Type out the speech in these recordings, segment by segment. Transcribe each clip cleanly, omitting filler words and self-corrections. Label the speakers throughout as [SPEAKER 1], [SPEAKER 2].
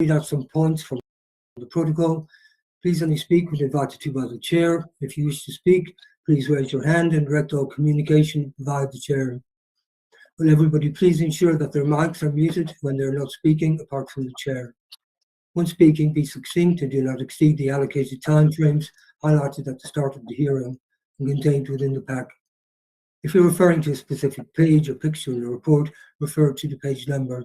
[SPEAKER 1] read out some points from the protocol. Please only speak when invited to by the chair. If you wish to speak, please raise your hand and direct all communication via the chair. Will everybody please ensure that their mics are muted when they're not speaking, apart from the chair. When speaking, be succinct and do not exceed the allocated time frames highlighted at the start of the hearing and contained within the pack. If you're referring to a specific page or picture in the report, refer to the page number.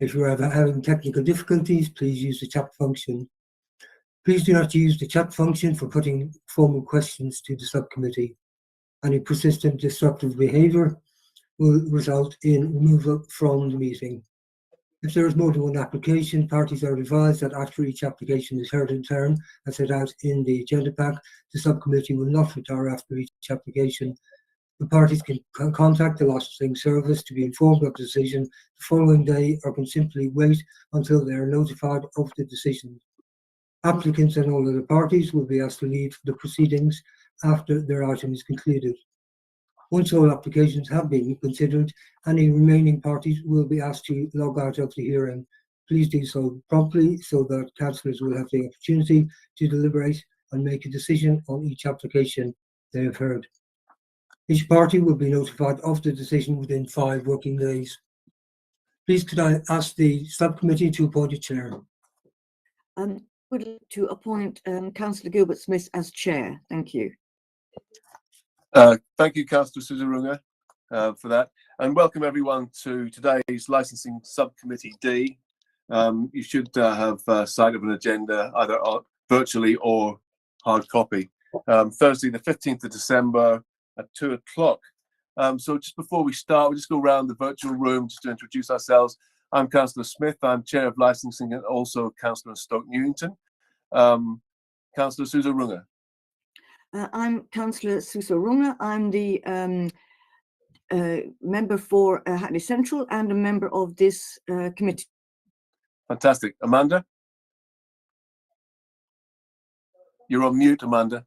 [SPEAKER 1] If you're having technical difficulties, please use the chat function. Please do not use the chat function for putting formal questions to the subcommittee. Any persistent disruptive behaviour will result in removal from the meeting. If there is more than one application, parties are advised that after each application is heard in turn, as set out in the agenda pack, the subcommittee will not retire after each application. The parties can contact the licensing service to be informed of the decision the following day, or can simply wait until they are notified of the decision. Applicants and all other parties will be asked to leave the proceedings after their item is concluded. Once all applications have been considered, any remaining parties will be asked to log out of the hearing. Please do so promptly so that councillors will have the opportunity to deliberate and make a decision on each application they have heard. Each party will be notified of the decision within 5 working days. Please could I ask the subcommittee to appoint a chair?
[SPEAKER 2] Would like to appoint Councillor Gilbert Smith as chair. Thank you.
[SPEAKER 3] Thank you, Councillor Sousa-Runga, for that. And welcome everyone to today's Licensing Subcommittee D. You should have sight of an agenda either virtually or hard copy. Thursday, the 15th of December at 2 o'clock. So just before we start, we'll just go around the virtual room just to introduce ourselves. I'm Councillor Smith. I'm Chair of Licensing and also Councillor Stoke Newington. Councillor Sousa-Runga.
[SPEAKER 2] I'm Councillor Sousa-Runga. I'm the member for Hackney Central and a member of this committee.
[SPEAKER 3] Fantastic. Amanda? You're on mute, Amanda.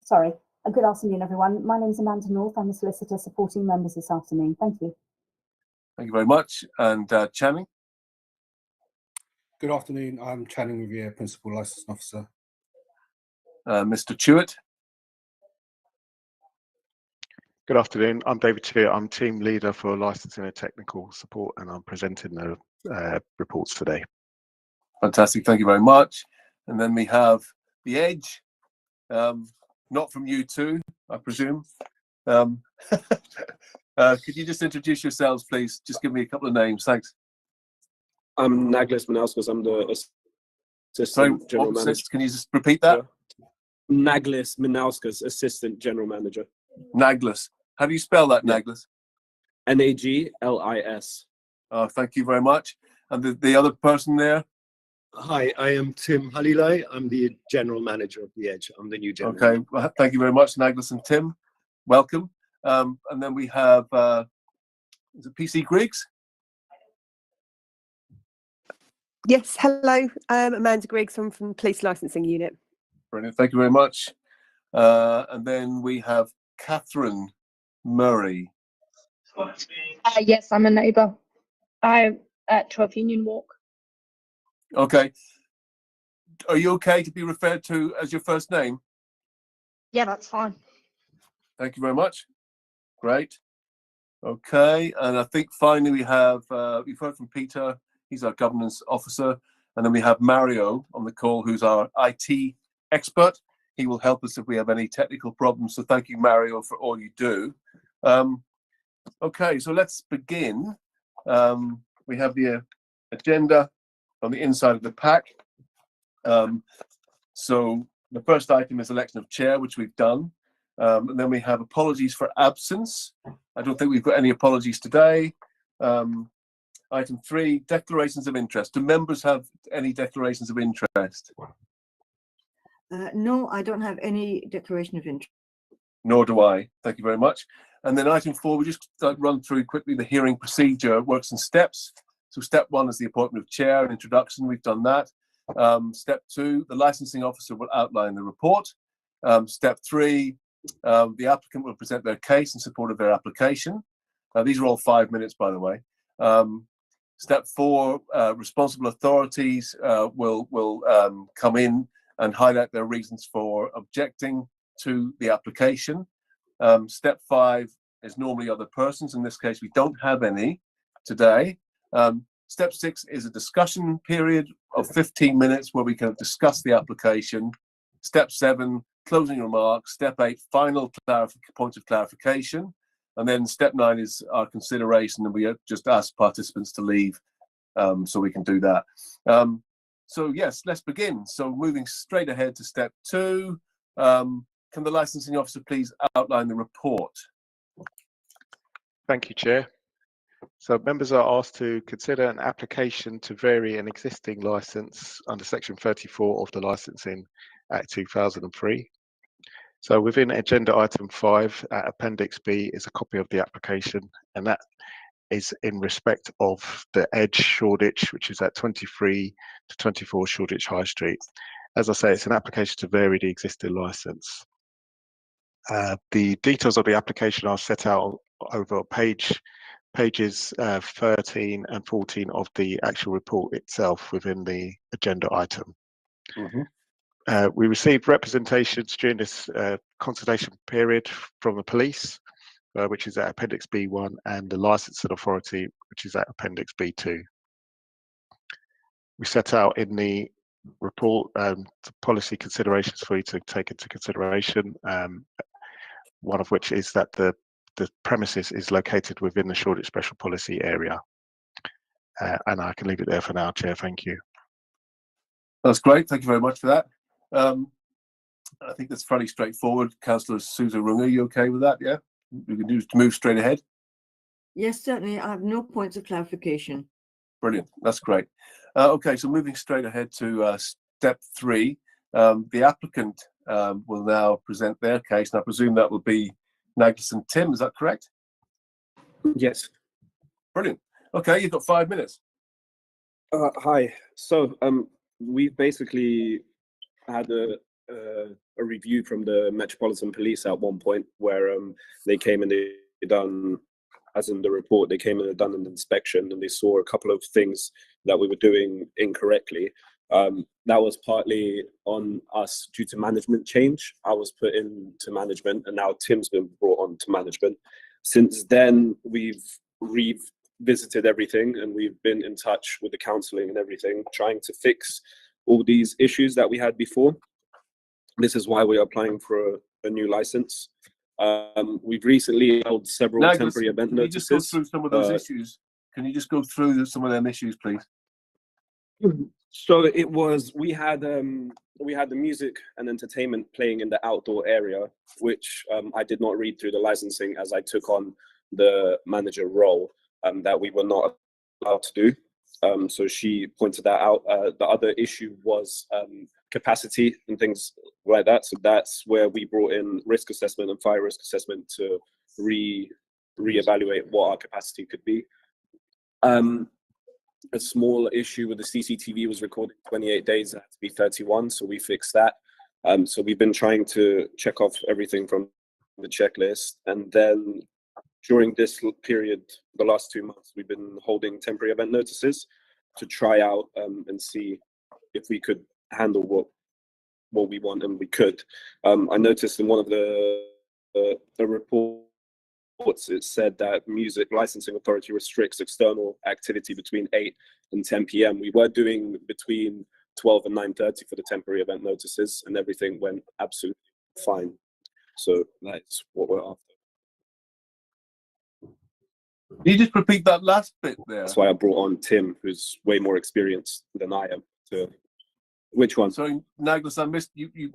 [SPEAKER 4] Sorry. Good afternoon, everyone. My name is Amanda North. I'm a solicitor supporting members this afternoon. Thank you.
[SPEAKER 3] Thank you very much. And Channing?
[SPEAKER 5] Good afternoon. I'm Channing Riviere, Principal Licensing Officer.
[SPEAKER 3] Mr. Chewett?
[SPEAKER 6] Good afternoon. I'm David Chewett. I'm Team Leader for Licensing and Technical Support, and I'm presenting the reports today.
[SPEAKER 3] Fantastic. Thank you very much. And then we have the Edge. Not from you two, I presume. Could you just introduce yourselves, please? Just give me a couple of names. Thanks.
[SPEAKER 7] I'm Naglis Minauskas. I'm the Assistant General Manager.
[SPEAKER 3] Can you just repeat that?
[SPEAKER 7] Naglis Minauskas, Assistant General Manager.
[SPEAKER 3] Naglis. How do you spell that, Naglis?
[SPEAKER 7] Naglis.
[SPEAKER 3] Thank you very much. And the other person there?
[SPEAKER 8] Hi, I am Tim Halilai. I'm the General Manager of the Edge. I'm the new General
[SPEAKER 3] Manager. Well, thank you very much, Naglis and Tim. Welcome. And then we have, is it PC Griggs?
[SPEAKER 9] Yes, hello. Amanda Griggs. I'm from Police Licensing Unit.
[SPEAKER 3] Brilliant. Thank you very much. And then we have Catherine Murray.
[SPEAKER 10] Yes, I'm a neighbour. I'm at 12 Union Walk.
[SPEAKER 3] Okay. Are you okay to be referred to as your first name?
[SPEAKER 10] Yeah, that's fine.
[SPEAKER 3] Thank you very much. Great. Okay. And I think finally we have, we've heard from Peter. He's our governance officer. And then we have Mario on the call, who's our IT expert. He will help us if we have any technical problems. So thank you, Mario, for all you do. Okay, so let's begin. We have the agenda on the inside of the pack. So the first item is election of chair, which we've done. And then we have apologies for absence. I don't think we've got any apologies today. Item 3, declarations of interest. Do members have any declarations of interest?
[SPEAKER 2] No, I don't have any declaration of interest.
[SPEAKER 3] Nor do I. Thank you very much. And then item 4, we just run through quickly the hearing procedure, works in steps. So step 1 is the appointment of chair and introduction. We've done that. Step 2, the licensing officer will outline the report. Step 3, the applicant will present their case in support of their application. These are all 5 minutes, by the way. Step 4, responsible authorities will come in and highlight their reasons for objecting to the application. Step 5 is normally other persons. In this case, we don't have any today. Step 6 is a discussion period of 15 minutes where we can discuss the application. Step 7, closing remarks. Step 8, final points of clarification. And then step 9 is our consideration, and we just ask participants to leave so we can do that. So yes, let's begin. So moving straight ahead to step 2, can the licensing officer please outline the report?
[SPEAKER 6] Thank you, Chair. So members are asked to consider an application to vary an existing licence under Section 34 of the Licensing Act 2003. So within agenda item 5 at Appendix B is a copy of the application, and that is in respect of the Edge Shoreditch, which is at 23 to 24 Shoreditch High Street. As I say, it's an application to vary the existing licence. The details of the application are set out over pages 13 and 14 of the actual report itself within the agenda item. We received representations during this consultation period from the police, which is at Appendix B1, and the licensing authority, which is at Appendix B2. We set out in the report the policy considerations for you to take into consideration, one of which is that the premises is located within the Shoreditch Special Policy Area. And I can leave it there for now, Chair. Thank you.
[SPEAKER 3] That's great. Thank you very much for that. I think that's fairly straightforward. Councillor Susan Runge, are you okay with that? Yeah? We can just move straight ahead.
[SPEAKER 2] Yes, certainly. I have no points of clarification.
[SPEAKER 3] Brilliant. That's great. Okay, so moving straight ahead to step 3, the applicant will now present their case, and I presume that will be Naglis and Tim. Is that correct?
[SPEAKER 7] Yes.
[SPEAKER 3] Brilliant. Okay, you've got 5 minutes.
[SPEAKER 7] Hi. So we basically had a review from the Metropolitan Police at one point where they came and they done, as in the report, they came and done an inspection, and they saw a couple of things that we were doing incorrectly. That was partly on us due to management change. I was put into management, and now Tim's been brought on to management. Since then, we've revisited everything, and we've been in touch with the counselling and everything, trying to fix all these issues that we had before. This is why we are applying for a new license. We've recently held several temporary event notices.
[SPEAKER 3] Can you just go through some of those issues? Can you just go through some of them issues, please?
[SPEAKER 7] So it was, we had the music and entertainment playing in the outdoor area, which I did not read through the licensing as I took on the manager role, that we were not allowed to do. So she pointed that out. The other issue was capacity and things like that. So that's where we brought in risk assessment and fire risk assessment to reevaluate what our capacity could be. A small issue with the CCTV was recording 28 days, it had to be 31, so we fixed that. So we've been trying to check off everything from the checklist, and then during this period, the last 2 months, we've been holding temporary event notices to try out and see if we could handle what we want, and we could. I noticed in one of the reports, it said that Music Licensing Authority restricts external activity between 8 and 10 p.m. We were doing between 12 and 9:30 for the temporary event notices, and everything went absolutely fine. So that's what we're after.
[SPEAKER 3] Can you just repeat that last bit there?
[SPEAKER 7] That's why I brought on Tim, who's way more experienced than I am. To which one?
[SPEAKER 3] Sorry, Naglis, I missed you.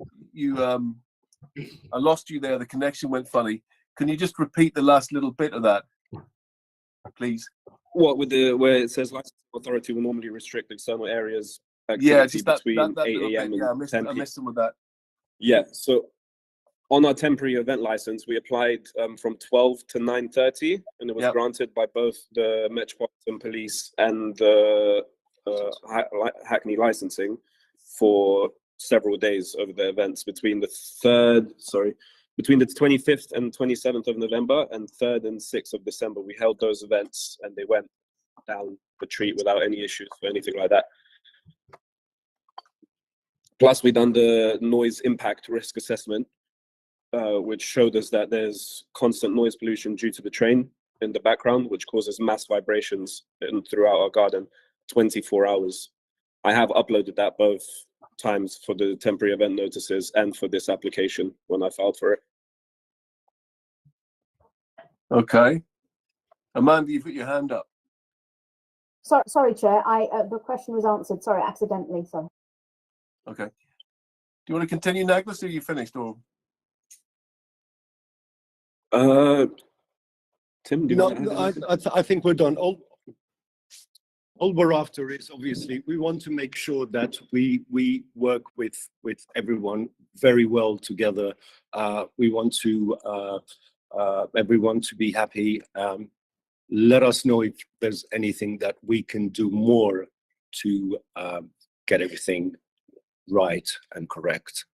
[SPEAKER 3] I lost you there. The connection went funny. Can you just repeat the last little bit of that, please?
[SPEAKER 7] What, with the where it says licensing authority will normally restrict external areas
[SPEAKER 3] Yeah, just that,
[SPEAKER 7] between
[SPEAKER 3] that
[SPEAKER 7] 8
[SPEAKER 3] little
[SPEAKER 7] a.m.
[SPEAKER 3] bit. Yeah,
[SPEAKER 7] and 10
[SPEAKER 3] I
[SPEAKER 7] p.m.
[SPEAKER 3] missed some of that.
[SPEAKER 7] Yeah, so on our temporary event license, we applied from 12 to 9:30, and it was granted by both the Metropolitan Police and the Hackney Licensing for several days over the events between the 25th and 27th of November and 3rd and 6th of December. We held those events, and they went down the treat without any issues or anything like that. Plus, we done the noise impact risk assessment, which showed us that there's constant noise pollution due to the train in the background, which causes mass vibrations throughout our garden 24 hours. I have uploaded that both times for the temporary event notices and for this application when I filed for it.
[SPEAKER 3] Okay. Amanda, you've got your hand up.
[SPEAKER 4] Sorry, Chair. The question was answered. Sorry, accidentally. Sorry.
[SPEAKER 3] Okay. Do you want to continue, Naglis, or are you finished? Or
[SPEAKER 7] Tim, do you
[SPEAKER 8] No,
[SPEAKER 7] want to add anything?
[SPEAKER 8] I think we're done. All we're after is obviously we want to make sure that we work with everyone very well together. We want to everyone to be happy. Let us know if there's anything that we can do more to get everything right and correct.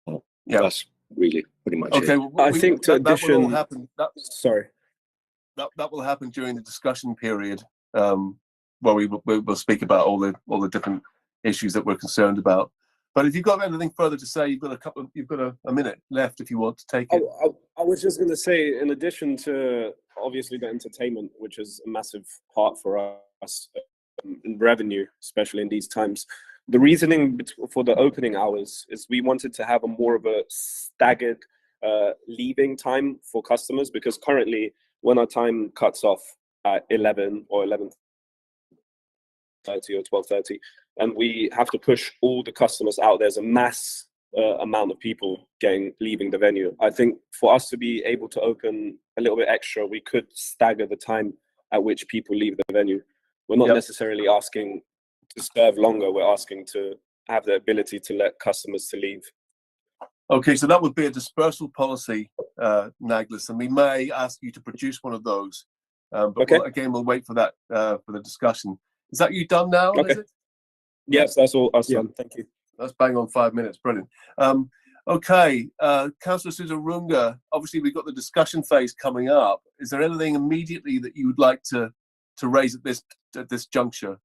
[SPEAKER 3] Yeah.
[SPEAKER 8] That's really pretty much
[SPEAKER 3] okay,
[SPEAKER 8] it.
[SPEAKER 3] well,
[SPEAKER 7] I think to
[SPEAKER 3] that will all
[SPEAKER 7] addition-
[SPEAKER 3] happen.
[SPEAKER 7] Sorry.
[SPEAKER 3] That will happen during the discussion period, where we'll speak about all the different issues that we're concerned about. But if you've got anything further to say, you've got a minute left if you want to take it.
[SPEAKER 7] I was just going to say, in addition to obviously the entertainment, which is a massive part for us in revenue, especially in these times, the reasoning for the opening hours is we wanted to have a more of a staggered leaving time for customers, because currently when our time cuts off at 11 or 11:30 or 12:30, and we have to push all the customers out, there's a mass amount of people leaving the venue. I think for us to be able to open a little bit extra, we could stagger the time at which people leave the venue. We're not necessarily asking to serve longer, we're asking to have the ability to let customers to leave.
[SPEAKER 3] Okay, so that would be a dispersal policy, Naglis, and we may ask you to produce one of those. But
[SPEAKER 7] Okay.
[SPEAKER 3] we'll wait for that for the discussion. Is that you done now?
[SPEAKER 7] Okay.
[SPEAKER 3] Is it?
[SPEAKER 7] Yes, that's all us done. Thank you.
[SPEAKER 3] That's bang on 5 minutes. Brilliant. Okay, Councillor Suzarunga, obviously we've got the discussion phase coming up. Is there anything immediately that you would like to raise at this juncture?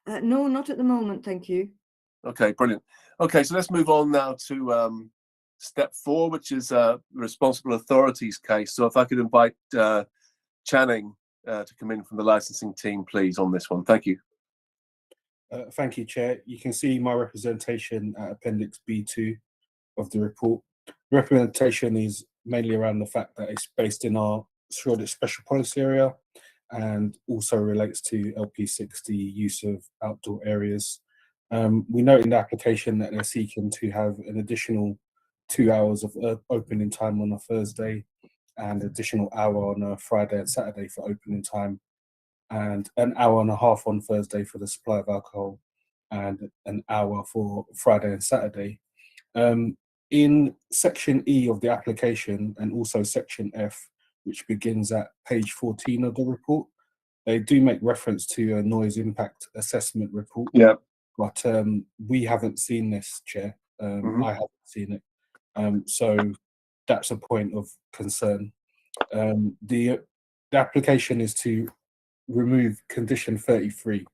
[SPEAKER 2] No, not at the moment, thank you.
[SPEAKER 3] Okay, brilliant. Okay, so let's move on now to step 4, which is responsible authorities case. So if I could invite Channing to come in from the licensing team, please, on this one. Thank you.
[SPEAKER 5] Thank you, Chair. You can see my representation at Appendix B2 of the report. Representation is mainly around the fact that it's based in our Shoreditch Special Policy Area and also relates to LP60 use of outdoor areas. We note in the application that they're seeking to have an additional 2 hours of opening time on a Thursday and additional hour on a Friday and Saturday for opening time, and an hour and a half on Thursday for the supply of alcohol, and an hour for Friday and Saturday. In section E of the application and also section F, which begins at page 14 of the report, they do make reference to a noise impact assessment report.
[SPEAKER 3] Yeah.
[SPEAKER 5] But we haven't seen this, Chair. I haven't seen it. So that's a point of concern. The application is to remove condition 33,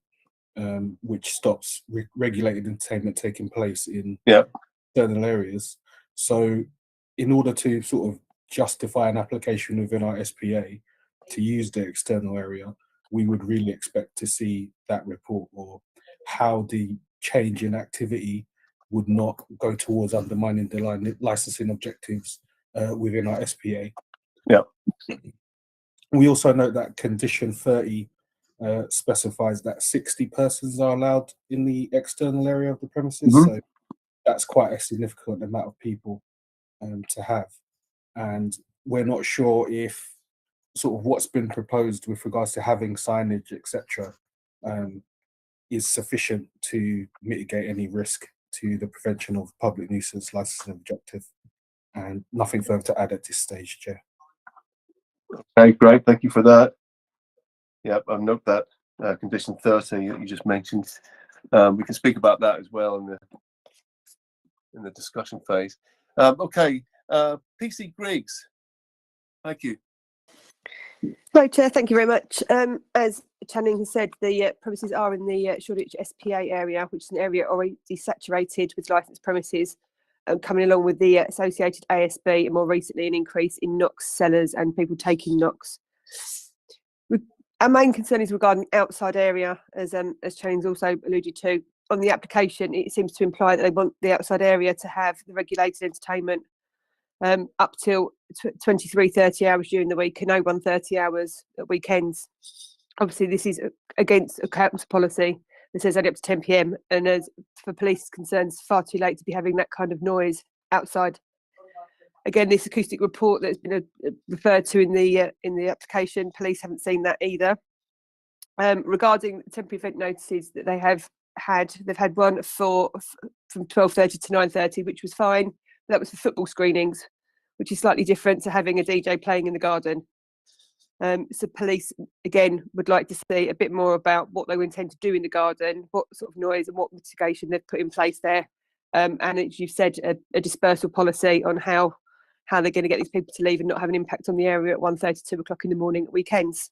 [SPEAKER 5] which stops regulated entertainment taking place in external areas. So in order to sort of justify an application within our SPA to use the external area, we would really expect to see that report, or how the change in activity would not go towards undermining the licensing objectives within our SPA.
[SPEAKER 3] Yeah.
[SPEAKER 5] We also note that condition 30 specifies that 60 persons are allowed in the external area of the premises. So that's quite a significant amount of people to have. And we're not sure if sort of what's been proposed with regards to having signage, etc., is sufficient to mitigate any risk to the prevention of public nuisance licensing objective. And nothing further to add at this stage, Chair.
[SPEAKER 3] Okay, great. Thank you for that. Yep, I've noted that condition 30 that you just mentioned. We can speak about that as well in the discussion phase. Okay, PC Griggs. Thank you.
[SPEAKER 9] No, Chair, thank you very much. As Channing has said, the premises are in the Shoreditch SPA area, which is an area already saturated with licensed premises, coming along with the associated ASB, and more recently an increase in NOx sellers and people taking NOx. Our main concern is regarding outside area, as Channing's also alluded to. On the application, it seems to imply that they want the outside area to have the regulated entertainment up till 23:30 hours during the week and no 1:30 hours at weekends. Obviously, this is against a council policy that says only up to 10 p.m. and as for police concerns, far too late to be having that kind of noise outside. Again, this acoustic report that's been referred to in the application, police haven't seen that either. Regarding temporary event notices that they've had one from 12:30 to 9:30, which was fine. That was for football screenings, which is slightly different to having a DJ playing in the garden. So police, again, would like to see a bit more about what they intend to do in the garden, what sort of noise and what mitigation they've put in place there. And as you've said, a dispersal policy on how they're going to get these people to leave and not have an impact on the area at 1:30, 2 o'clock in the morning at weekends.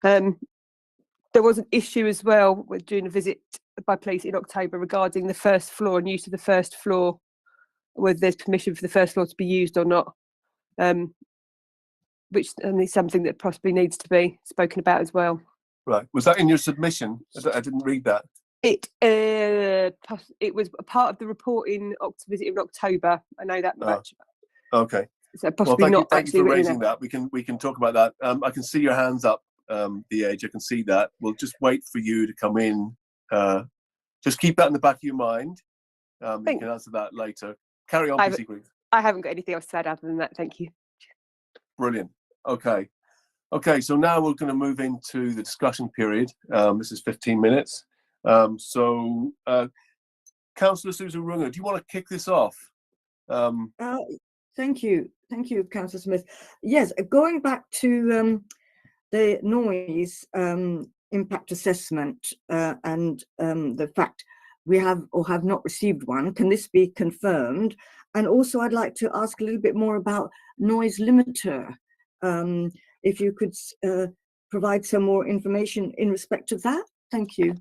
[SPEAKER 9] There was an issue as well during a visit by police in October regarding the first floor and use of the first floor, whether there's permission for the first floor to be used or not, which is something that possibly needs to be spoken about as well.
[SPEAKER 3] Right. Was that in your submission? I didn't read that.
[SPEAKER 9] It was a part of the report in visit in October. I know that much.
[SPEAKER 3] Okay.
[SPEAKER 9] So possibly not.
[SPEAKER 3] Thank you for raising that. We can talk about that. I can see your hands up, The Age. I can see that. We'll just wait for you to come in. Just keep that in the back of your mind. You can answer that later. Carry on, please.
[SPEAKER 9] I haven't got anything else to add other than that. Thank you.
[SPEAKER 3] Brilliant. Okay. So now we're going to move into the discussion period. This is 15 minutes. Councillor Susan Runger, do you want to kick this off?
[SPEAKER 2] Thank you, Councillor Smith. Yes, going back to the noise impact assessment and the fact we have or have not received one. Can this be confirmed? And also, I'd like to ask a little bit more about noise limiter. If you could provide some more information in respect of that. Thank you.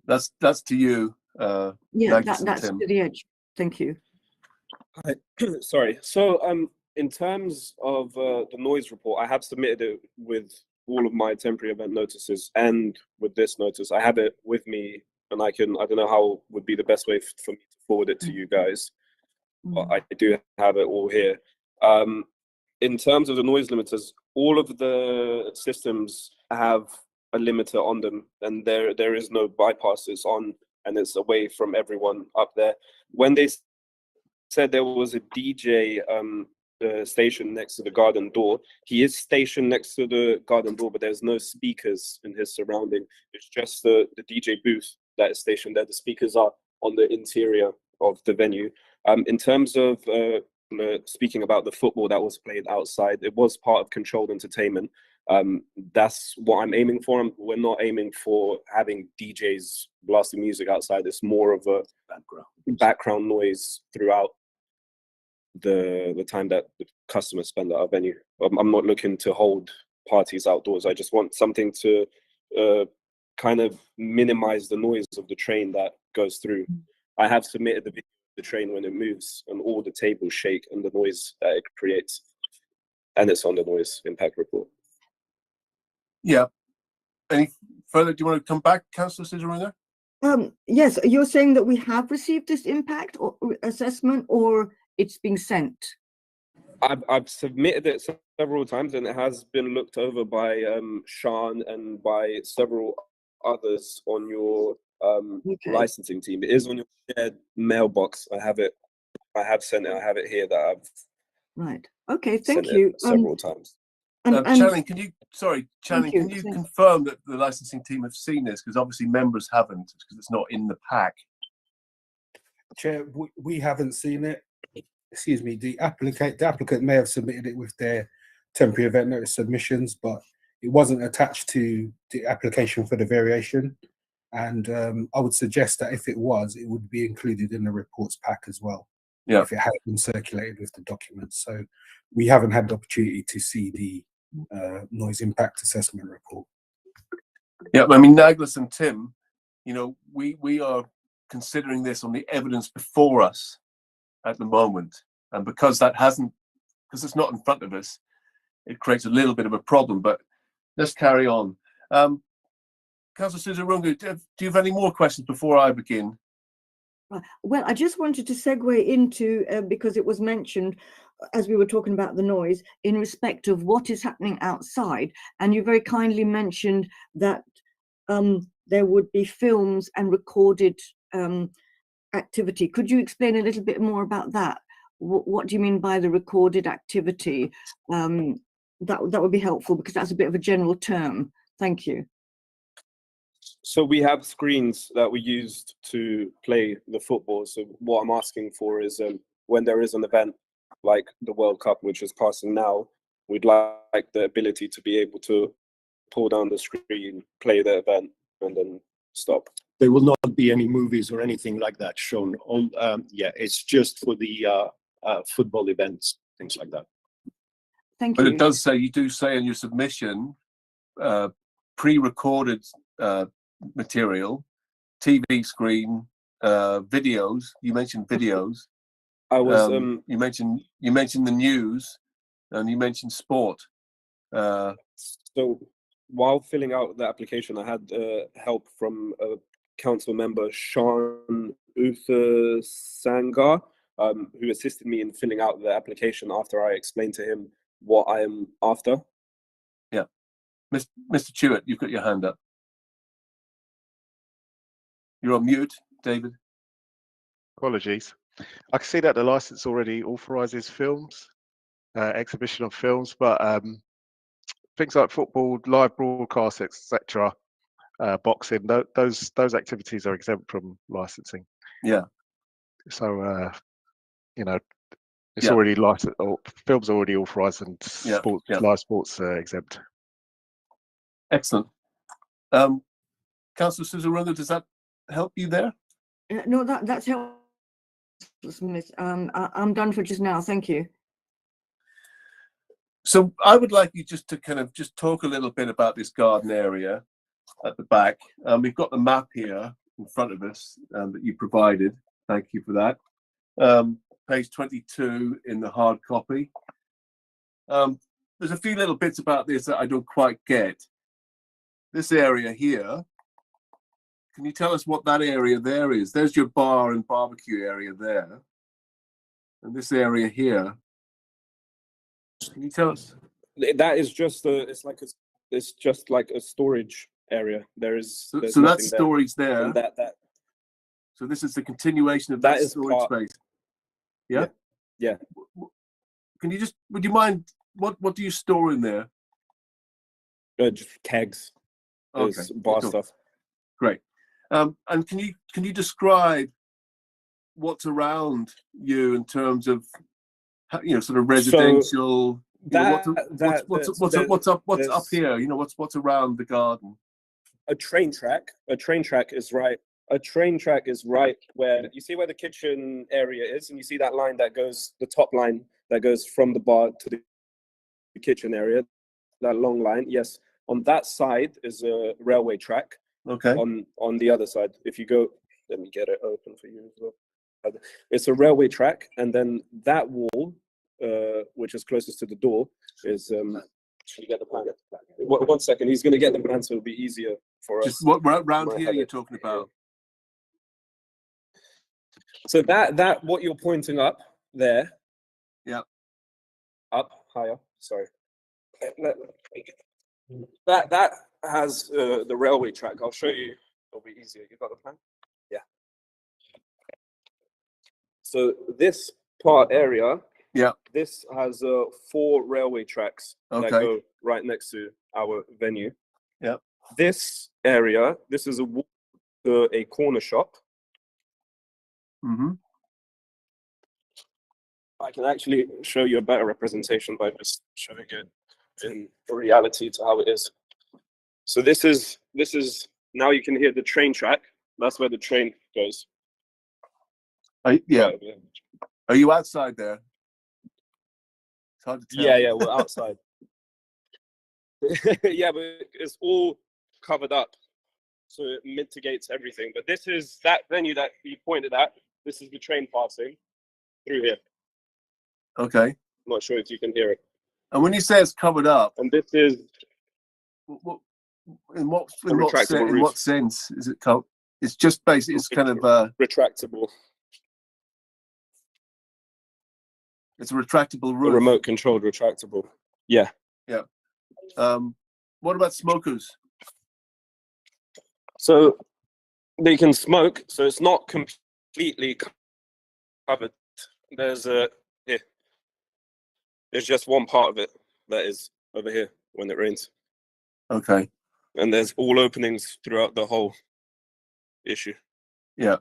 [SPEAKER 3] That's to you.
[SPEAKER 2] Yeah, that's to The Edge. Thank you.
[SPEAKER 7] Hi. Sorry. So in terms of the noise report, I have submitted it with all of my temporary event notices and with this notice. I have it with me, and I don't know how would be the best way for me to forward it to you guys. But I do have it all here. In terms of the noise limiters, all of the systems have a limiter on them, and there is no bypass. It's on and it's away from everyone up there. When they said there was a DJ station next to the garden door, he is stationed next to the garden door, but there's no speakers in his surrounding. It's just the DJ booth that is stationed there. The speakers are on the interior of the venue. In terms of speaking about the football that was played outside, it was part of controlled entertainment. That's what I'm aiming for. We're not aiming for having DJs blasting music outside. It's more of a background noise throughout the time that the customers spend at our venue. I'm not looking to hold parties outdoors. I just want something to kind of minimize the noise of the train that goes through. I have submitted the video of the train when it moves and all the tables shake and the noise that it creates, and it's on the noise impact report.
[SPEAKER 3] Yeah. Any further? Do you want to come back, Councillor Cicerone?
[SPEAKER 2] Yes, you're saying that we have received this impact or assessment, or it's being sent?
[SPEAKER 7] I've submitted it several times, and it has been looked over by Sean and by several others on your licensing team. It is on your shared mailbox. I have sent it. I have it here that I've
[SPEAKER 2] right. Okay, thank you.
[SPEAKER 7] Several times.
[SPEAKER 3] Channing, can you confirm that the licensing team have seen this? Because obviously members haven't, because it's not in the pack.
[SPEAKER 5] Chair, we haven't seen it. Excuse me. The applicant may have submitted it with their temporary event notice submissions, but it wasn't attached to the application for the variation. And I would suggest that if it was, it would be included in the reports pack as well.
[SPEAKER 3] Yeah.
[SPEAKER 5] if it had been circulated with the documents. So we haven't had the opportunity to see the noise impact assessment report.
[SPEAKER 3] Yeah, I mean, Naglis and Tim, you know, we are considering this on the evidence before us at the moment, and because it's not in front of us, it creates a little bit of a problem. But let's carry on. Councillor Susarunga, do you have any more questions before I begin?
[SPEAKER 2] Well, I just wanted to segue into, because it was mentioned as we were talking about the noise, in respect of what is happening outside. And you very kindly mentioned that there would be films and recorded activity. Could you explain a little bit more about that? What do you mean by the recorded activity? That would be helpful, because that's a bit of a general term. Thank you.
[SPEAKER 7] So we have screens that we used to play the football. So what I'm asking for is when there is an event like the World Cup, which is passing now, we'd like the ability to be able to pull down the screen, play the event, and then stop.
[SPEAKER 8] There will not be any movies or anything like that shown. Yeah, it's just for the football events, things like that.
[SPEAKER 2] Thank
[SPEAKER 3] But
[SPEAKER 2] you.
[SPEAKER 3] it does say, you do say in your submission, pre-recorded material, TV screen, videos. You mentioned videos.
[SPEAKER 7] I was
[SPEAKER 3] you mentioned the news, and you mentioned sport.
[SPEAKER 7] So while filling out the application, I had help from a council member, Sean Uther-Sangar, who assisted me in filling out the application after I explained to him what I am after.
[SPEAKER 3] Yeah. Mr. Chewett, you've got your hand up. You're on mute, David.
[SPEAKER 6] Apologies. I can see that the license already authorises films, exhibition of films, but things like football, live broadcasts, etc., boxing, those activities are exempt from licensing.
[SPEAKER 3] Yeah.
[SPEAKER 6] So you know, it's
[SPEAKER 3] Yeah.
[SPEAKER 6] already licensed, or films are already authorised, and
[SPEAKER 3] Yeah,
[SPEAKER 6] sports,
[SPEAKER 3] yeah.
[SPEAKER 6] live sports exempt.
[SPEAKER 3] Excellent. Councillor Susarunga, does that help you there?
[SPEAKER 2] No, that's helpful, Miss. I'm done for just now. Thank you.
[SPEAKER 3] So I would like you just to kind of just talk a little bit about this garden area at the back. We've got the map here in front of us that you provided. Thank you for that. Page 22 in the hard copy. There's a few little bits about this that I don't quite get. This area here, can you tell us what that area there is? There's your bar and barbecue area there. And this area here, can you tell us?
[SPEAKER 7] That is just it's just like a storage area. There's
[SPEAKER 3] So
[SPEAKER 7] nothing
[SPEAKER 3] that's storage there.
[SPEAKER 7] And that
[SPEAKER 3] So this is the continuation of
[SPEAKER 7] that
[SPEAKER 3] that
[SPEAKER 7] is
[SPEAKER 3] storage
[SPEAKER 7] part,
[SPEAKER 3] space. Yeah?
[SPEAKER 7] Yeah.
[SPEAKER 3] Can you just, would you mind, what do you store in there?
[SPEAKER 7] Just kegs. There's bar
[SPEAKER 3] cool.
[SPEAKER 7] stuff.
[SPEAKER 3] Great. And can you describe what's around you in terms of, you know, sort of residential? What's up here? You know, what's around the garden?
[SPEAKER 7] A train track is right. A train track is right where you see where the kitchen area is, and you see that line that goes, the top line that goes from the bar to the kitchen area, that long line. Yes, on that side is a railway track.
[SPEAKER 3] Okay.
[SPEAKER 7] On the other side, if you go, let me get it open for you as well. It's a railway track, and then that wall, which is closest to the door, is. Should you get the plan? 1 second, he's going to get the plan, so it'll be easier for us.
[SPEAKER 3] Just what around here you're talking about?
[SPEAKER 7] So that what you're pointing up there.
[SPEAKER 3] Yeah.
[SPEAKER 7] Up higher. Sorry. That has the railway track. I'll show you. It'll be easier. You got the plan? Yeah. So this part area.
[SPEAKER 3] Yeah.
[SPEAKER 7] This has 4 railway tracks that go right next to our venue.
[SPEAKER 3] Yeah.
[SPEAKER 7] This area. This is a corner shop.
[SPEAKER 3] Mm-hmm.
[SPEAKER 7] I can actually show you a better representation by just showing it in reality to how it is. So this is now you can hear the train track. That's where the train goes.
[SPEAKER 3] Yeah. Are you outside there? It's hard to tell.
[SPEAKER 7] Yeah, we're outside. Yeah, but it's all covered up, so it mitigates everything. But this is that venue that you pointed at. This is the train passing through here.
[SPEAKER 3] Okay.
[SPEAKER 7] I'm not sure if you can hear it.
[SPEAKER 3] And when you say it's covered up,
[SPEAKER 7] And this is
[SPEAKER 3] in what
[SPEAKER 7] retractable
[SPEAKER 3] sense is it covered? It's just basically, it's kind of
[SPEAKER 7] retractable,
[SPEAKER 3] it's a retractable
[SPEAKER 7] a
[SPEAKER 3] roof.
[SPEAKER 7] remote controlled retractable. Yeah.
[SPEAKER 3] What about smokers?
[SPEAKER 7] So they can smoke, so it's not completely covered. There's here. There's just one part of it that is over here when it rains.
[SPEAKER 3] Okay.
[SPEAKER 7] And there's all openings throughout the whole issue.
[SPEAKER 3] Yeah.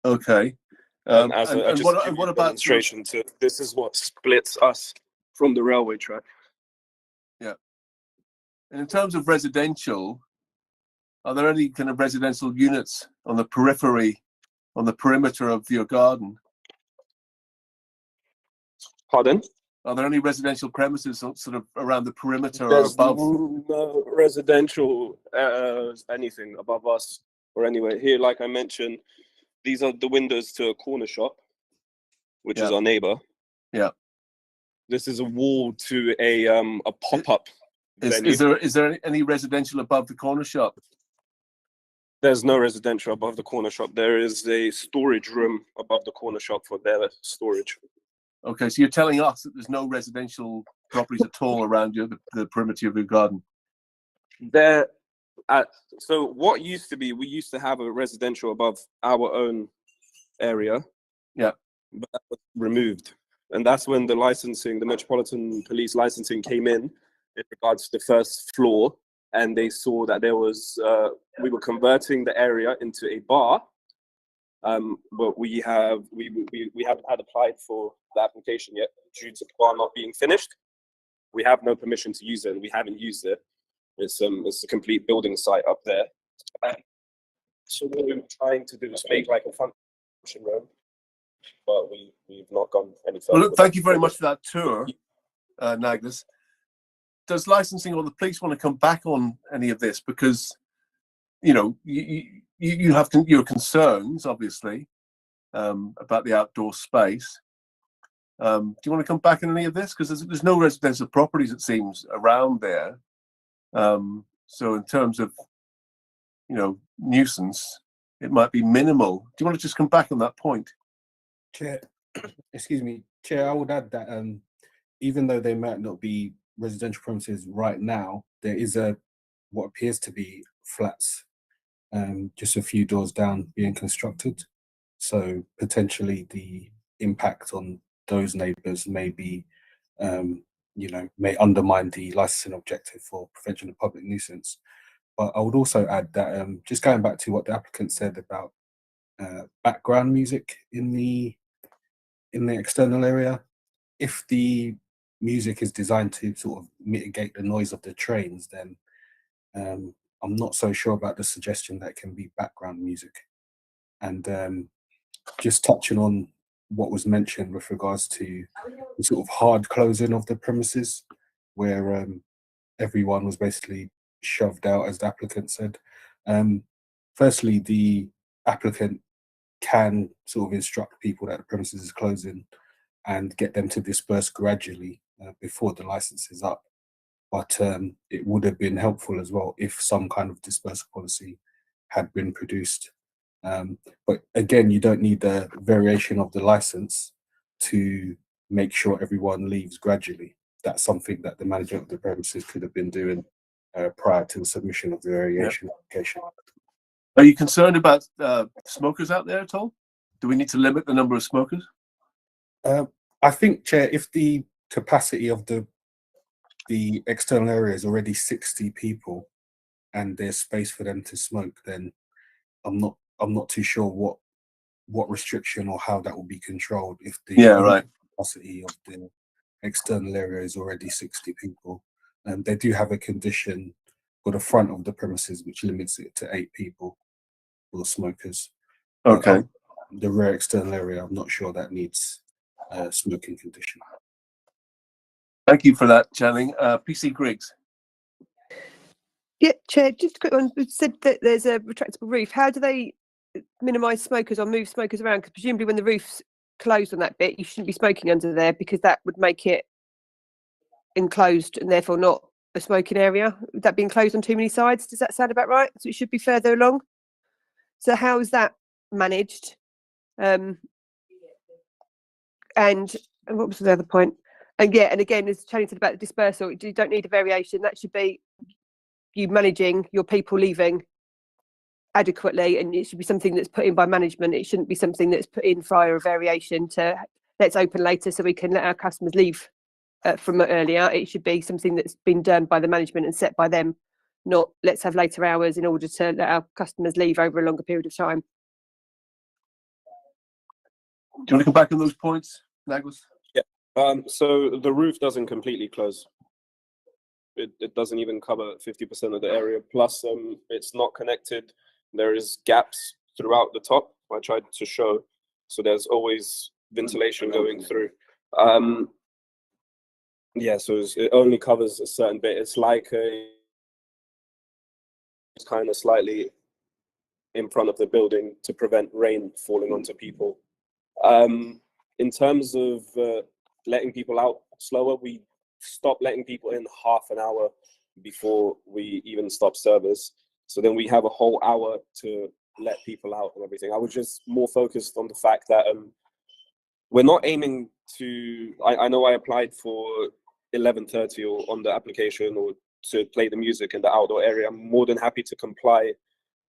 [SPEAKER 3] Okay.
[SPEAKER 7] And
[SPEAKER 3] what about
[SPEAKER 7] demonstration to this is what splits us from the railway track.
[SPEAKER 3] And in terms of residential, are there any kind of residential units on the periphery, on the perimeter of your garden?
[SPEAKER 7] Pardon?
[SPEAKER 3] Are there any residential premises sort of around the perimeter or
[SPEAKER 7] There's
[SPEAKER 3] above?
[SPEAKER 7] no residential anything above us or anywhere here. Like I mentioned, these are the windows to a corner shop, which is our neighbor.
[SPEAKER 3] Yeah.
[SPEAKER 7] This is a wall to a pop-up venue.
[SPEAKER 3] Is there any residential above the corner shop?
[SPEAKER 7] There's no residential above the corner shop. There is a storage room above the corner shop for their storage.
[SPEAKER 3] Okay, so you're telling us that there's no residential properties at all around the perimeter of your garden?
[SPEAKER 7] So what used to be, we used to have a residential above our own area.
[SPEAKER 3] Yeah.
[SPEAKER 7] But that was removed. And that's when the licensing, the Metropolitan Police licensing came in regards to the first floor. And they saw that there was, we were converting the area into a bar. But we haven't had applied for the application yet due to the bar not being finished. We have no permission to use it, and we haven't used it. It's a complete building site up there. So what we were trying to do is make like a function room, but we've not gone any further.
[SPEAKER 3] Well, look, thank you very much for that tour, Nagnus. Does licensing or the police want to come back on any of this? Because, you know, you have your concerns, obviously, about the outdoor space. Do you want to come back on any of this? Because there's no residential properties, it seems, around there. So in terms of, you know, nuisance, it might be minimal. Do you want to just come back on that point?
[SPEAKER 5] Chair, excuse me, Chair, I would add that even though they might not be residential premises right now, there is what appears to be flats just a few doors down being constructed. So potentially the impact on those neighbours may be, you know, may undermine the licensing objective for prevention of public nuisance. But I would also add that just going back to what the applicant said about background music in the external area, if the music is designed to sort of mitigate the noise of the trains, then I'm not so sure about the suggestion that can be background music. And just touching on what was mentioned with regards to the sort of hard closing of the premises, where everyone was basically shoved out, as the applicant said. Firstly, the applicant can sort of instruct people that the premises is closing and get them to disperse gradually before the license is up. But it would have been helpful as well if some kind of dispersal policy had been produced. But again, you don't need the variation of the license to make sure everyone leaves gradually. That's something that the manager of the premises could have been doing prior to the submission of the variation application.
[SPEAKER 3] Are you concerned about smokers out there at all? Do we need to limit the number of smokers?
[SPEAKER 5] I think, Chair, if the capacity of the external area is already 60 people and there's space for them to smoke, then I'm not too sure what restriction or how that will be controlled if the capacity of the external area is already 60 people. And they do have a condition for the front of the premises which limits it to 8 people for smokers.
[SPEAKER 3] Okay.
[SPEAKER 5] the rear external area, I'm not sure that needs smoking condition.
[SPEAKER 3] Thank you for that, Channing. PC Griggs.
[SPEAKER 9] Yeah, Chair, just a quick one. You said that there's a retractable roof. How do they minimise smokers or move smokers around? Because presumably when the roof's closed on that bit, you shouldn't be smoking under there because that would make it enclosed and therefore not a smoking area. Would that be enclosed on too many sides? Does that sound about right? So it should be further along. So how is that managed? And what was the other point? And yeah, and again, as Channing said about the dispersal, you don't need a variation. That should be you managing your people leaving adequately, and it should be something that's put in by management. It shouldn't be something that's put in via a variation to let's open later so we can let our customers leave from earlier. It should be something that's been done by the management and set by them, not let's have later hours in order to let our customers leave over a longer period of time.
[SPEAKER 3] Do you want to come back on those points, Naglis?
[SPEAKER 7] So the roof doesn't completely close. It doesn't even cover 50% of the area. Plus, it's not connected. There is gaps throughout the top. I tried to show. So there's always ventilation going through. Yeah, so it only covers a certain bit. It's like it's kind of slightly in front of the building to prevent rain falling onto people. In terms of letting people out slower, we stop letting people in half an hour before we even stop service. So then we have a whole hour to let people out and everything. I was just more focused on the fact that we're not aiming to, I know I applied for 11:30 or on the application or to play the music in the outdoor area. I'm more than happy to comply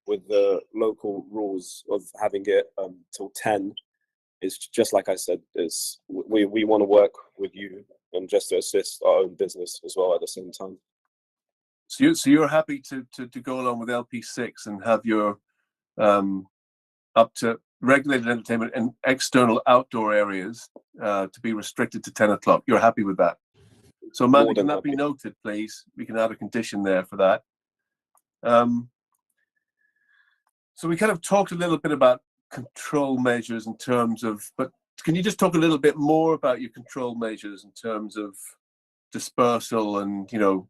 [SPEAKER 7] with the local rules of having it till 10. It's just like I said, we want to work with you and just to assist our own business as well at the same time.
[SPEAKER 3] So you're happy to go along with LP6 and have your up to regulated entertainment and external outdoor areas to be restricted to 10 o'clock. You're happy with that? So Amanda, can that be noted, please? We can add a condition there for that. So we kind of talked a little bit about control measures in terms of, but can you just talk a little bit more about your control measures in terms of dispersal and, you know,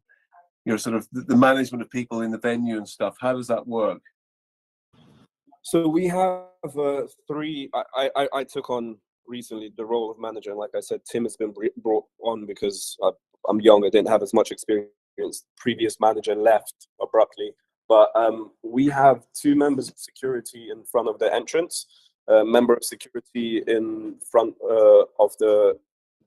[SPEAKER 3] sort of the management of people in the venue and stuff? How does that work?
[SPEAKER 7] So we have three. I took on recently the role of manager, and like I said, Tim has been brought on because I'm young. I didn't have as much experience. Previous manager left abruptly, but we have 2 members of security in front of the entrance, a member of security in front of the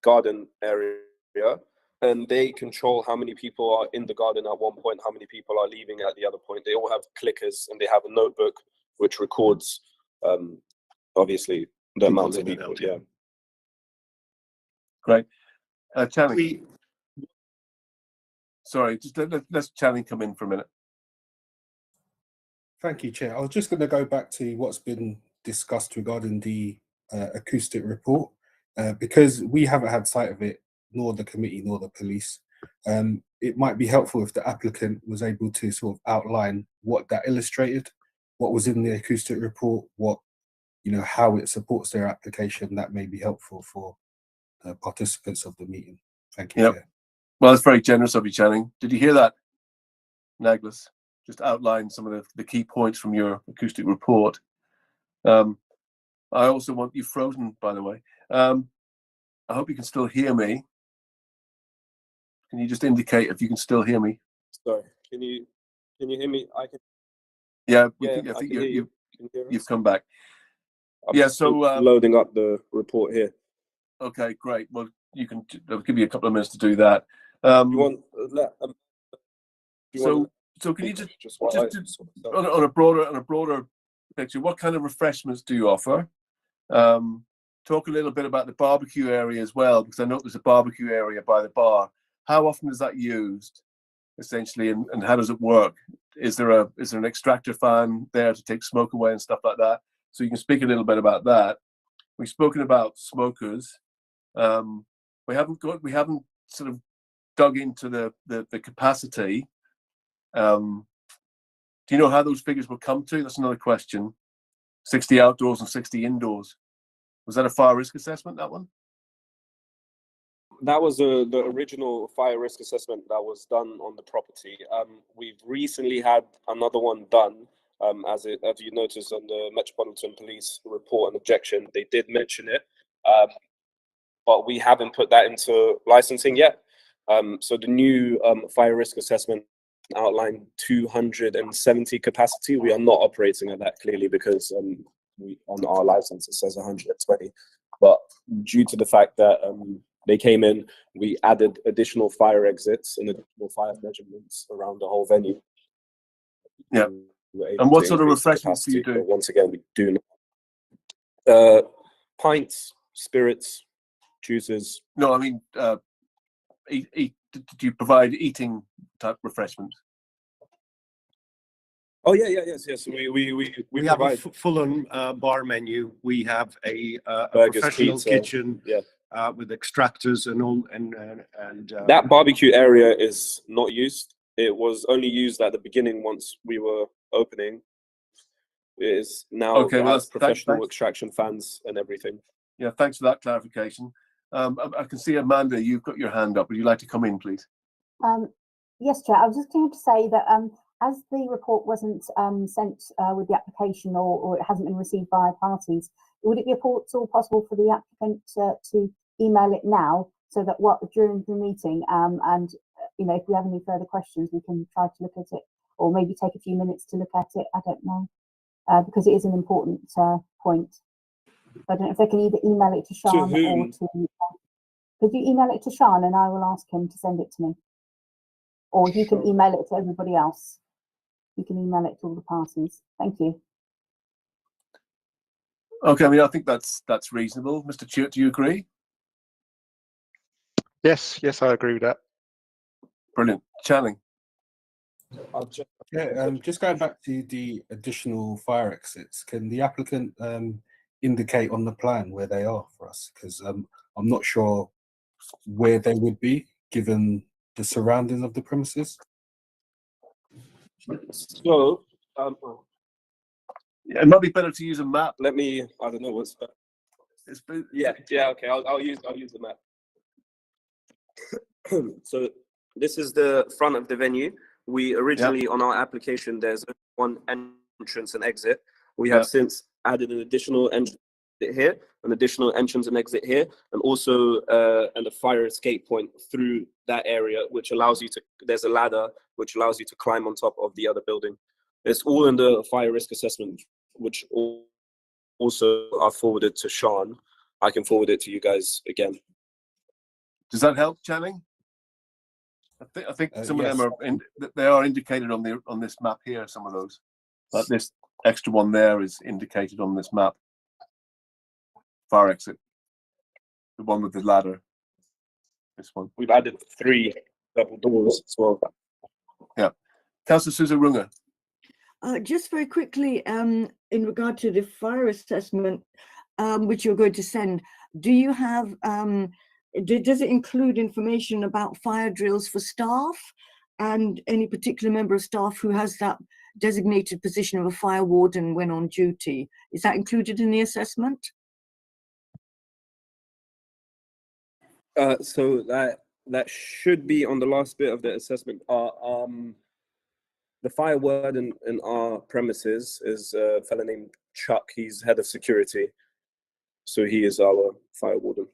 [SPEAKER 7] garden area, and they control how many people are in the garden at one point, how many people are leaving at the other point. They all have clickers and they have a notebook which records, obviously, the amount of people. Yeah.
[SPEAKER 3] Great. Channing. Sorry, just let's Channing come in for a minute.
[SPEAKER 5] Thank you, Chair. I was just going to go back to what's been discussed regarding the acoustic report, because we haven't had sight of it, nor the committee, nor the police. It might be helpful if the applicant was able to sort of outline what that illustrated, what was in the acoustic report, what, you know, how it supports their application. That may be helpful for participants of the meeting. Thank you, Chair.
[SPEAKER 3] Well, that's very generous of you, Channing. Did you hear that, Naglis? Just outline some of the key points from your acoustic report. I also want you frozen, by the way. I hope you can still hear me. Can you just indicate if you can still hear me?
[SPEAKER 7] Sorry, can you hear me? I can.
[SPEAKER 3] Yeah,
[SPEAKER 7] I
[SPEAKER 3] think
[SPEAKER 7] can hear you.
[SPEAKER 3] you've come back.
[SPEAKER 7] I'm so loading up the report here.
[SPEAKER 3] Okay, great. Well, I'll give you a couple of minutes to do that. So can you just on a broader picture, what kind of refreshments do you offer? Talk a little bit about the barbecue area as well, because I know there's a barbecue area by the bar. How often is that used, essentially, and how does it work? Is there an extractor fan there to take smoke away and stuff like that? So you can speak a little bit about that. We've spoken about smokers. We haven't sort of dug into the capacity. Do you know how those figures will come to? That's another question. 60 outdoors and 60 indoors. Was that a fire risk assessment, that one?
[SPEAKER 7] That was the original fire risk assessment that was done on the property. We've recently had another one done. As you noticed on the Metropolitan Police report and objection, they did mention it, but we haven't put that into licensing yet. So the new fire risk assessment outlined 270 capacity. We are not operating at that clearly because on our license it says 120. But due to the fact that they came in, we added additional fire exits and additional fire measurements around the whole venue.
[SPEAKER 3] Yeah. And what sort of refreshments do you do?
[SPEAKER 7] Once again, we do pints, spirits, juices.
[SPEAKER 3] No, I mean, do you provide eating type refreshments?
[SPEAKER 7] Oh yes. We
[SPEAKER 8] have
[SPEAKER 7] provide
[SPEAKER 8] a full-on bar menu. We have a
[SPEAKER 7] burgers,
[SPEAKER 8] professional
[SPEAKER 7] pizza,
[SPEAKER 8] kitchen
[SPEAKER 7] yeah,
[SPEAKER 8] with extractors and all, and
[SPEAKER 7] that barbecue area is not used. It was only used at the beginning once we were opening. It is now
[SPEAKER 3] Okay, well,
[SPEAKER 7] has professional
[SPEAKER 3] thanks.
[SPEAKER 7] extraction fans and everything.
[SPEAKER 3] Yeah, thanks for that clarification. I can see Amanda, you've got your hand up. Would you like to come in, please?
[SPEAKER 4] Yes, Chair. I was just going to say that as the report wasn't sent with the application or it hasn't been received by parties, would it be at all possible for the applicant to email it now so that during the meeting and if we have any further questions, we can try to look at it, or maybe take a few minutes to look at it. I don't know, because it is an important point. I don't know if they can either email it to Sean or to. Could you email it to Sean and I will ask him to send it to me, or you can email it to everybody else. You can email it to all the parties. Thank you.
[SPEAKER 3] Okay, I mean, I think that's reasonable. Mr. Chewett, do you agree?
[SPEAKER 6] Yes, I agree with that.
[SPEAKER 3] Brilliant. Channing?
[SPEAKER 5] Just going back to the additional fire exits, can the applicant indicate on the plan where they are for us? Because I'm not sure where they would be given the surroundings of the premises.
[SPEAKER 7] So,
[SPEAKER 3] it might be better to use a map.
[SPEAKER 7] I don't know what's that. Okay, I'll use the map. So this is the front of the venue. We originally on our application there's one entrance and exit. We have since added an additional entrance here, an additional entrance and exit here, and also and a fire escape point through that area, which allows you to. There's a ladder which allows you to climb on top of the other building. It's all in the fire risk assessment, which also are forwarded to Sean. I can forward it to you guys again.
[SPEAKER 3] Does that help, Channing? I think some of them are indicated on this map here. Some of those, like this extra one there, is indicated on this map. Fire exit, the one with the ladder. This one.
[SPEAKER 7] We've added 3 double doors as well.
[SPEAKER 3] Yeah, Councillor Susa Runga.
[SPEAKER 2] Just very quickly, in regard to the fire assessment, which you're going to send, do you have? Does it include information about fire drills for staff and any particular member of staff who has that designated position of a fire warden when on duty? Is that included in the assessment?
[SPEAKER 7] So that should be on the last bit of the assessment. The fire warden in our premises is a fellow named Chuck. He's head of security, so he is our fire warden.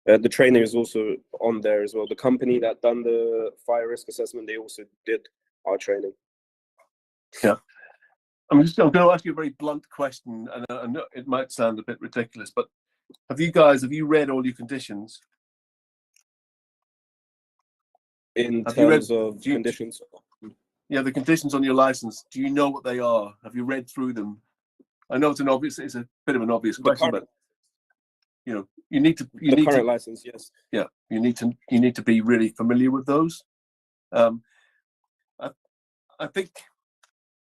[SPEAKER 7] The trainer is also on there as well. The company that done the fire risk assessment, they also did our training.
[SPEAKER 3] Yeah. I'm going to ask you a very blunt question, and I know it might sound a bit ridiculous, but have you read all your conditions?
[SPEAKER 7] In terms of conditions?
[SPEAKER 3] Yeah, the conditions on your license. Do you know what they are? Have you read through them? I know it's a bit of an obvious question, but you need to.
[SPEAKER 7] The current license, yes.
[SPEAKER 3] Yeah, you need to be really familiar with those. I think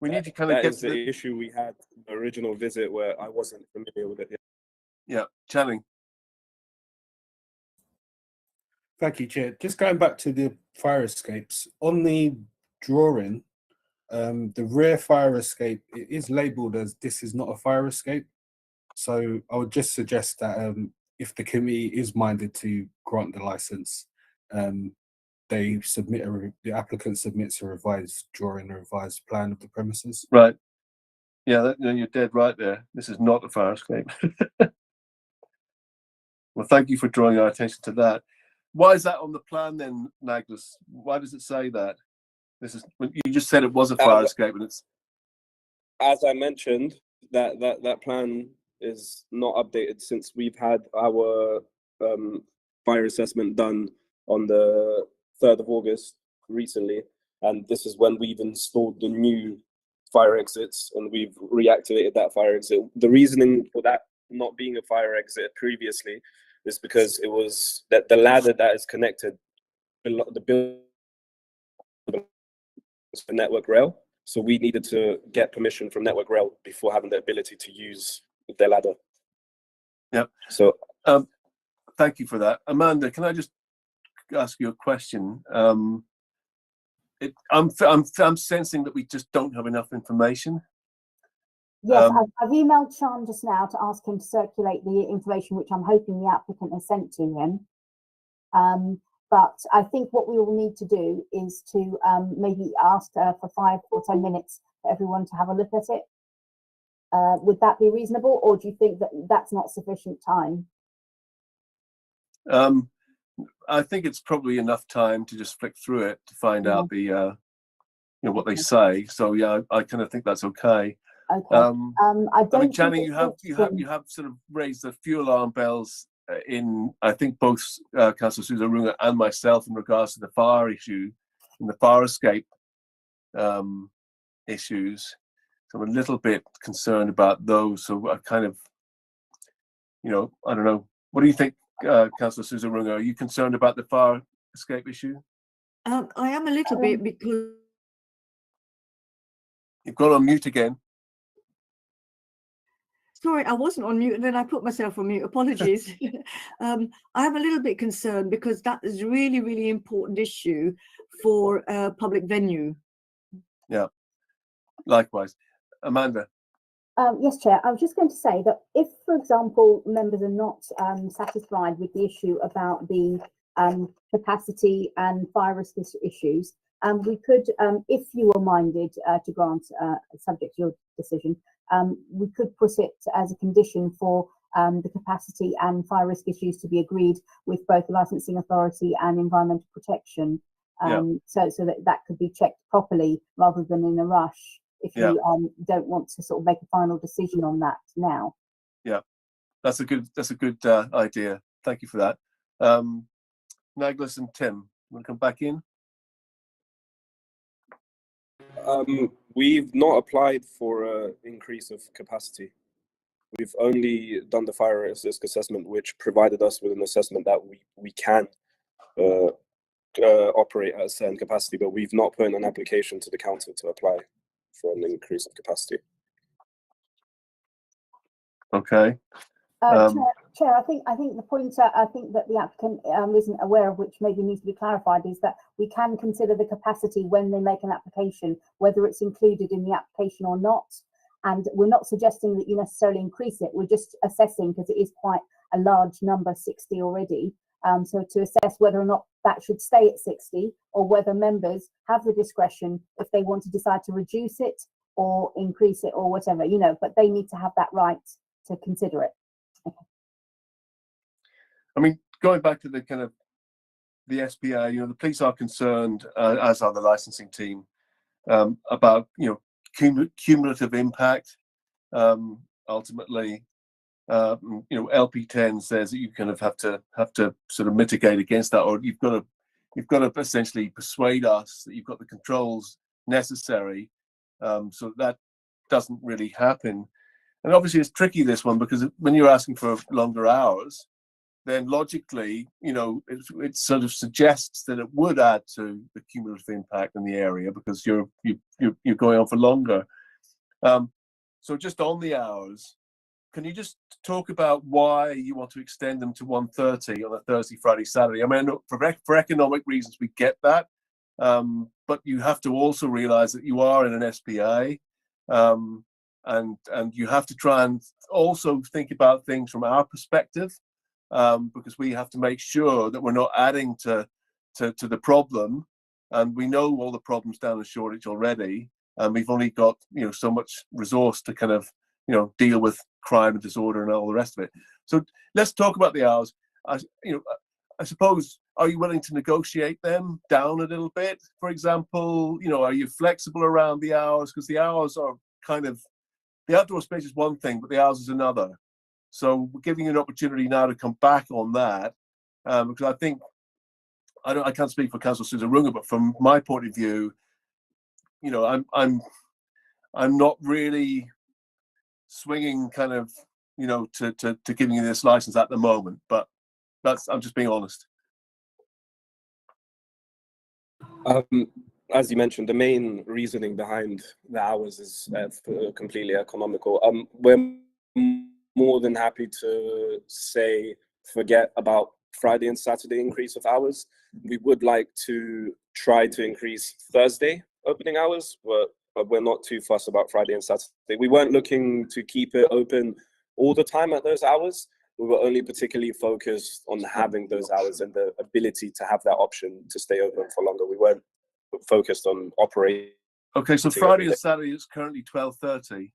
[SPEAKER 3] we need to kind of get to
[SPEAKER 7] the issue we had the original visit where I wasn't familiar with it.
[SPEAKER 3] Yeah, Channing.
[SPEAKER 5] Thank you, Chair. Just going back to the fire escapes, on the drawing, The rear fire escape, it is labelled as this is not a fire escape. So I would just suggest that if the committee is minded to grant the license, they submit the applicant submits a revised drawing, a revised plan of the premises.
[SPEAKER 3] Right. Yeah, you're dead right there. This is not a fire escape. Well, thank you for drawing our attention to that. Why is that on the plan then, Naglus? Why does it say that? This is when you just said it was a fire escape, and it's.
[SPEAKER 7] As I mentioned, that plan is not updated since we've had our fire assessment done on the 3rd of August recently, and this is when we've installed the new fire exits and we've reactivated that fire exit. The reasoning for that not being a fire exit previously is because it was that the ladder that is connected the building for Network Rail, so we needed to get permission from Network Rail before having the ability to use their ladder.
[SPEAKER 3] Yep.
[SPEAKER 7] So
[SPEAKER 3] thank you for that. Amanda, can I just ask you a question? I'm sensing that we just don't have enough information.
[SPEAKER 4] Yes, I've emailed Sean just now to ask him to circulate the information, which I'm hoping the applicant has sent to him. But I think what we will need to do is to maybe ask for 5 or 10 minutes for everyone to have a look at it. Would that be reasonable, or do you think that that's not sufficient time?
[SPEAKER 3] I think it's probably enough time to just flick through it to find out the what they say. So yeah, I kind of think that's okay.
[SPEAKER 4] Okay.
[SPEAKER 3] I mean, Channing, you have sort of raised the few alarm bells in, I think, both Councillor Sousa Runga and myself in regards to the fire issue and the fire escape issues. So I'm a little bit concerned about those. So I kind of, I don't know. What do you think, Councillor Sousa Runga? Are you concerned about the fire escape issue?
[SPEAKER 2] I am a little bit, because
[SPEAKER 3] You've gone on mute again.
[SPEAKER 2] sorry, I wasn't on mute and then I put myself on mute. Apologies. I am a little bit concerned because that is really, really important issue for a public venue.
[SPEAKER 3] Yeah, likewise. Amanda.
[SPEAKER 4] Yes, Chair. I was just going to say that if, for example, members are not satisfied with the issue about the capacity and fire risk issues, we could, if you were minded to grant, subject to your decision, we could put it as a condition for the capacity and fire risk issues to be agreed with both the licensing authority and environmental protection, so that could be checked properly rather than in a rush if you don't want to sort of make a final decision on that now.
[SPEAKER 3] Yeah, that's a good idea. Thank you for that. Naglus and Tim, want to come back in?
[SPEAKER 7] We've not applied for an increase of capacity. We've only done the fire risk assessment, which provided us with an assessment that we can operate at a certain capacity, but we've not put in an application to the council to apply for an increase of capacity.
[SPEAKER 3] Okay.
[SPEAKER 4] Chair, I think the point I think that the applicant isn't aware of, which maybe needs to be clarified, is that we can consider the capacity when they make an application, whether it's included in the application or not. And we're not suggesting that you necessarily increase it. We're just assessing, because it is quite a large number, 60 already. So to assess whether or not that should stay at 60, or whether members have the discretion if they want to decide to reduce it or increase it or whatever, but they need to have that right to consider it. Okay.
[SPEAKER 3] I mean, going back to the kind of the SPA, the police are concerned, as are the licensing team, about cumulative impact. Ultimately, LP10 says that you kind of have to sort of mitigate against that, or you've got to essentially persuade us that you've got the controls necessary, so that doesn't really happen. And obviously, it's tricky, this one, because when you're asking for longer hours, then logically, it sort of suggests that it would add to the cumulative impact in the area because you're going on for longer. So just on the hours, can you just talk about why you want to extend them to 1:30 on a Thursday, Friday, Saturday? I mean, for economic reasons, we get that, But you have to also realize that you are in an SPA, and you have to try and also think about things from our perspective, because we have to make sure that we're not adding to the problem. And we know all the problems down in Shoreditch already, and we've only got so much resource to kind of deal with crime and disorder and all the rest of it. So let's talk about the hours. I suppose, are you willing to negotiate them down a little bit? For example, are you flexible around the hours? Because the hours are kind of, the outdoor space is one thing, but the hours is another. So we're giving you an opportunity now to come back on that, because I think, I can't speak for Councillor Susan Runge, but from my point of view, I'm not really swinging kind of, to giving you this license at the moment, but I'm just being honest.
[SPEAKER 7] As you mentioned, the main reasoning behind the hours is completely economical. We're more than happy to say forget about Friday and Saturday increase of hours. We would like to try to increase Thursday opening hours, but we're not too fussed about Friday and Saturday. We weren't looking to keep it open all the time at those hours. We were only particularly focused on having those hours and the ability to have that option to stay open for longer. We weren't focused on operating.
[SPEAKER 3] Okay, so Friday and Saturday is currently 12:30.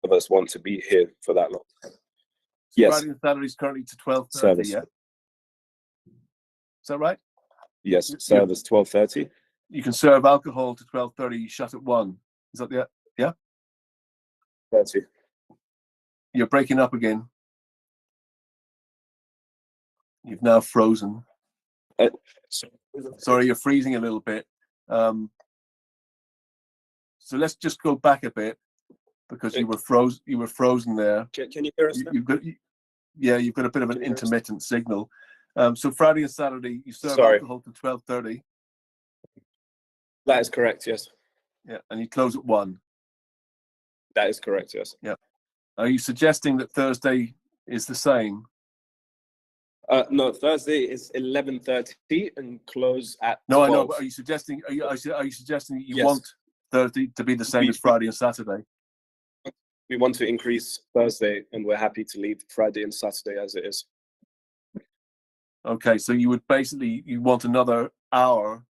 [SPEAKER 7] Of us want to be here for that long. Yes.
[SPEAKER 3] Friday and Saturday is currently to 12:30.
[SPEAKER 7] Service.
[SPEAKER 3] Yeah. Is that right?
[SPEAKER 7] Yes, service 12:30.
[SPEAKER 3] You can serve alcohol to 12:30. Shut at 1. Is that yeah?
[SPEAKER 7] 30.
[SPEAKER 3] You're breaking up again. You've now frozen. Sorry, you're freezing a little bit. So let's just go back a bit, because you were frozen. You were frozen there.
[SPEAKER 7] Can you hear us now?
[SPEAKER 3] You've got a bit of an intermittent signal. So Friday and Saturday you serve alcohol to 12:30.
[SPEAKER 7] That is correct. Yes.
[SPEAKER 3] Yeah, and you close at 1.
[SPEAKER 7] That is correct. Yes.
[SPEAKER 3] Yeah. Are you suggesting that Thursday is the same?
[SPEAKER 7] No, Thursday is 11:30 and close at.
[SPEAKER 3] No,
[SPEAKER 7] 12.
[SPEAKER 3] I know. But are you suggesting? Are you suggesting that you
[SPEAKER 7] Yes.
[SPEAKER 3] want Thursday to be the same as Friday and Saturday?
[SPEAKER 7] We want to increase Thursday, and we're happy to leave Friday and Saturday as it is.
[SPEAKER 3] Okay, so you want another hour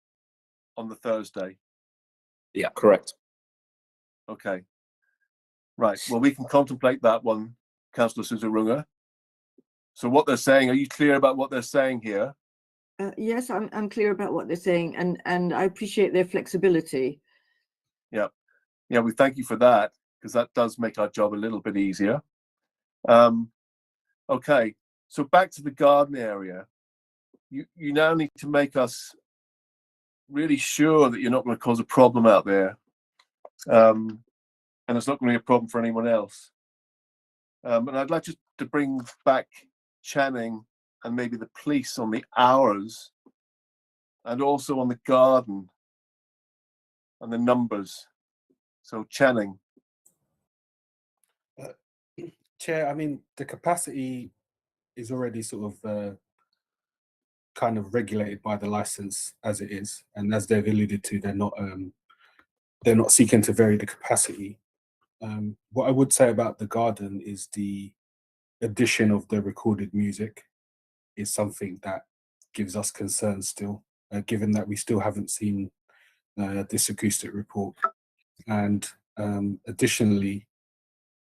[SPEAKER 3] on the Thursday.
[SPEAKER 7] Yeah, correct.
[SPEAKER 3] Okay. Right. Well, we can contemplate that one, Councillor Susan Runge. So what they're saying, are you clear about what they're saying here?
[SPEAKER 2] Yes, I'm clear about what they're saying, and I appreciate their flexibility.
[SPEAKER 3] Yeah. Yeah, we thank you for that, because that does make our job a little bit easier. Okay, so back to the garden area. You now need to make us really sure that you're not going to cause a problem out there, and it's not going to be a problem for anyone else. And I'd like just to bring back Channing and maybe the police on the hours, and also on the garden and the numbers. So Channing.
[SPEAKER 5] Chair, I mean, the capacity is already sort of kind of regulated by the license as it is, and as they've alluded to, they're not seeking to vary the capacity. What I would say about the garden is the addition of the recorded music is something that gives us concern still, given that we still haven't seen this acoustic report. And additionally,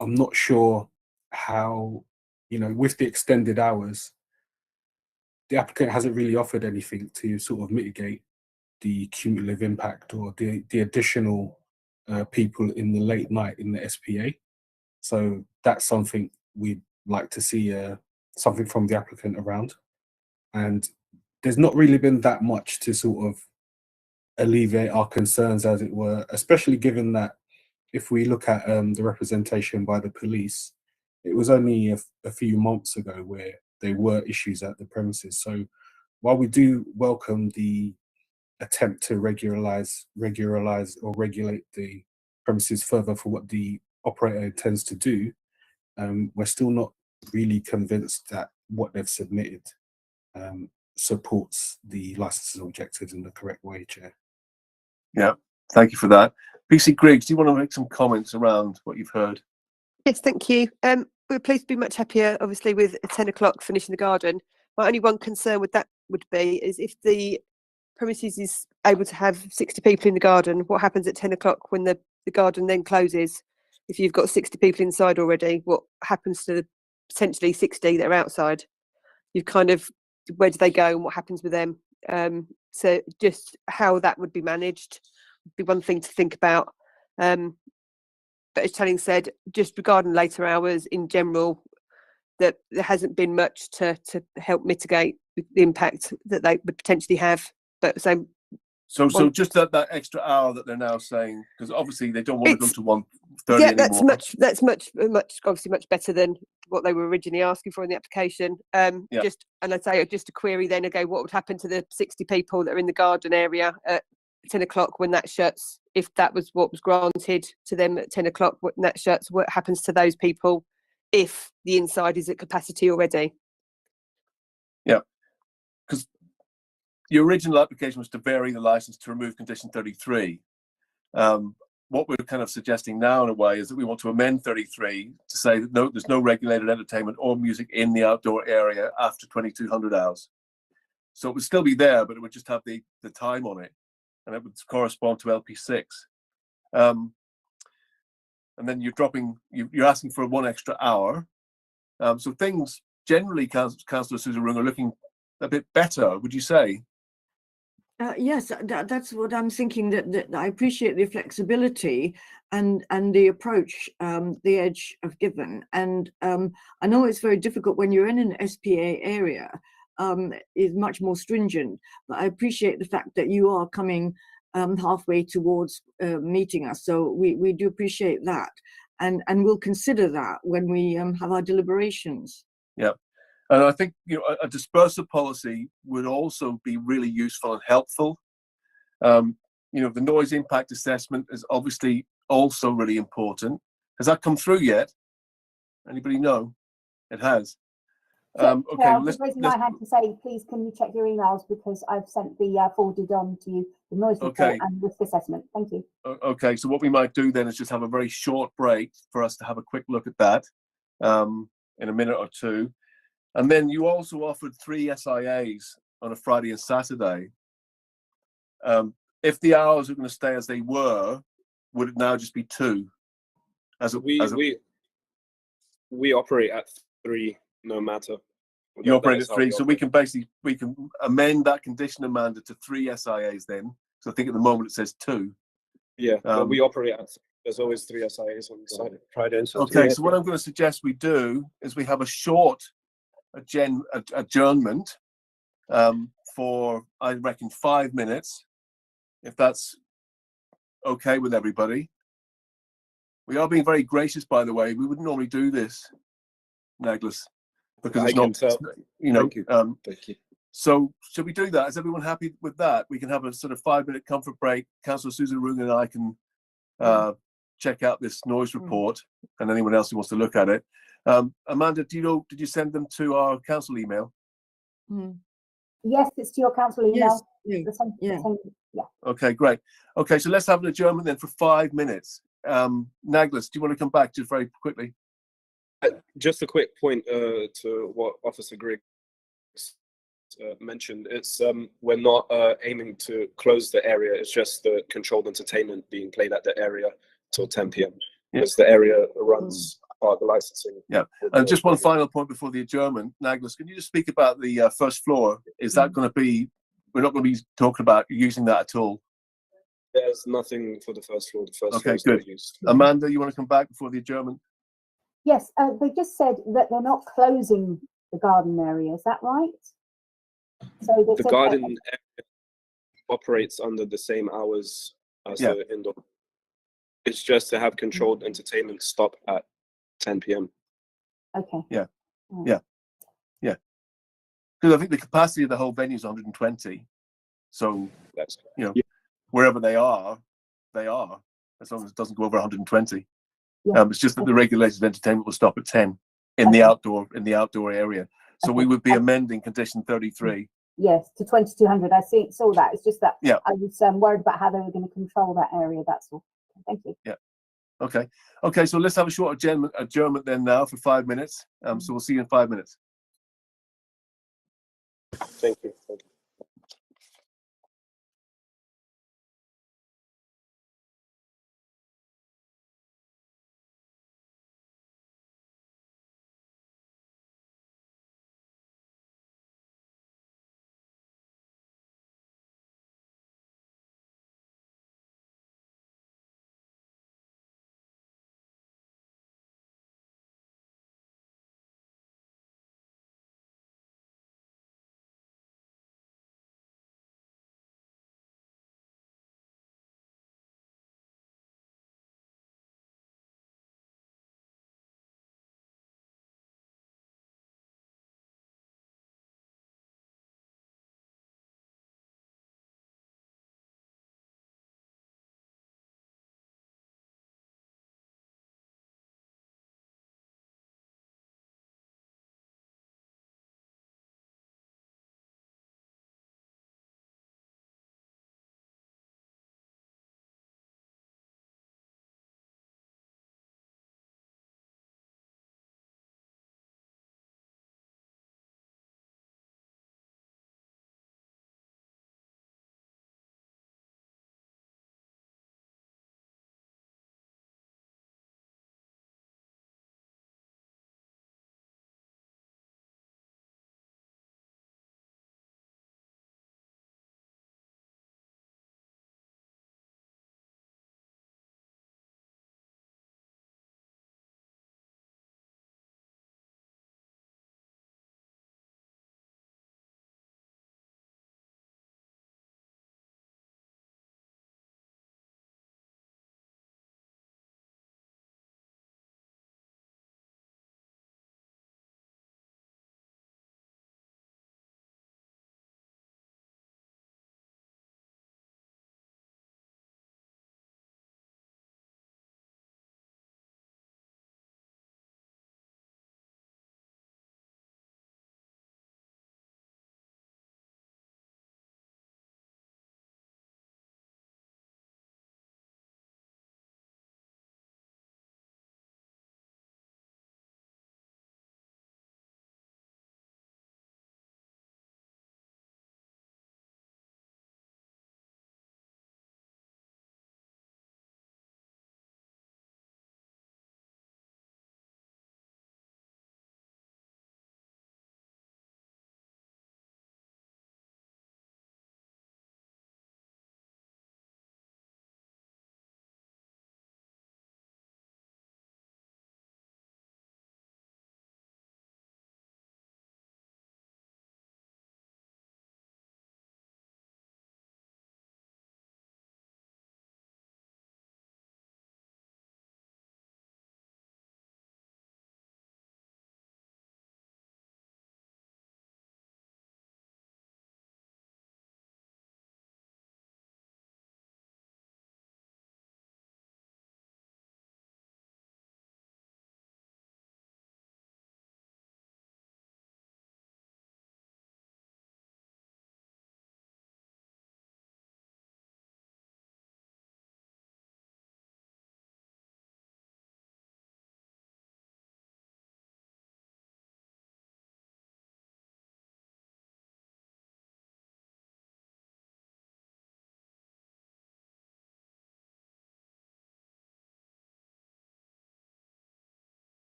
[SPEAKER 5] I'm not sure how, with the extended hours, the applicant hasn't really offered anything to sort of mitigate the cumulative impact or the additional people in the late night in the SPA. So that's something we'd like to see something from the applicant around. And there's not really been that much to sort of alleviate our concerns, as it were, especially given that if we look at the representation by the police, it was only a few months ago where there were issues at the premises. So while we do welcome the attempt to regularize or regulate the premises further for what the operator intends to do, we're still not really convinced that what they've submitted supports the licensing objectives in the correct way, Chair.
[SPEAKER 3] Thank you for that. PC Griggs, do you want to make some comments around what you've heard?
[SPEAKER 9] Yes, thank you. We're pleased to be much happier, obviously, with 10 o'clock finishing the garden. My only one concern with that would be is if the premises is able to have 60 people in the garden, what happens at 10 o'clock when the garden then closes? If you've got 60 people inside already, what happens to the potentially 60 that are outside? You've kind of, where do they go and what happens with them? So just how that would be managed would be one thing to think about. But as Channing said, just regarding later hours in general, that there hasn't been much to help mitigate the impact that they would potentially have. But so
[SPEAKER 3] just that extra hour that they're now saying, because obviously they don't want to go to 1:30
[SPEAKER 9] yeah,
[SPEAKER 3] anymore.
[SPEAKER 9] that's much obviously much better than what they were originally asking for in the application. Just, and I'd say just a query then again, what would happen to the 60 people that are in the garden area at 10 o'clock when that shuts? If that was what was granted to them at 10 o'clock when that shuts, what happens to those people if the inside is at capacity already?
[SPEAKER 3] Yeah, because your original application was to vary the license to remove condition 33. What we're kind of suggesting now in a way is that we want to amend 33 to say that there's no regulated entertainment or music in the outdoor area after 2200 hours. So it would still be there, but it would just have the time on it, and it would correspond to LP6. And then you're asking for 1 extra hour. So things generally, Councillor Susan Rung, are looking a bit better, would you say?
[SPEAKER 2] Yes, that's what I'm thinking, that I appreciate the flexibility and the approach the Edge have given. And I know it's very difficult when you're in an SPA area, is much more stringent, but I appreciate the fact that you are coming halfway towards meeting us. So we do appreciate that. And we'll consider that when we have our deliberations.
[SPEAKER 3] Yeah. And I think a dispersal policy would also be really useful and helpful. The noise impact assessment is obviously also really important. Has that come through yet? Anybody know? It has.
[SPEAKER 4] So,
[SPEAKER 3] Okay.
[SPEAKER 4] I was raising my hand to say, please, can you check your emails, because I've sent the forwarded on to you the noise report and risk assessment. Thank you.
[SPEAKER 3] Okay. So what we might do then is just have a very short break for us to have a quick look at that in a minute or two. And then you also offered 3 SIAs on a Friday and Saturday. If the hours are going to stay as they were, would it now just be 2?
[SPEAKER 7] We operate at 3 no matter.
[SPEAKER 3] You operate at 3, so we can amend that condition, Amanda, to 3 SIAs then. So I think at the moment it says 2.
[SPEAKER 7] Yeah, but we operate at. There's always 3 SIAs on the side. Friday and Saturday.
[SPEAKER 3] Okay, so what I'm going to suggest we do is we have a short adjournment for, I reckon, 5 minutes, if that's okay with everybody. We are being very gracious, by the way. We wouldn't normally do this, Naglis, because it's not,
[SPEAKER 7] Thank you. Thank you.
[SPEAKER 3] So should we do that? Is everyone happy with that? We can have a sort of 5-minute comfort break. Councillor Susan Rung and I can check out this noise report, and anyone else who wants to look at it. Amanda, did you send them to our council email?
[SPEAKER 4] Yes, it's to your council email.
[SPEAKER 2] Yes,
[SPEAKER 4] Yeah.
[SPEAKER 3] Okay, great. Okay, so let's have an adjournment then for 5 minutes. Naglis, do you want to come back just very quickly?
[SPEAKER 7] Just a quick point to what Officer Griggs mentioned. It's we're not aiming to close the area. It's just the controlled entertainment being played at the area till 10 p.m. because the area runs part of the licensing.
[SPEAKER 3] Yeah, and just one final point before the adjournment. Naglis, can you just speak about the first floor? Is that going to be? We're not going to be talking about using that at all.
[SPEAKER 7] There's nothing for the first floor. The first floor is
[SPEAKER 3] good.
[SPEAKER 7] not used.
[SPEAKER 3] Amanda, you want to come back before the adjournment?
[SPEAKER 4] Yes, they just said that they're not closing the garden area. Is that right? So
[SPEAKER 7] the garden area operates under the same hours as the indoor. It's just to have controlled entertainment stop at 10 p.m.
[SPEAKER 4] Okay.
[SPEAKER 3] Yeah. Because I think the capacity of the whole venue is 120. So
[SPEAKER 7] that's
[SPEAKER 3] wherever they are, as long as it doesn't go over 120.
[SPEAKER 4] Yeah.
[SPEAKER 3] It's just that the regulated entertainment will stop at 10 in the outdoor area. So we would be amending condition 33
[SPEAKER 4] Yes, to 2200. I saw that. It's just that
[SPEAKER 3] Yeah.
[SPEAKER 4] I was worried about how they were going to control that area. That's all. Thank you.
[SPEAKER 3] Okay. Okay. So let's have a short adjournment then now for 5 minutes. So we'll see you in 5 minutes.
[SPEAKER 7] Thank you. Thank you.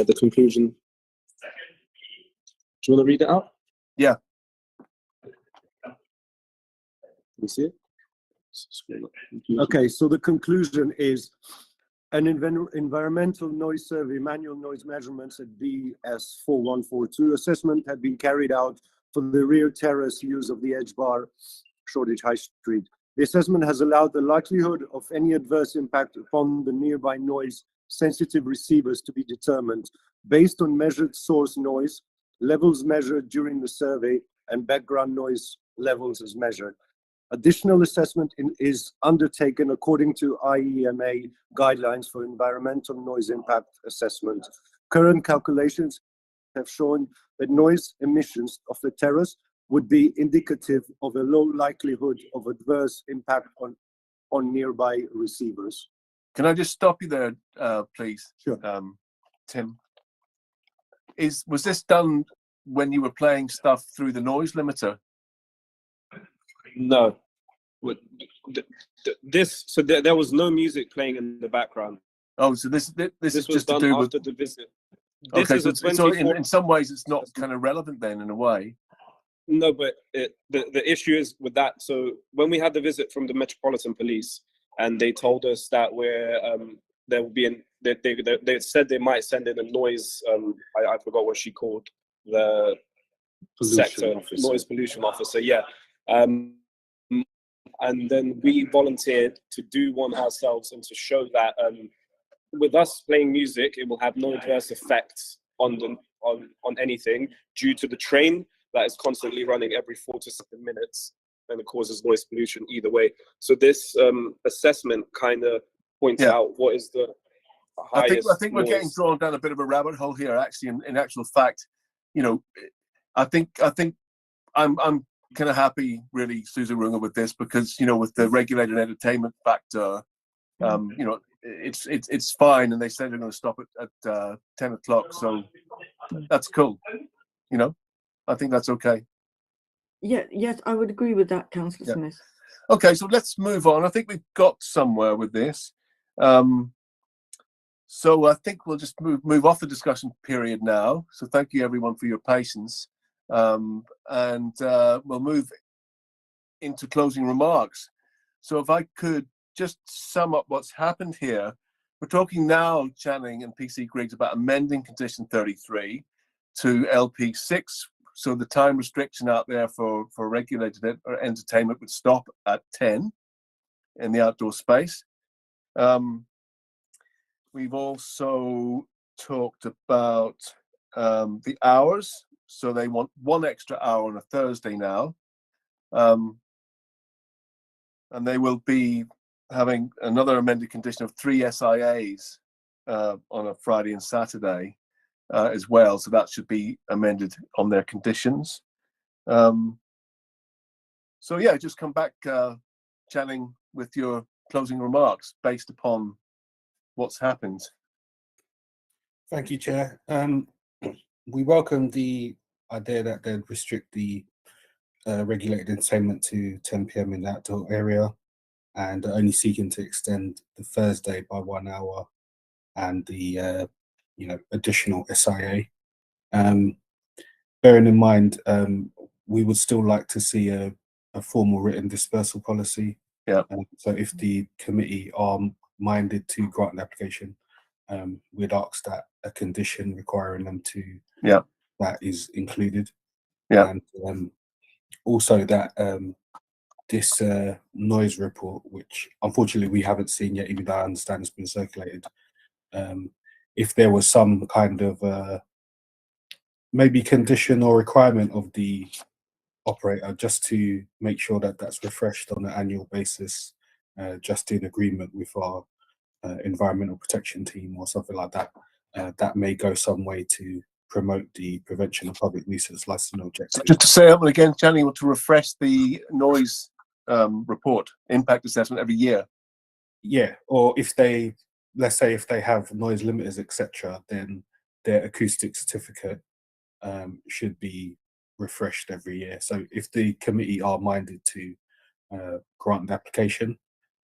[SPEAKER 7] get the conclusion. Do you want to read it out?
[SPEAKER 3] Yeah.
[SPEAKER 7] Let me see it.
[SPEAKER 8] Okay, so the conclusion is an environmental noise survey, manual noise measurements at BS4142 assessment had been carried out for the rear terrace use of the Edge Bar, Shoreditch High Street. The assessment has allowed the likelihood of any adverse impact upon the nearby noise sensitive receivers to be determined based on measured source noise, levels measured during the survey, and background noise levels as measured. Additional assessment is undertaken according to IEMA guidelines for environmental noise impact assessment. Current calculations have shown that noise emissions of the terrace would be indicative of a low likelihood of adverse impact on nearby receivers.
[SPEAKER 3] Can I just stop you there, please?
[SPEAKER 8] Sure.
[SPEAKER 3] Tim, was this done when you were playing stuff through the noise limiter?
[SPEAKER 7] No. There was no music playing in the background.
[SPEAKER 3] Oh, so this is
[SPEAKER 7] was
[SPEAKER 3] just to
[SPEAKER 7] done
[SPEAKER 3] do
[SPEAKER 7] after
[SPEAKER 3] with.
[SPEAKER 7] the visit.
[SPEAKER 3] Okay,
[SPEAKER 7] This
[SPEAKER 3] so,
[SPEAKER 7] is a
[SPEAKER 3] so
[SPEAKER 7] 24
[SPEAKER 3] in some ways it's not kind of relevant then in a way.
[SPEAKER 7] No, but the issue is with that. So when we had the visit from the Metropolitan Police, and they told us that there will be they said they might send in a noise. I forgot what she called the sector noise pollution officer. Yeah, and then we volunteered to do one ourselves and to show that with us playing music, it will have no adverse effects on anything due to the train that is constantly running every 4 to 7 minutes, and it causes noise pollution either way. So this assessment kind of points out what is the highest.
[SPEAKER 3] I think we're getting drawn down a bit of a rabbit hole here. Actually, in actual fact, you know, I think I'm kind of happy, really, Susan Runga, with this because with the regulated entertainment factor, you know, it's fine, and they said they're going to stop it at 10 o'clock, so that's cool. I think that's okay.
[SPEAKER 2] Yeah, yes, I would agree with that, Councillor
[SPEAKER 3] Yeah.
[SPEAKER 2] Smith.
[SPEAKER 3] Okay, so let's move on. I think we've got somewhere with this. So I think we'll just move off the discussion period now. So thank you everyone for your patience. And we'll move into closing remarks. So if I could just sum up what's happened here. We're talking now, Channing and PC Griggs, about amending condition 33 to LP6. So the time restriction out there for regulated entertainment would stop at 10 in the outdoor space. We've also talked about the hours. So they want 1 extra hour on a Thursday now. And they will be having another amended condition of 3 SIAs on a Friday and Saturday as well. So that should be amended on their conditions. So yeah, just come back, Channing, with your closing remarks based upon what's happened.
[SPEAKER 5] Thank you, Chair. We welcome the idea that they'd restrict the regulated entertainment to 10 p.m. in the outdoor area, and only seeking to extend the Thursday by 1 hour and the additional SIA. Bearing in mind, we would still like to see a formal written dispersal policy.
[SPEAKER 3] Yeah.
[SPEAKER 5] So if the committee are minded to grant an application, we'd ask that a condition requiring them to that is included.
[SPEAKER 3] Yeah.
[SPEAKER 5] And also that this noise report, which unfortunately we haven't seen yet, even though I understand it's been circulated, if there was some kind of maybe condition or requirement of the operator just to make sure that that's refreshed on an annual basis, just in agreement with our environmental protection team or something like that, that may go some way to promote the prevention of public nuisance licensing objectives.
[SPEAKER 3] So just to say that again, Channing, to refresh the noise report, impact assessment every year.
[SPEAKER 5] Yeah, or if they, let's say if they have noise limiters, etc., then their acoustic certificate should be refreshed every year. So if the committee are minded to grant the application,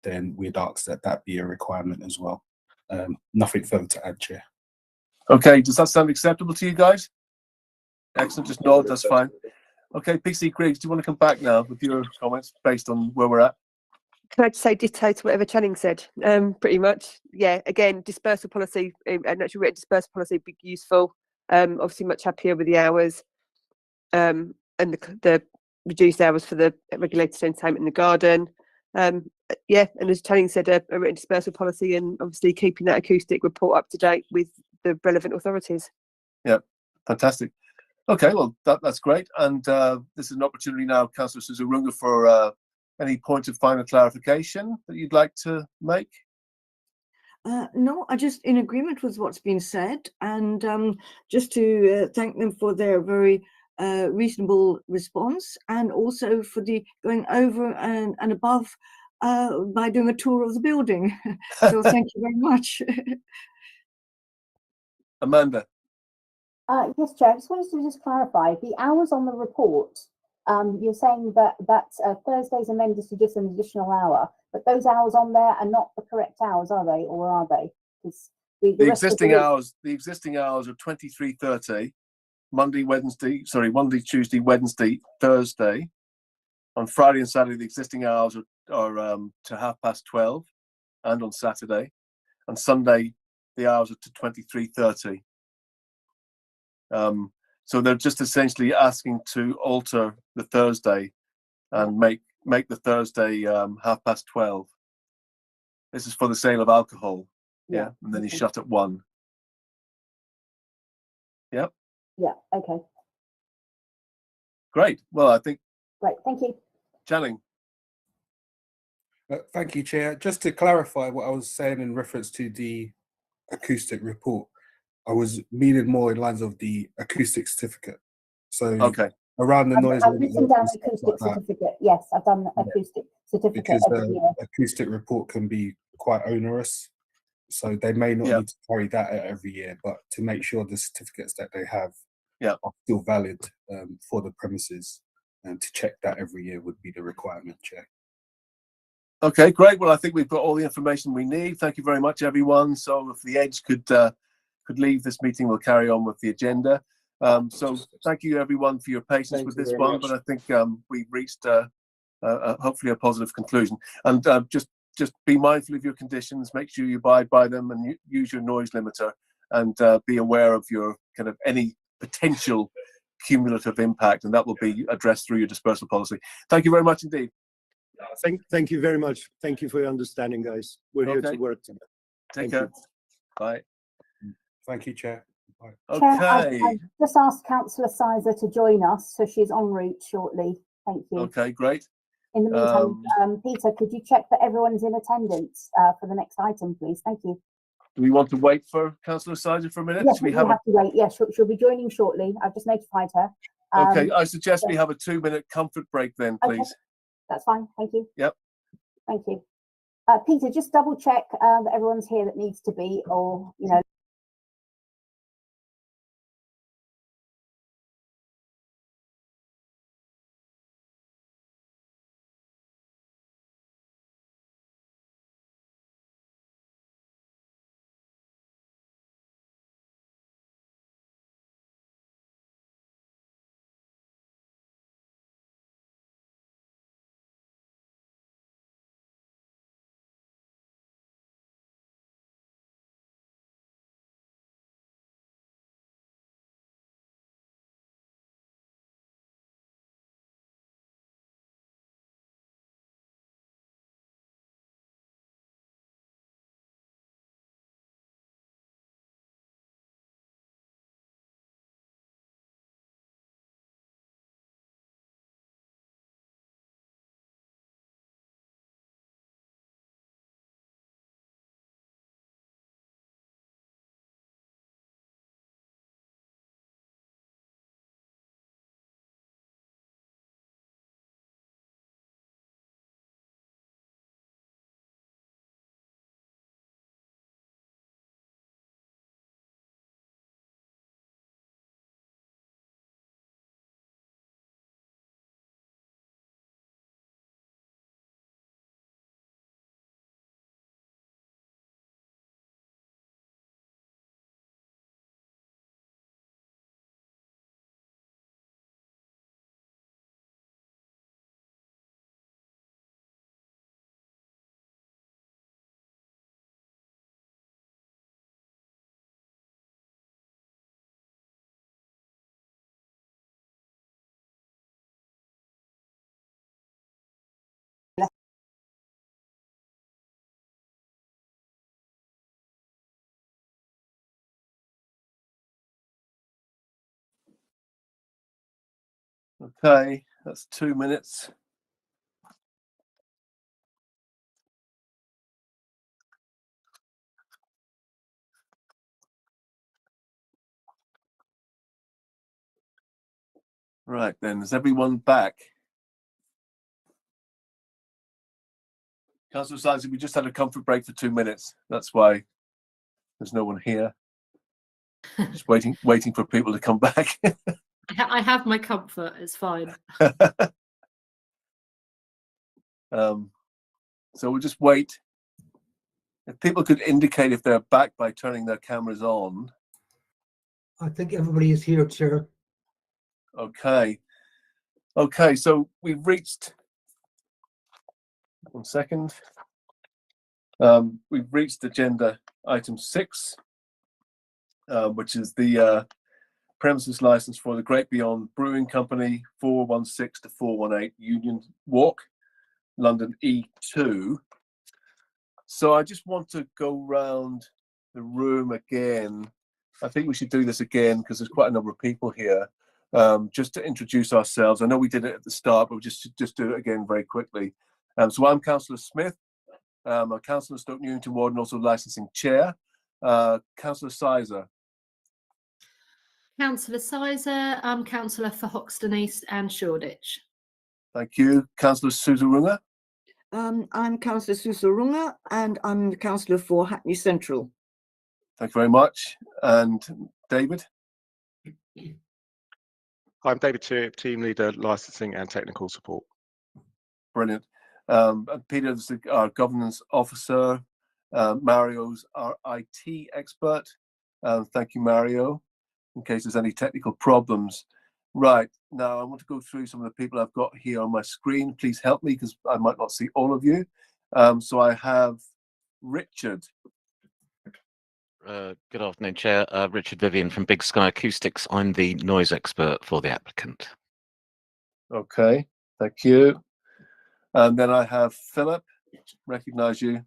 [SPEAKER 5] then we'd ask that that be a requirement as well. Nothing further to add, Chair.
[SPEAKER 3] Okay, does that sound acceptable to you guys? Excellent, just nod, that's fine. Okay, PC Griggs, do you want to come back now with your comments based on where we're at?
[SPEAKER 9] Can I just say ditto to whatever Channing said? Pretty much, yeah. Again, dispersal policy, and actually written dispersal policy would be useful. Obviously, much happier with the hours, and the reduced hours for the regulated entertainment in the garden. Yeah, and as Channing said, a written dispersal policy, and obviously keeping that acoustic report up to date with the relevant authorities.
[SPEAKER 3] Yeah, fantastic. Okay, well, that's great. And this is an opportunity now, Councillor Suzarunga, for any point of final clarification that you'd like to make?
[SPEAKER 2] No, I just in agreement with what's been said, and just to thank them for their very reasonable response, and also for the going over and above by doing a tour of the building. So thank you very much.
[SPEAKER 3] Amanda?
[SPEAKER 4] Yes, Chair, I just wanted to just clarify, the hours on the report, you're saying that Thursday's amended to just an additional hour, but those hours on there are not the correct hours, are they, or are they? 'Cause the
[SPEAKER 3] The
[SPEAKER 4] rest of
[SPEAKER 3] existing
[SPEAKER 4] week-
[SPEAKER 3] hours, are 23:30, Monday, Tuesday, Wednesday, Thursday. On Friday and Saturday, the existing hours are to 12:30, and on Saturday. And Sunday, the hours are to 23:30. So they're just essentially asking to alter the Thursday and make the Thursday 12:30. This is for the sale of alcohol. Yeah, and then you
[SPEAKER 4] okay.
[SPEAKER 3] shut at 1. Yep,
[SPEAKER 4] Yeah, okay,
[SPEAKER 3] great. Well, I think
[SPEAKER 4] great, thank you.
[SPEAKER 3] Channing.
[SPEAKER 5] Thank you, Chair. Just to clarify what I was saying in reference to the acoustic report, I was meaning more in lines of the acoustic certificate. So
[SPEAKER 3] Okay,
[SPEAKER 5] around the noise
[SPEAKER 4] I've written
[SPEAKER 5] levels
[SPEAKER 4] down
[SPEAKER 5] and stuff
[SPEAKER 4] acoustic
[SPEAKER 5] like that,
[SPEAKER 4] certificate, yes, I've done
[SPEAKER 5] Yeah.
[SPEAKER 4] acoustic certificate
[SPEAKER 5] because
[SPEAKER 4] every
[SPEAKER 5] the
[SPEAKER 4] year.
[SPEAKER 5] acoustic report can be quite onerous. So they may not
[SPEAKER 3] Yeah.
[SPEAKER 5] need to carry that out every year, but to make sure the certificates that they have
[SPEAKER 3] Yeah.
[SPEAKER 5] are still valid for the premises, and to check that every year would be the requirement, Chair.
[SPEAKER 3] okay, great. Well, I think we've got all the information we need. Thank you very much, everyone. So if the Edge could leave this meeting, we'll carry on with the agenda. So thank you, everyone, for your patience
[SPEAKER 5] Thank
[SPEAKER 3] with
[SPEAKER 5] you
[SPEAKER 3] this
[SPEAKER 5] very
[SPEAKER 3] one.
[SPEAKER 5] much.
[SPEAKER 3] But I think we've reached hopefully a positive conclusion. And just be mindful of your conditions. Make sure you abide by them, and use your noise limiter, and be aware of your kind of any potential cumulative impact, and that will be addressed through your dispersal policy. Thank you very much indeed.
[SPEAKER 8] Thank you very much. Thank you for your understanding, guys. We're here
[SPEAKER 3] Okay.
[SPEAKER 8] to work together.
[SPEAKER 3] Take
[SPEAKER 8] Thank
[SPEAKER 3] care.
[SPEAKER 8] you.
[SPEAKER 3] Bye.
[SPEAKER 5] Thank you, Chair. Bye.
[SPEAKER 4] Chair,
[SPEAKER 3] Okay.
[SPEAKER 4] I've just asked Councillor Sizer to join us, so she's en route shortly. Thank you.
[SPEAKER 3] Okay, great.
[SPEAKER 4] In the meantime, Peter, could you check that everyone's in attendance for the next item, please? Thank you.
[SPEAKER 3] Do we want to wait for Councillor Sizer for a minute?
[SPEAKER 4] Yes,
[SPEAKER 3] Should we
[SPEAKER 4] we
[SPEAKER 3] have
[SPEAKER 4] have to wait. Yes, she'll be joining shortly. I've just notified her.
[SPEAKER 3] okay, I suggest we
[SPEAKER 4] yeah.
[SPEAKER 3] have a 2-minute comfort break then,
[SPEAKER 4] Okay.
[SPEAKER 3] please.
[SPEAKER 4] That's fine. Thank you.
[SPEAKER 3] Yep.
[SPEAKER 4] Thank you. Peter, just double check that everyone's here that needs to be, or, you know,
[SPEAKER 3] Okay, that's 2 minutes. Right then, is everyone back? Councillor Sizer, we just had a comfort break for 2 minutes. That's why there's no one here. Just waiting for people to come back.
[SPEAKER 11] I have my comfort. It's fine.
[SPEAKER 3] So we'll just wait. If people could indicate if they're back by turning their cameras on.
[SPEAKER 1] I think everybody is here, Chair.
[SPEAKER 3] Okay. Okay, so we've reached, 1 second. We've reached agenda item 6, which is the premises license for the Great Beyond Brewing Company, 416 to 418 Union Walk, London E2. So I just want to go round the room again. I think we should do this again because there's quite a number of people here. Just to introduce ourselves. I know we did it at the start, but we'll just do it again very quickly. So I'm Councillor Smith. I'm a Councillor Stoke Newington Ward and also licensing chair. Councillor Sizer.
[SPEAKER 11] Councillor Sizer, I'm councillor for Hoxton East and Shoreditch.
[SPEAKER 3] Thank you. Councillor Suzarunga.
[SPEAKER 2] I'm Councillor Susarunga and I'm the councillor for Hackney Central.
[SPEAKER 3] Thank you very much. And David.
[SPEAKER 6] I'm David Chirp, team leader, licensing and technical support.
[SPEAKER 3] Brilliant. And Peter's our governance officer. Mario's our IT expert. Thank you, Mario, in case there's any technical problems. Right, now I want to go through some of the people I've got here on my screen. Please help me because I might not see all of you. So I have Richard.
[SPEAKER 12] Good afternoon, Chair. Richard Vivian from Big Sky Acoustics. I'm the noise expert for the applicant.
[SPEAKER 3] Okay, thank you. And then I have Philip. Recognise you.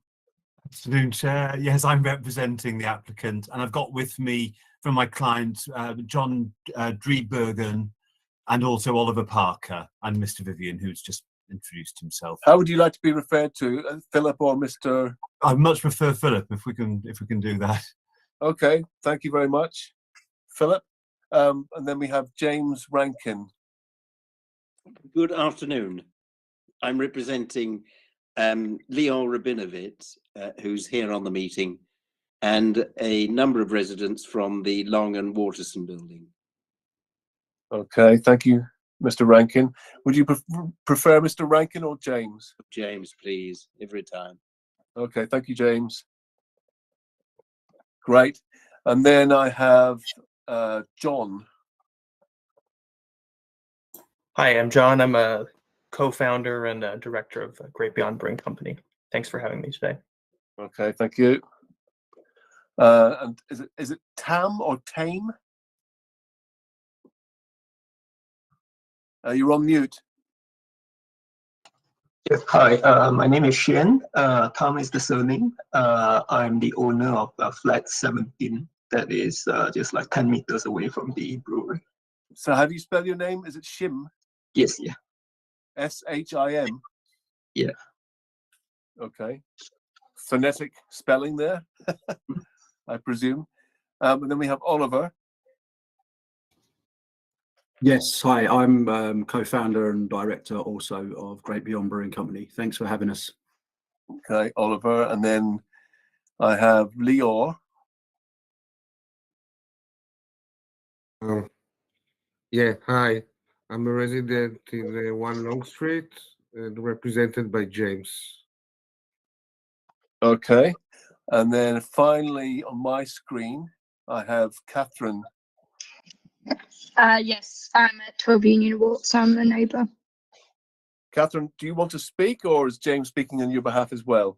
[SPEAKER 13] Afternoon, Chair. Yes, I'm representing the applicant, and I've got with me from my client John Driebergen and also Oliver Parker and Mr. Vivian, who's just introduced himself.
[SPEAKER 3] How would you like to be referred to, Philip or Mr.?
[SPEAKER 13] I much prefer Philip, if we can do that.
[SPEAKER 3] Okay, thank you very much, Philip. And then we have James Rankin.
[SPEAKER 14] Good afternoon. I'm representing Leon Rabinovitz, who's here on the meeting, and a number of residents from the Long and Waterston building.
[SPEAKER 3] Okay, thank you, Mr. Rankin. Would you prefer Mr. Rankin or James?
[SPEAKER 14] James, please, every time.
[SPEAKER 3] Okay, thank you, James. Great. And then I have John.
[SPEAKER 15] Hi, I'm John. I'm a co-founder and director of Great Beyond Brewing Company. Thanks for having me today.
[SPEAKER 3] Okay, thank you. And is it Tam or Tame? You're on mute.
[SPEAKER 16] Yes, hi, my name is Shen. Tom is the surname. I'm the owner of flat 17 that is just like 10 meters away from the brewery.
[SPEAKER 3] So how do you spell your name? Is it Shim?
[SPEAKER 16] Yes, yeah.
[SPEAKER 3] S-H-I-M?
[SPEAKER 16] Yeah.
[SPEAKER 3] Okay. Phonetic spelling there, I presume. And then we have Oliver.
[SPEAKER 17] Yes, hi, I'm co-founder and director also of Great Beyond Brewing Company. Thanks for having us.
[SPEAKER 3] Okay, Oliver. And then I have Leor.
[SPEAKER 18] Yeah, hi. I'm a resident in 1 Long Street and represented by James.
[SPEAKER 3] Okay. And then finally on my screen, I have Catherine.
[SPEAKER 10] Yes, I'm at 12 Union Walk, so I'm the neighbour.
[SPEAKER 3] Catherine, do you want to speak or is James speaking on your behalf as well?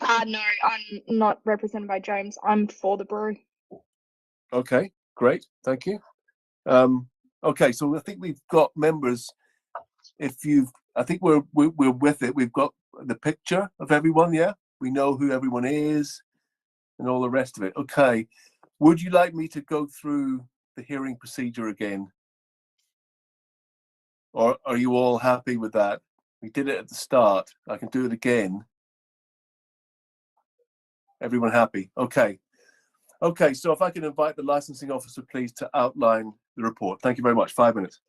[SPEAKER 10] No, I'm not represented by James. I'm for the brew.
[SPEAKER 3] Okay, great. Thank you. Okay, so I think we've got members. I think we're with it. We've got the picture of everyone. Yeah, we know who everyone is and all the rest of it. Okay, would you like me to go through the hearing procedure again? Or are you all happy with that? We did it at the start. I can do it again. Everyone happy? Okay. Okay, so if I can invite the licensing officer, please, to outline the report. Thank you very much. 5 minutes.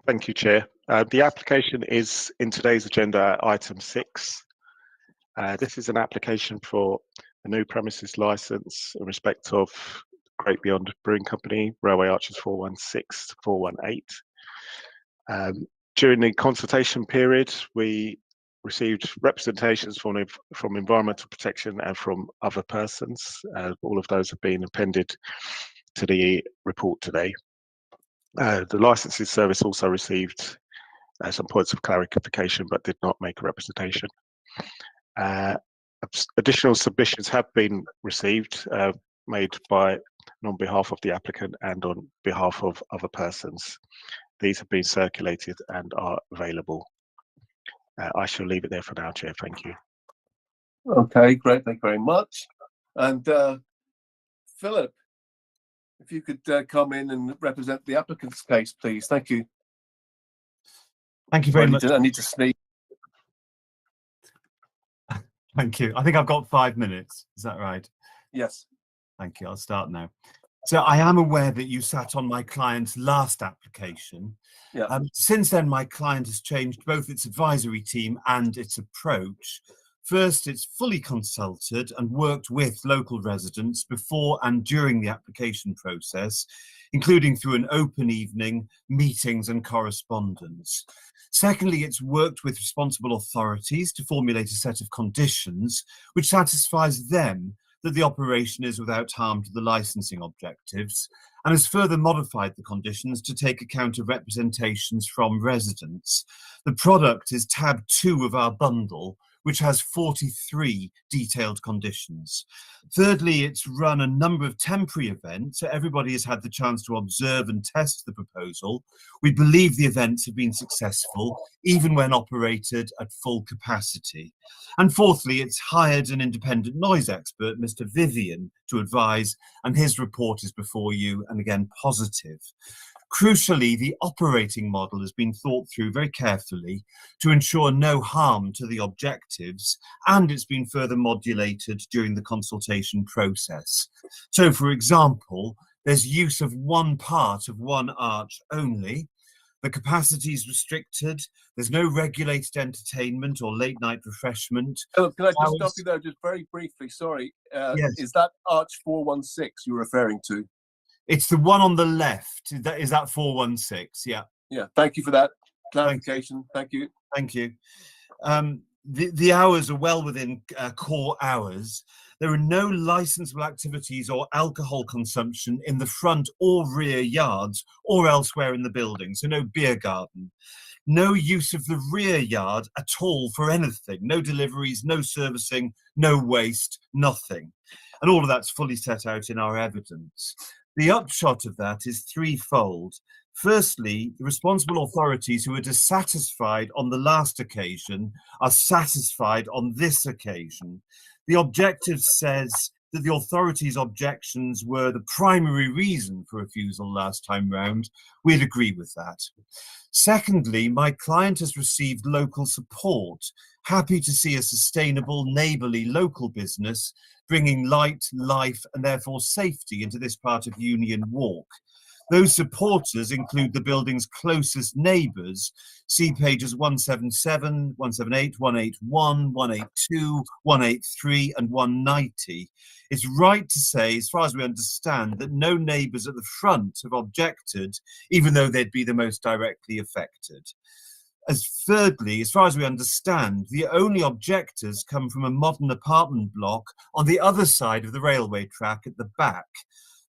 [SPEAKER 6] Thank you, Chair. The application is in today's agenda, item 6. This is an application for a new premises license in respect of Great Beyond Brewing Company, Railway Arches 416 to 418. During the consultation period, we received representations from Environmental Protection and from other persons. All of those have been appended to the report today. The licensing service also received some points of clarification, but did not make a representation. Additional submissions have been received, made on behalf of the applicant and on behalf of other persons. These have been circulated and are available. I shall leave it there for now, Chair. Thank you.
[SPEAKER 3] Okay, great. Thank you very much. And Philip, if you could come in and represent the applicant's case, please. Thank you.
[SPEAKER 13] Thank you very much.
[SPEAKER 3] I need to sneak.
[SPEAKER 13] Thank you. I think I've got 5 minutes. Is that right?
[SPEAKER 3] Yes.
[SPEAKER 13] Thank you. I'll start now. So I am aware that you sat on my client's last application.
[SPEAKER 3] Yeah.
[SPEAKER 13] Since then, my client has changed both its advisory team and its approach. First, it's fully consulted and worked with local residents before and during the application process, including through an open evening, meetings and correspondence. Secondly, it's worked with responsible authorities to formulate a set of conditions which satisfies them that the operation is without harm to the licensing objectives, and has further modified the conditions to take account of representations from residents. The product is tab 2 of our bundle, which has 43 detailed conditions. Thirdly, it's run a number of temporary events, so everybody has had the chance to observe and test the proposal. We believe the events have been successful, even when operated at full capacity. And fourthly, it's hired an independent noise expert, Mr. Vivian, to advise, and his report is before you, and again, positive. Crucially, the operating model has been thought through very carefully to ensure no harm to the objectives, and it's been further modulated during the consultation process. So, for example, there's use of one part of one arch only. The capacity is restricted. There's no regulated entertainment or late night refreshment.
[SPEAKER 3] Oh, can I just stop you there just very briefly? Sorry.
[SPEAKER 13] Yes.
[SPEAKER 3] Is that Arch 416 you're referring to?
[SPEAKER 13] It's the one on the left. Is that 416? Yeah.
[SPEAKER 3] Yeah. Thank you for that clarification. Thank you.
[SPEAKER 13] Thank you. The hours are well within core hours. There are no licensable activities or alcohol consumption in the front or rear yards or elsewhere in the building, so no beer garden. No use of the rear yard at all for anything. No deliveries, no servicing, no waste, nothing. And all of that's fully set out in our evidence. The upshot of that is threefold. Firstly, the responsible authorities who were dissatisfied on the last occasion are satisfied on this occasion. The objective says that the authorities' objections were the primary reason for refusal last time round. We'd agree with that. Secondly, my client has received local support, happy to see a sustainable, neighbourly local business bringing light, life and therefore safety into this part of Union Walk. Those supporters include the building's closest neighbours. See pages 177, 178, 181, 182, 183 and 190. It's right to say, as far as we understand, that no neighbours at the front have objected, even though they'd be the most directly affected. Thirdly, as far as we understand, the only objectors come from a modern apartment block on the other side of the railway track at the back.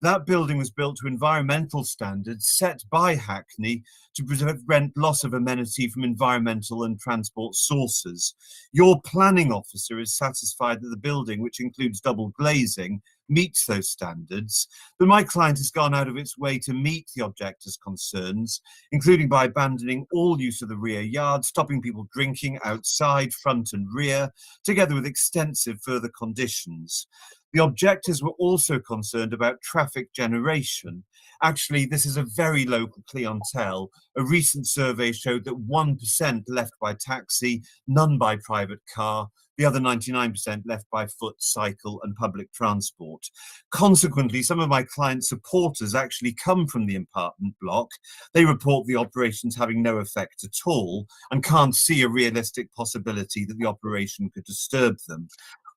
[SPEAKER 13] That building was built to environmental standards set by Hackney to prevent loss of amenity from environmental and transport sources. Your planning officer is satisfied that the building, which includes double glazing, meets those standards, but my client has gone out of its way to meet the objectors' concerns, including by abandoning all use of the rear yard, stopping people drinking outside, front and rear, together with extensive further conditions. The objectors were also concerned about traffic generation. Actually, this is a very local clientele. A recent survey showed that 1% left by taxi, none by private car, the other 99% left by foot, cycle and public transport. Consequently, some of my client supporters actually come from the apartment block. They report the operations having no effect at all and can't see a realistic possibility that the operation could disturb them.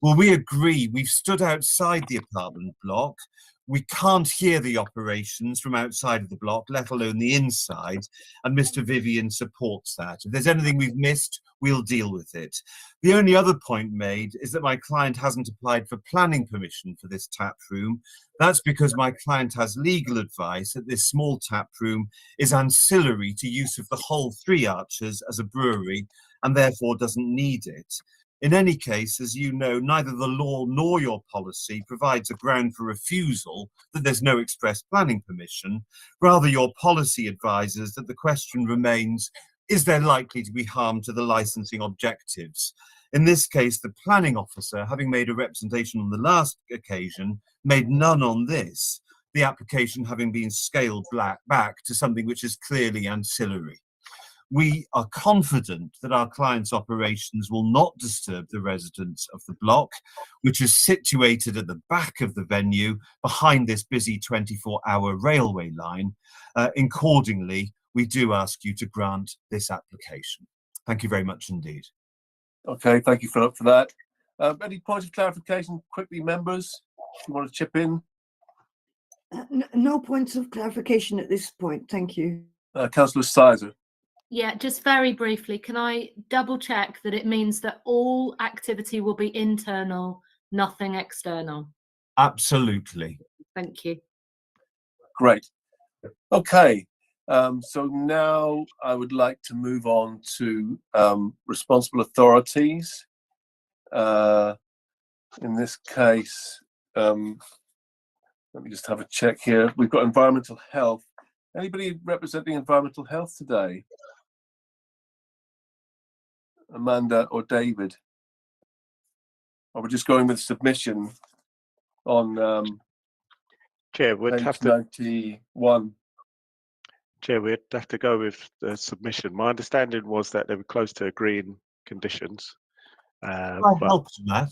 [SPEAKER 13] Well, we agree. We've stood outside the apartment block. We can't hear the operations from outside of the block, let alone the inside, and Mr. Vivian supports that. If there's anything we've missed, we'll deal with it. The only other point made is that my client hasn't applied for planning permission for this tap room. That's because my client has legal advice that this small tap room is ancillary to use of the whole Three Arches as a brewery and therefore doesn't need it. In any case, as you know, neither the law nor your policy provides a ground for refusal that there's no express planning permission. Rather, your policy advises that the question remains, is there likely to be harm to the licensing objectives? In this case, the planning officer, having made a representation on the last occasion, made none on this, the application having been scaled back to something which is clearly ancillary. We are confident that our client's operations will not disturb the residents of the block, which is situated at the back of the venue behind this busy 24-hour railway line. Accordingly, we do ask you to grant this application. Thank you very much indeed.
[SPEAKER 3] Okay, thank you, Philip, for that. Any points of clarification quickly, members? If you want to chip in?
[SPEAKER 2] No points of clarification at this point. Thank you.
[SPEAKER 3] Councillor Sizer.
[SPEAKER 11] Yeah, just very briefly, can I double check that it means that all activity will be internal, nothing external?
[SPEAKER 13] Absolutely.
[SPEAKER 11] Thank you.
[SPEAKER 3] Great. Okay, so now I would like to move on to responsible authorities. In this case, let me just have a check here. We've got environmental health. Anybody representing environmental health today? Amanda or David? Or we're just going with submission on
[SPEAKER 6] Chair, we'd have to
[SPEAKER 3] 91.
[SPEAKER 6] Chair, we'd have to go with the submission. My understanding was that they were close to agreeing conditions.
[SPEAKER 13] I helped on that.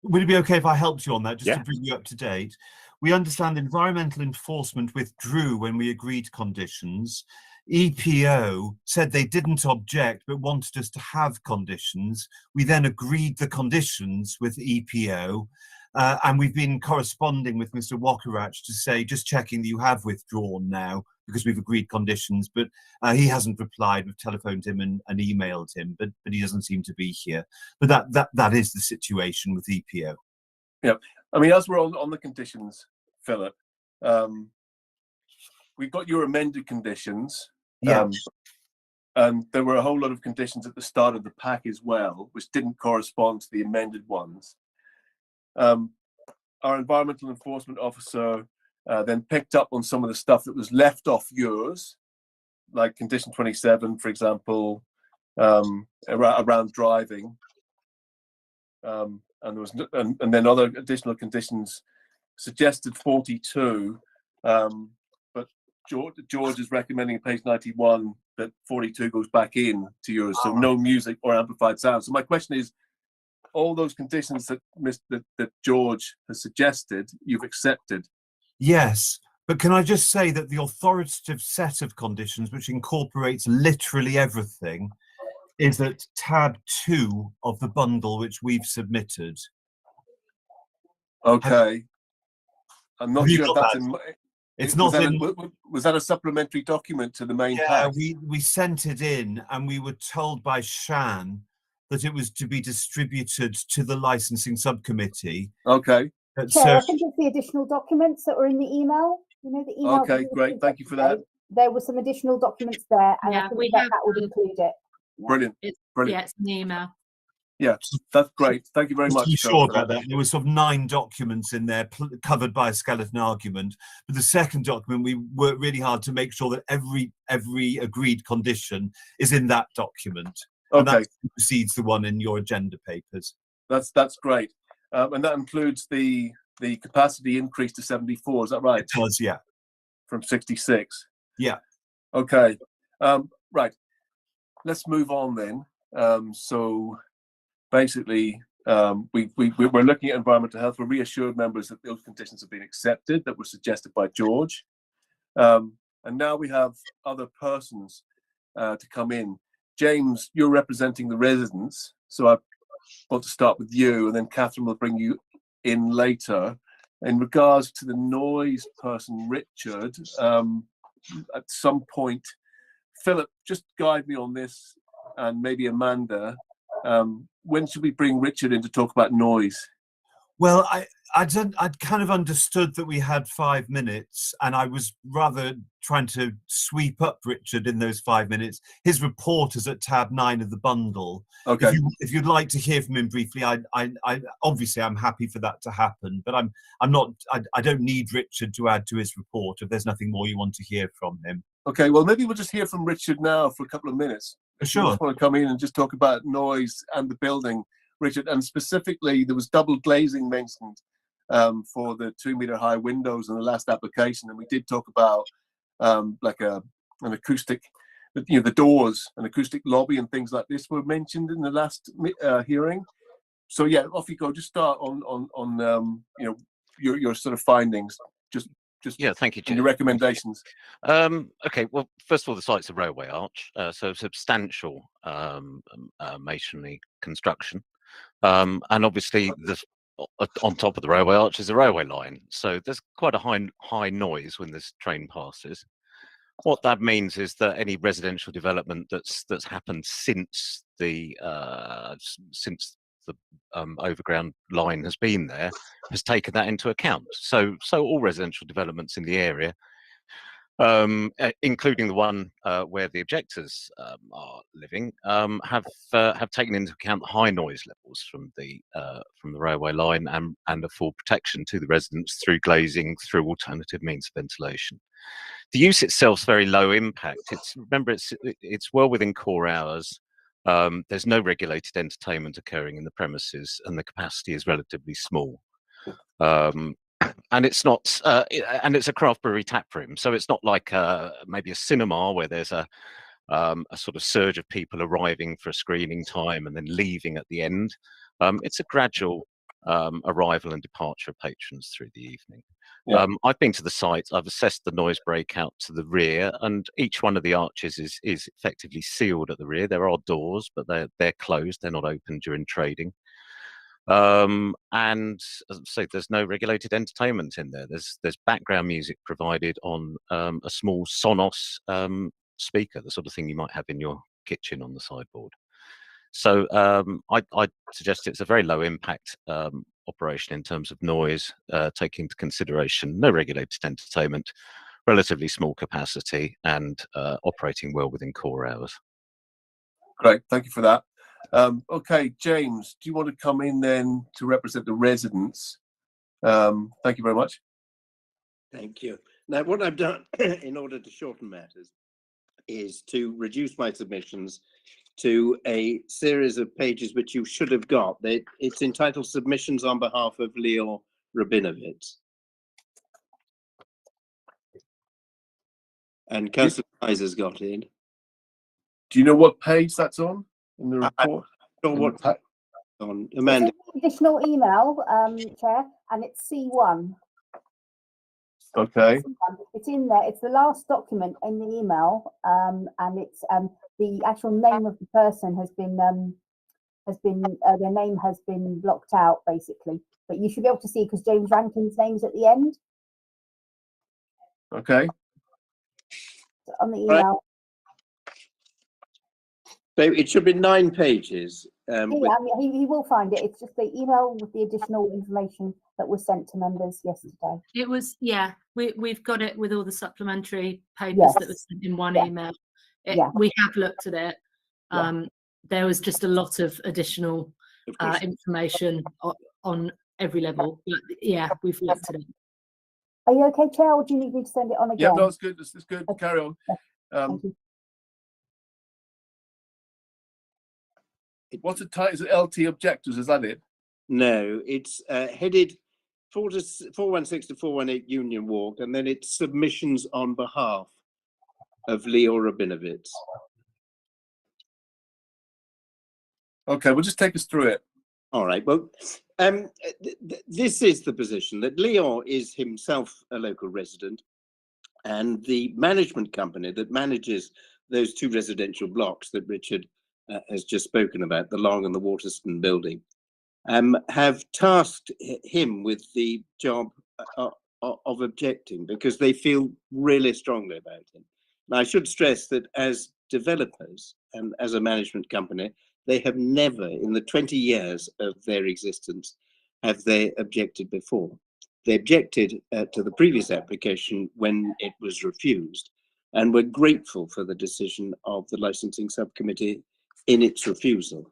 [SPEAKER 13] Would it be okay if I helped you on that, just to bring you up to date? We understand environmental enforcement withdrew when we agreed conditions. EPO said they didn't object but wanted us to have conditions. We then agreed the conditions with EPO, and we've been corresponding with Mr. Wakarach to say, just checking that you have withdrawn now because we've agreed conditions, but he hasn't replied. We've telephoned him and emailed him, but he doesn't seem to be here. But that is the situation with EPO.
[SPEAKER 3] Yeah, I mean, as we're on the conditions, Philip, we've got your amended conditions.
[SPEAKER 13] Yeah.
[SPEAKER 3] And there were a whole lot of conditions at the start of the pack as well, which didn't correspond to the amended ones. Our environmental enforcement officer then picked up on some of the stuff that was left off yours, like condition 27, for example, around driving. And there was, and then other additional conditions suggested 42. But George is recommending on page 91 that 42 goes back in to yours, so no music or amplified sound. So my question is, all those conditions that George has suggested, you've accepted?
[SPEAKER 13] Yes, but can I just say that the authoritative set of conditions, which incorporates literally everything, is at tab 2 of the bundle which we've submitted.
[SPEAKER 3] Okay. I'm not sure if that's in.
[SPEAKER 13] It's not in.
[SPEAKER 3] Was that a supplementary document to the main pack?
[SPEAKER 13] We sent it in, and we were told by Shan that it was to be distributed to the licensing subcommittee.
[SPEAKER 3] Okay.
[SPEAKER 4] Chair, I think it's the additional documents that were in the email. You know, the email.
[SPEAKER 3] Okay, great. Thank you for that.
[SPEAKER 4] There were some additional documents there, and I think that would include it.
[SPEAKER 3] Brilliant. Brilliant.
[SPEAKER 11] Yeah, it's an email.
[SPEAKER 3] Yeah, that's great. Thank you very much.
[SPEAKER 13] To be sure about that, there were sort of 9 documents in there covered by a skeleton argument. But the second document, we worked really hard to make sure that every agreed condition is in that document.
[SPEAKER 3] Okay.
[SPEAKER 13] And that precedes the one in your agenda papers.
[SPEAKER 3] That's great. And that includes the capacity increase to 74. Is that right?
[SPEAKER 13] It does, yeah.
[SPEAKER 3] From 66.
[SPEAKER 13] Yeah.
[SPEAKER 3] Okay. Right. Let's move on then. So basically, we're looking at environmental health. We're reassured members that those conditions have been accepted that were suggested by George. And now we have other persons to come in. James, you're representing the residents. So I want to start with you, and then Catherine will bring you in later. In regards to the noise person, Richard, at some point, Philip, just guide me on this, and maybe Amanda. When should we bring Richard in to talk about noise?
[SPEAKER 13] Well, I'd kind of understood that we had 5 minutes, and I was rather trying to sweep up Richard in those 5 minutes. His report is at tab 9 of the bundle.
[SPEAKER 3] Okay.
[SPEAKER 13] If you'd like to hear from him briefly, I obviously I'm happy for that to happen, but I don't need Richard to add to his report if there's nothing more you want to hear from him.
[SPEAKER 3] Okay, well, maybe we'll just hear from Richard now for a couple of minutes.
[SPEAKER 13] Sure.
[SPEAKER 3] You just want to come in and just talk about noise and the building, Richard, and specifically there was double glazing mentioned for the 2-meter high windows in the last application, and we did talk about like an acoustic, the doors, an acoustic lobby and things like this were mentioned in the last hearing. So yeah, off you go. Just start on your sort of findings. Just
[SPEAKER 12] yeah, thank you,
[SPEAKER 3] and your recommendations.
[SPEAKER 12] Okay, well, first of all, the site's a railway arch, so substantial masonry construction, and obviously on top of the railway arch is a railway line, so there's quite a high noise when this train passes. What that means is that any residential development that's happened since the overground line has been there has taken that into account. So all residential developments in the area, including the one where the objectors are living, have taken into account the high noise levels from the railway line and a full protection to the residents through glazing, through alternative means of ventilation. The use itself is very low impact. It's well within core hours. There's no regulated entertainment occurring in the premises, and the capacity is relatively small. And it's not, and it's a craft brewery tap room, so it's not like maybe a cinema where there's a sort of surge of people arriving for a screening time and then leaving at the end. It's a gradual arrival and departure of patrons through the evening.
[SPEAKER 3] Yeah.
[SPEAKER 12] I've been to the site, I've assessed the noise breakout to the rear, and each one of the arches is effectively sealed at the rear. There are doors, but they're closed, they're not open during trading. And as I say, there's no regulated entertainment in there. There's background music provided on a small Sonos speaker, the sort of thing you might have in your kitchen on the sideboard. So I'd suggest it's a very low impact operation in terms of noise, taking into consideration no regulated entertainment, relatively small capacity, and operating well within core hours.
[SPEAKER 3] Great, thank you for that. Okay, James, do you want to come in then to represent the residents? Thank you very much.
[SPEAKER 14] Thank you. Now, what I've done in order to shorten matters is to reduce my submissions to a series of pages which you should have got. It's entitled Submissions on behalf of Leo Rabinovitz. And Councillor Kaiser's got it.
[SPEAKER 3] Do you know what page that's on in the report?
[SPEAKER 14] On Amanda.
[SPEAKER 4] Additional email, Chair, and it's C1.
[SPEAKER 3] Okay.
[SPEAKER 4] It's in there. It's the last document in the email, and it's the actual name of the person has been their name has been blocked out basically. But you should be able to see because James Rankin's name's at the end.
[SPEAKER 3] Okay.
[SPEAKER 4] On the email.
[SPEAKER 14] So it should be 9 pages.
[SPEAKER 4] Yeah, I mean, he will find it. It's just the email with the additional information that was sent to members yesterday.
[SPEAKER 11] It was, yeah, we've got it with all the supplementary papers
[SPEAKER 4] Yes.
[SPEAKER 11] that were sent in one email.
[SPEAKER 4] Yeah.
[SPEAKER 11] We have looked at it. There was just a lot of additional information on every level. But yeah, we've looked at it.
[SPEAKER 4] Are you okay, Chair, or do you need me to send it on again?
[SPEAKER 3] Yeah, no, it's good. It's good.
[SPEAKER 4] Okay.
[SPEAKER 3] Carry on.
[SPEAKER 4] Thank you.
[SPEAKER 3] What's the title? Is it LT Objectors? Is that it?
[SPEAKER 14] No, it's headed 416 to 418 Union Walk, and then it's submissions on behalf of Leo Rabinovitz.
[SPEAKER 3] Okay, well, just take us through it.
[SPEAKER 14] All right. Well, this is the position that Leo is himself a local resident, and the management company that manages those two residential blocks that Richard has just spoken about, the Long and the Waterston building, have tasked him with the job of objecting because they feel really strongly about him. Now, I should stress that as developers and as a management company, they have never, in the 20 years of their existence, have they objected before. They objected to the previous application when it was refused, and were grateful for the decision of the licensing subcommittee in its refusal.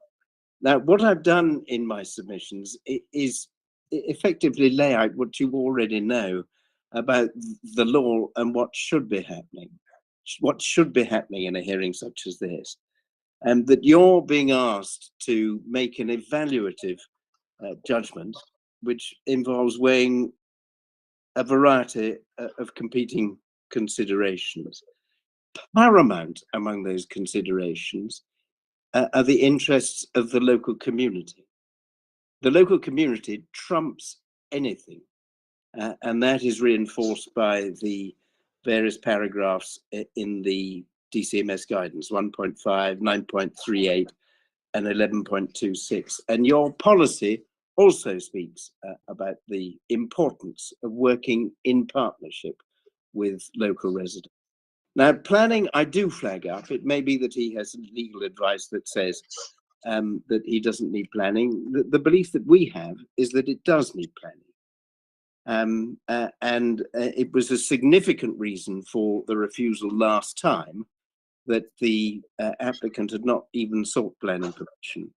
[SPEAKER 14] Now, what I've done in my submissions is effectively lay out what you already know about the law and what should be happening in a hearing such as this. And that you're being asked to make an evaluative judgment, which involves weighing a variety of competing considerations. Paramount among those considerations are the interests of the local community. The local community trumps anything, and that is reinforced by the various paragraphs in the DCMS guidance, 1.5, 9.38, and 11.26. And your policy also speaks about the importance of working in partnership with local residents. Now, planning, I do flag up. It may be that he has legal advice that says that he doesn't need planning. The belief that we have is that it does need planning. It was a significant reason for the refusal last time that the applicant had not even sought planning permission.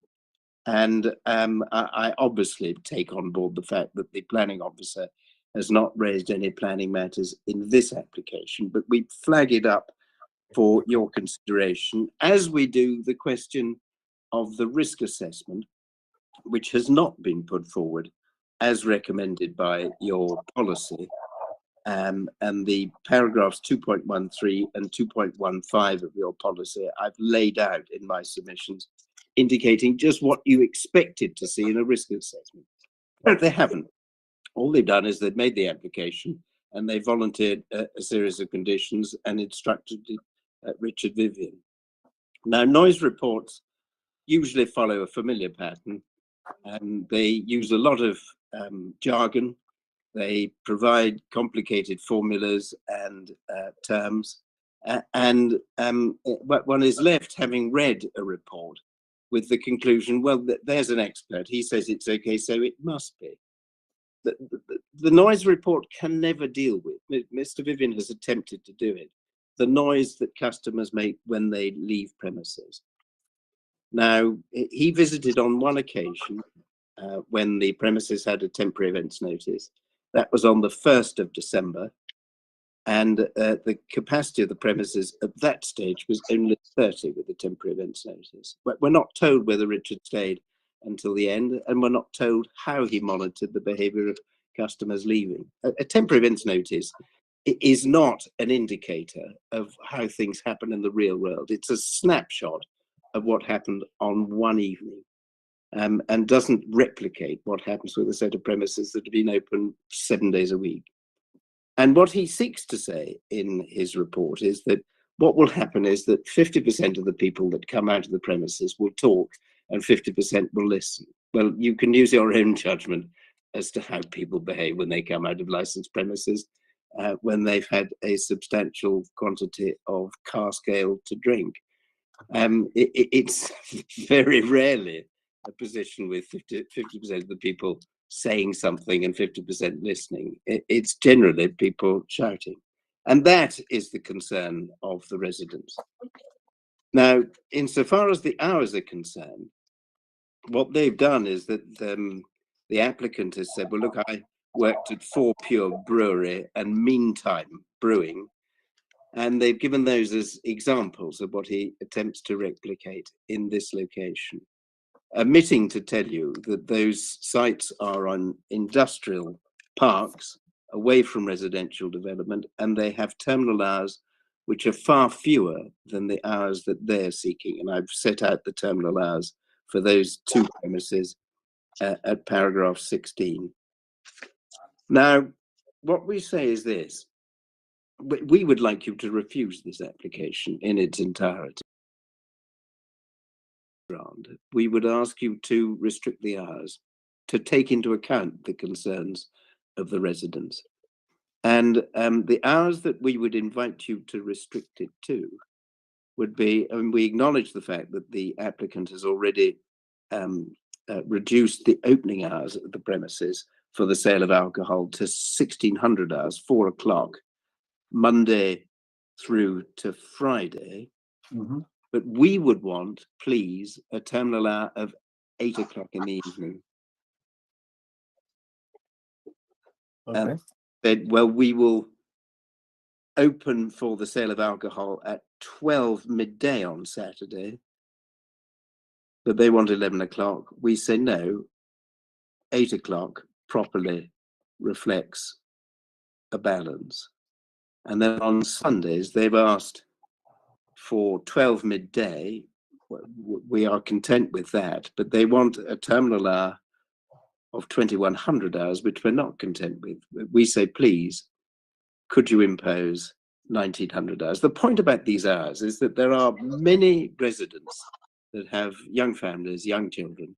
[SPEAKER 14] And I obviously take on board the fact that the planning officer has not raised any planning matters in this application, but we flag it up for your consideration, as we do the question of the risk assessment, which has not been put forward as recommended by your policy. And the paragraphs 2.13 and 2.15 of your policy I've laid out in my submissions, indicating just what you expected to see in a risk assessment. But they haven't. All they've done is they've made the application and they volunteered a series of conditions and instructed Richard Vivian. Now, noise reports usually follow a familiar pattern, and they use a lot of jargon. They provide complicated formulas and terms, and one is left having read a report with the conclusion, well, there's an expert, he says it's okay, so it must be. The noise report can never deal with, Mr. Vivian has attempted to do it, the noise that customers make when they leave premises. Now, he visited on one occasion when the premises had a temporary events notice. That was on the 1st of December. And the capacity of the premises at that stage was only 30 with the temporary events notice. We're not told whether Richard stayed until the end, and we're not told how he monitored the behavior of customers leaving. A temporary events notice is not an indicator of how things happen in the real world. It's a snapshot of what happened on one evening, and doesn't replicate what happens with a set of premises that have been open 7 days a week. And what he seeks to say in his report is that what will happen is that 50% of the people that come out of the premises will talk and 50% will listen. Well, you can use your own judgment as to how people behave when they come out of licensed premises, when they've had a substantial quantity of cask ale to drink. It's very rarely a position with 50% of the people saying something and 50% listening. It's generally people shouting. And that is the concern of the residents. Now, insofar as the hours are concerned, what they've done is that the applicant has said, well, look, I worked at 4 Pure Brewery and Meantime Brewing, and they've given those as examples of what he attempts to replicate in this location. omitting to tell you that those sites are on industrial parks away from residential development, and they have terminal hours which are far fewer than the hours that they're seeking. And I've set out the terminal hours for those two premises at paragraph 16. Now, what we say is this: we would like you to refuse this application in its entirety. We would ask you to restrict the hours to take into account the concerns of the residents. And the hours that we would invite you to restrict it to would be, and we acknowledge the fact that the applicant has already reduced the opening hours of the premises for the sale of alcohol to 1600 hours, 4 o'clock, Monday through to Friday. But we would want, please, a terminal hour of 8 o'clock in the evening.
[SPEAKER 3] Okay.
[SPEAKER 14] Said, well, we will open for the sale of alcohol at 12 midday on Saturday, but they want 11 o'clock. We say no, 8 o'clock properly reflects a balance. And then on Sundays, they've asked for 12 midday. We are content with that, but they want a terminal hour of 2100 hours, which we're not content with. We say, please, could you impose 1900 hours? The point about these hours is that there are many residents that have young families, young children,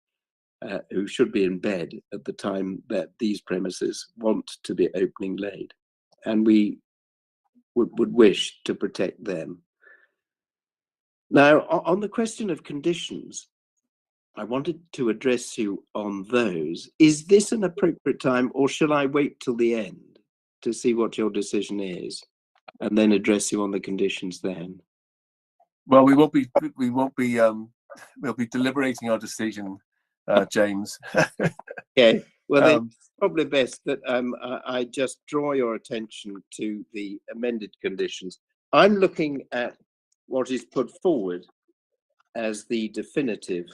[SPEAKER 14] who should be in bed at the time that these premises want to be opening late. And we would wish to protect them. Now, on the question of conditions, I wanted to address you on those. Is this an appropriate time, or shall I wait till the end to see what your decision is and then address you on the conditions then?
[SPEAKER 3] Well, we'll be deliberating our decision, James.
[SPEAKER 14] Okay. Well, then it's probably best that I just draw your attention to the amended conditions. I'm looking at what is put forward as the definitive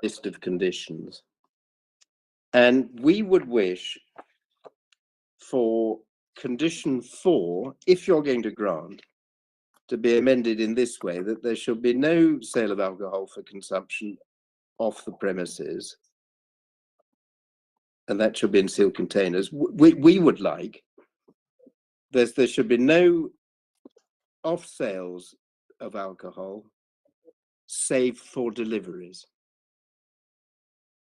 [SPEAKER 14] list of conditions. And we would wish for condition 4, if you're going to grant, to be amended in this way: that there shall be no sale of alcohol for consumption off the premises, and that should be in sealed containers. We would like there should be no off sales of alcohol save for deliveries.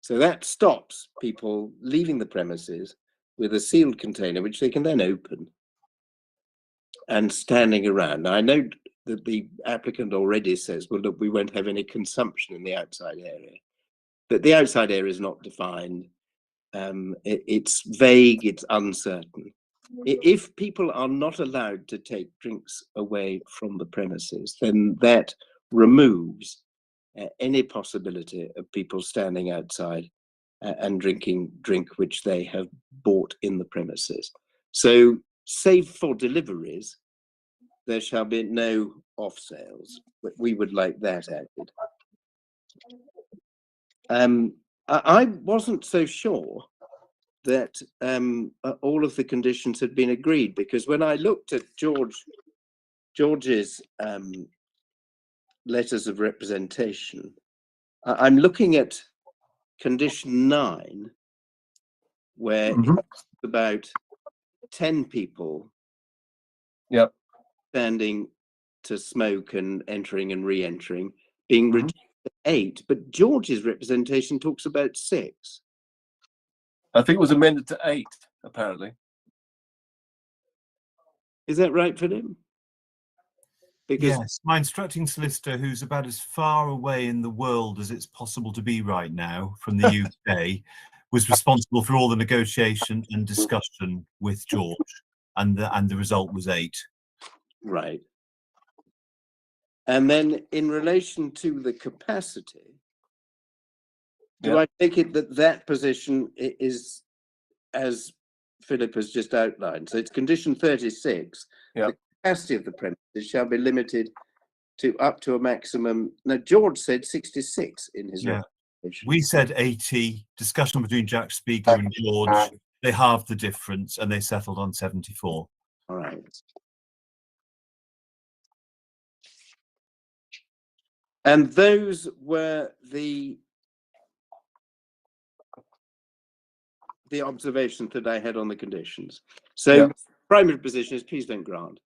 [SPEAKER 14] So that stops people leaving the premises with a sealed container, which they can then open, and standing around. Now, I know that the applicant already says, well, look, we won't have any consumption in the outside area. But the outside area is not defined. It's vague, it's uncertain. If people are not allowed to take drinks away from the premises, then that removes any possibility of people standing outside and drinking drink which they have bought in the premises. So, save for deliveries, there shall be no off sales. We would like that added. I wasn't so sure that all of the conditions had been agreed, because when I looked at George's letters of representation, I'm looking at condition 9, where it's about 10 people standing to smoke and entering and re-entering, being reduced to 8, but George's representation talks about 6.
[SPEAKER 3] I think it was amended to 8, apparently.
[SPEAKER 14] Is that right, Philip? Because
[SPEAKER 13] yes, my instructing solicitor, who's about as far away in the world as it's possible to be right now from the UK, was responsible for all the negotiation and discussion with George, and the result was 8.
[SPEAKER 14] Right. And then in relation to the capacity, do I take it that that position is as Philip has just outlined? So it's condition 36. The capacity of the premises shall be limited to up to a maximum. Now, George said 66 in his
[SPEAKER 13] Yeah.
[SPEAKER 14] recommendation.
[SPEAKER 13] We said 80. Discussion between Jack Spiegler and George. They halved the difference and they settled on 74.
[SPEAKER 14] All right. And those were the observations that I had on the conditions. So
[SPEAKER 3] Yeah.
[SPEAKER 14] primary position is please don't grant.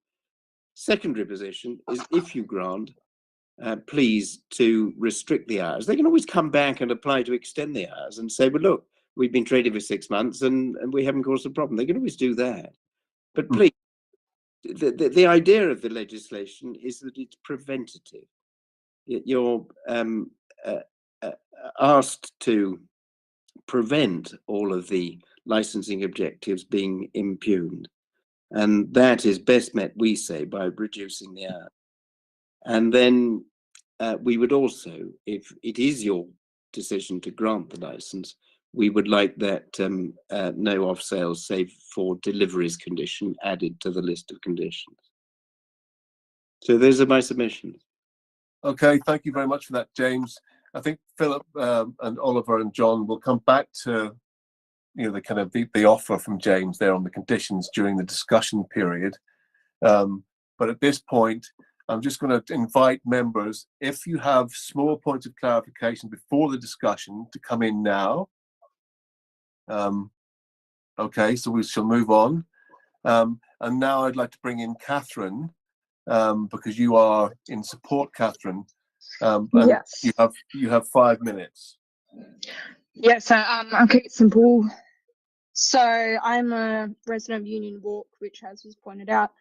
[SPEAKER 14] Secondary position is if you grant, please to restrict the hours. They can always come back and apply to extend the hours and say, well, look, we've been trading for 6 months and we haven't caused a problem. They can always do that. But please, the idea of the legislation is that it's preventative. You're asked to prevent all of the licensing objectives being impugned. And that is best met, we say, by reducing the hours. And then we would also, if it is your decision to grant the license, we would like that no off sales save for deliveries condition added to the list of conditions. So those are my submissions.
[SPEAKER 3] Okay, thank you very much for that, James. I think Philip and Oliver and John will come back to the kind of the offer from James there on the conditions during the discussion period. But at this point, I'm just going to invite members, if you have small points of clarification before the discussion, to come in now. Okay, so we shall move on. And now I'd like to bring in Catherine, because you are in support, Catherine. And
[SPEAKER 10] Yes.
[SPEAKER 3] you have 5 minutes.
[SPEAKER 10] Yeah, so I'll keep it simple. So I'm a resident of Union Walk, which, as was pointed out,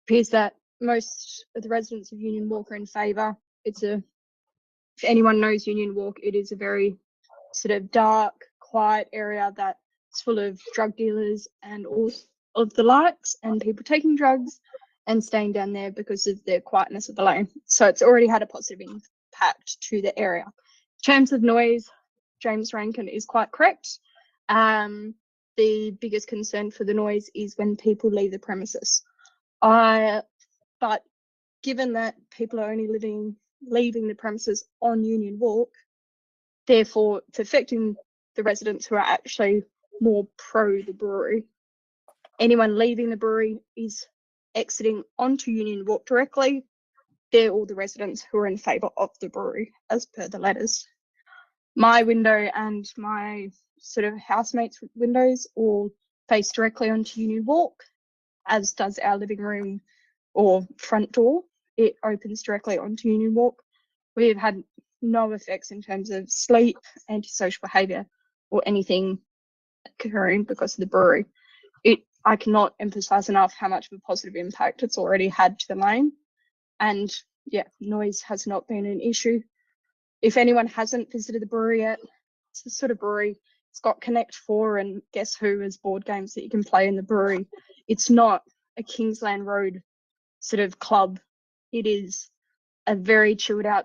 [SPEAKER 10] appears that most of the residents of Union Walk are in favour. If anyone knows Union Walk, it is a very sort of dark, quiet area that's full of drug dealers and all of the likes, and people taking drugs and staying down there because of the quietness of the lane. So it's already had a positive impact to the area. In terms of noise, James Rankin is quite correct. The biggest concern for the noise is when people leave the premises. But given that people are only leaving the premises on Union Walk, therefore it's affecting the residents who are actually more pro the brewery. Anyone leaving the brewery is exiting onto Union Walk directly. They're all the residents who are in favour of the brewery, as per the letters. My window and my sort of housemates' windows all face directly onto Union Walk, as does our living room or front door. It opens directly onto Union Walk. We have had no effects in terms of sleep, antisocial behaviour, or anything occurring because of the brewery. I cannot emphasise enough how much of a positive impact it's already had to the lane. And yeah, noise has not been an issue. If anyone hasn't visited the brewery yet, it's the sort of brewery. It's got Connect 4 and Guess Who as board games that you can play in the brewery. It's not a Kingsland Road sort of club. It is a very chilled out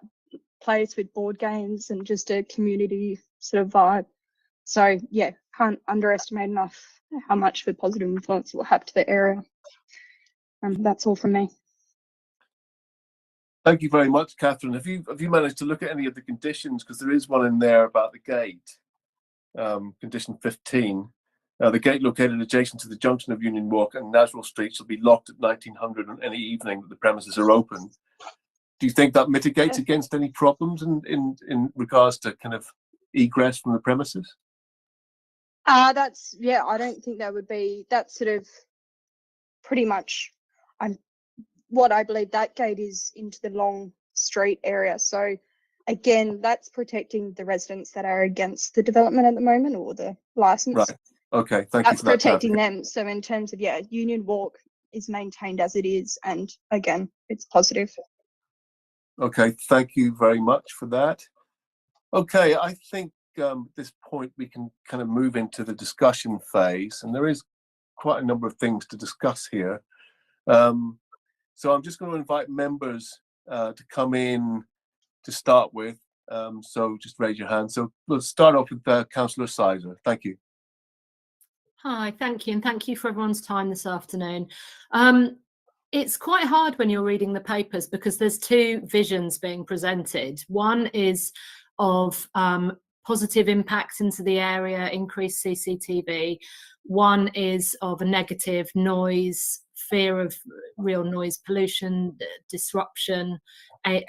[SPEAKER 10] place with board games and just a community sort of vibe. So yeah, can't underestimate enough how much of a positive influence it will have to the area. That's all from me.
[SPEAKER 3] Thank you very much, Catherine. Have you managed to look at any of the conditions? Because there is one in there about the gate, condition 15. The gate located adjacent to the junction of Union Walk and Nasrell Street shall be locked at 1900 on any evening that the premises are open. Do you think that mitigates against any problems in regards to kind of egress from the premises?
[SPEAKER 10] I don't think that's sort of pretty much what I believe. That gate is into the Long Street area. So again, that's protecting the residents that are against the development at the moment or the license.
[SPEAKER 3] Right. Okay. Thank you
[SPEAKER 10] That's
[SPEAKER 3] for that.
[SPEAKER 10] protecting them. So in terms of, Union Walk is maintained as it is. And again, it's positive.
[SPEAKER 3] Okay. Thank you very much for that. Okay. I think at this point we can kind of move into the discussion phase, and there is quite a number of things to discuss here. So I'm just going to invite members to come in to start with. So just raise your hand. So we'll start off with Councillor Sizer. Thank you.
[SPEAKER 11] Hi, thank you, and thank you for everyone's time this afternoon. It's quite hard when you're reading the papers because there's two visions being presented. One is of positive impacts into the area, increased CCTV. One is of a negative noise, fear of real noise pollution, disruption,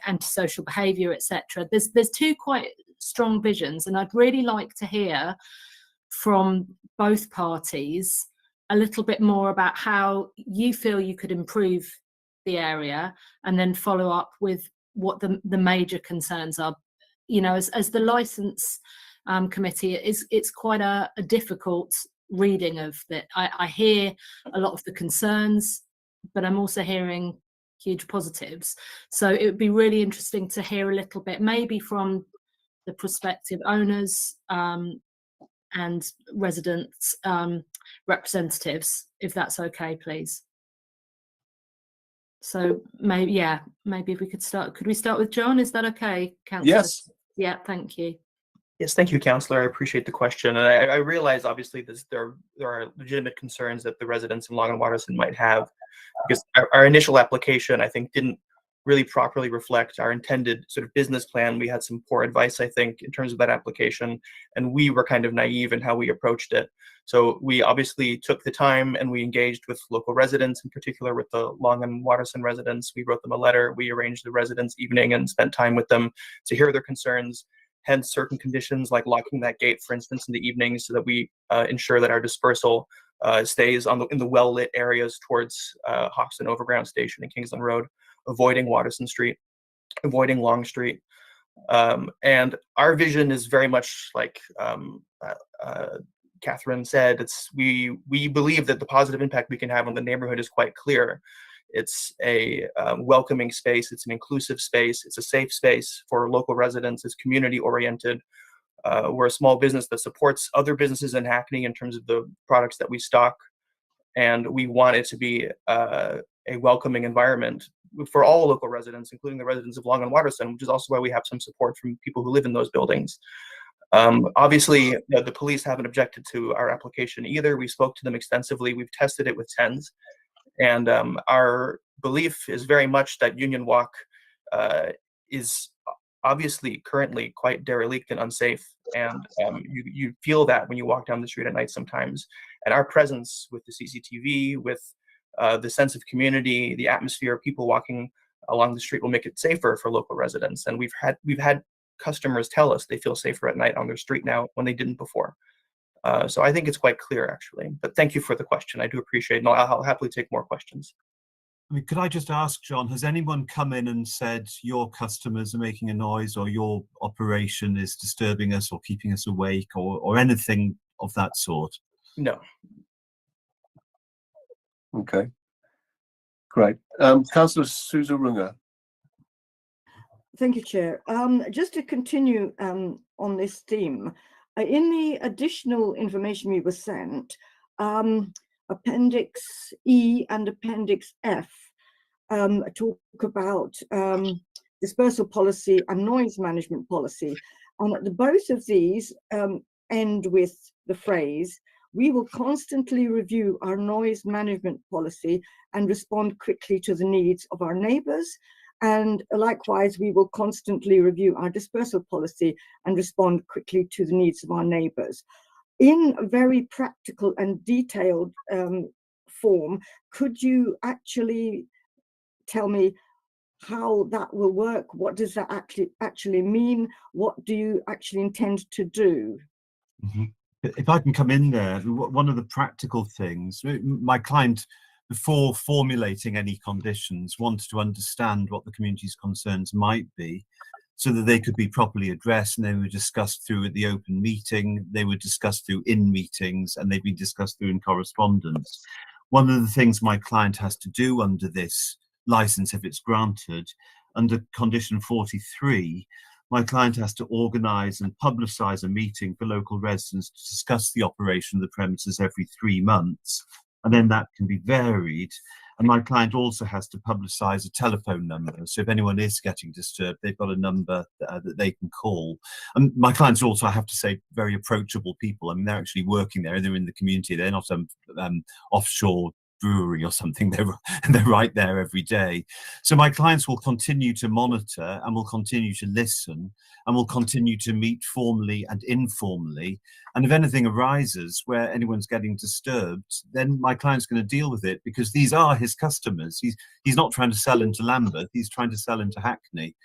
[SPEAKER 11] antisocial behaviour, etc. There's two quite strong visions, and I'd really like to hear from both parties a little bit more about how you feel you could improve the area, and then follow up with what the major concerns are. You know, as the licence committee, it's quite a difficult reading of that. I hear a lot of the concerns, but I'm also hearing huge positives. So it would be really interesting to hear a little bit, maybe from the prospective owners and residents representatives, if that's okay, please. So maybe if we could start. Could we start with John? Is that okay, Councillor?
[SPEAKER 3] Yes.
[SPEAKER 11] Yeah, thank you.
[SPEAKER 15] Yes, thank you, Councillor. I appreciate the question, and I realize obviously there are legitimate concerns that the residents in Long and Waterston might have, because our initial application, I think, didn't really properly reflect our intended sort of business plan. We had some poor advice, I think, in terms of that application, and we were kind of naive in how we approached it. So we obviously took the time and we engaged with local residents, in particular with the Long and Waterston residents. We wrote them a letter, we arranged the residents' evening and spent time with them to hear their concerns, hence certain conditions like locking that gate, for instance, in the evenings, so that we ensure that our dispersal stays in the well-lit areas towards Hoxton Overground Station and Kingsland Road, avoiding Waterston Street, avoiding Long Street. And our vision is very much like Catherine said, we believe that the positive impact we can have on the neighborhood is quite clear. It's a welcoming space, it's an inclusive space, it's a safe space for local residents, it's community oriented. We're a small business that supports other businesses in Hackney in terms of the products that we stock, and we want it to be a welcoming environment for all local residents, including the residents of Long and Waterston, which is also why we have some support from people who live in those buildings. Obviously, the police haven't objected to our application either. We spoke to them extensively. We've tested it with TENS. And our belief is very much that Union Walk is obviously currently quite derelict and unsafe. And you feel that when you walk down the street at night sometimes. And our presence with the CCTV, with the sense of community, the atmosphere of people walking along the street will make it safer for local residents. And we've had customers tell us they feel safer at night on their street now when they didn't before. So I think it's quite clear, actually. But thank you for the question. I do appreciate it, and I'll happily take more questions.
[SPEAKER 13] I mean, could I just ask, John, has anyone come in and said your customers are making a noise, or your operation is disturbing us or keeping us awake, or anything of that sort?
[SPEAKER 15] No.
[SPEAKER 3] Okay. Great. Councillor Susan Runga.
[SPEAKER 2] Thank you, Chair. Just to continue on this theme, in the additional information we were sent, Appendix E and Appendix F talk about dispersal policy and noise management policy. And both of these end with the phrase, "We will constantly review our noise management policy and respond quickly to the needs of our neighbours. And likewise, we will constantly review our dispersal policy and respond quickly to the needs of our neighbours." In a very practical and detailed form, could you actually tell me how that will work? What does that actually mean? What do you actually intend to do?
[SPEAKER 13] Mm-hmm. If I can come in there, one of the practical things, my client, before formulating any conditions, wanted to understand what the community's concerns might be so that they could be properly addressed, and they were discussed through at the open meeting, they were discussed through in meetings, and they've been discussed through in correspondence. One of the things my client has to do under this license, if it's granted, under condition 43, my client has to organise and publicise a meeting for local residents to discuss the operation of the premises every 3 months. And then that can be varied. And my client also has to publicise a telephone number. So if anyone is getting disturbed, they've got a number that they can call. And my clients are also, I have to say, very approachable people. I mean, they're actually working there, they're in the community, they're not offshore brewery or something. They're right there every day. So my clients will continue to monitor and will continue to listen and will continue to meet formally and informally. And if anything arises where anyone's getting disturbed, then my client's going to deal with it, because these are his customers. He's not trying to sell into Lambeth, he's trying to sell into Hackney.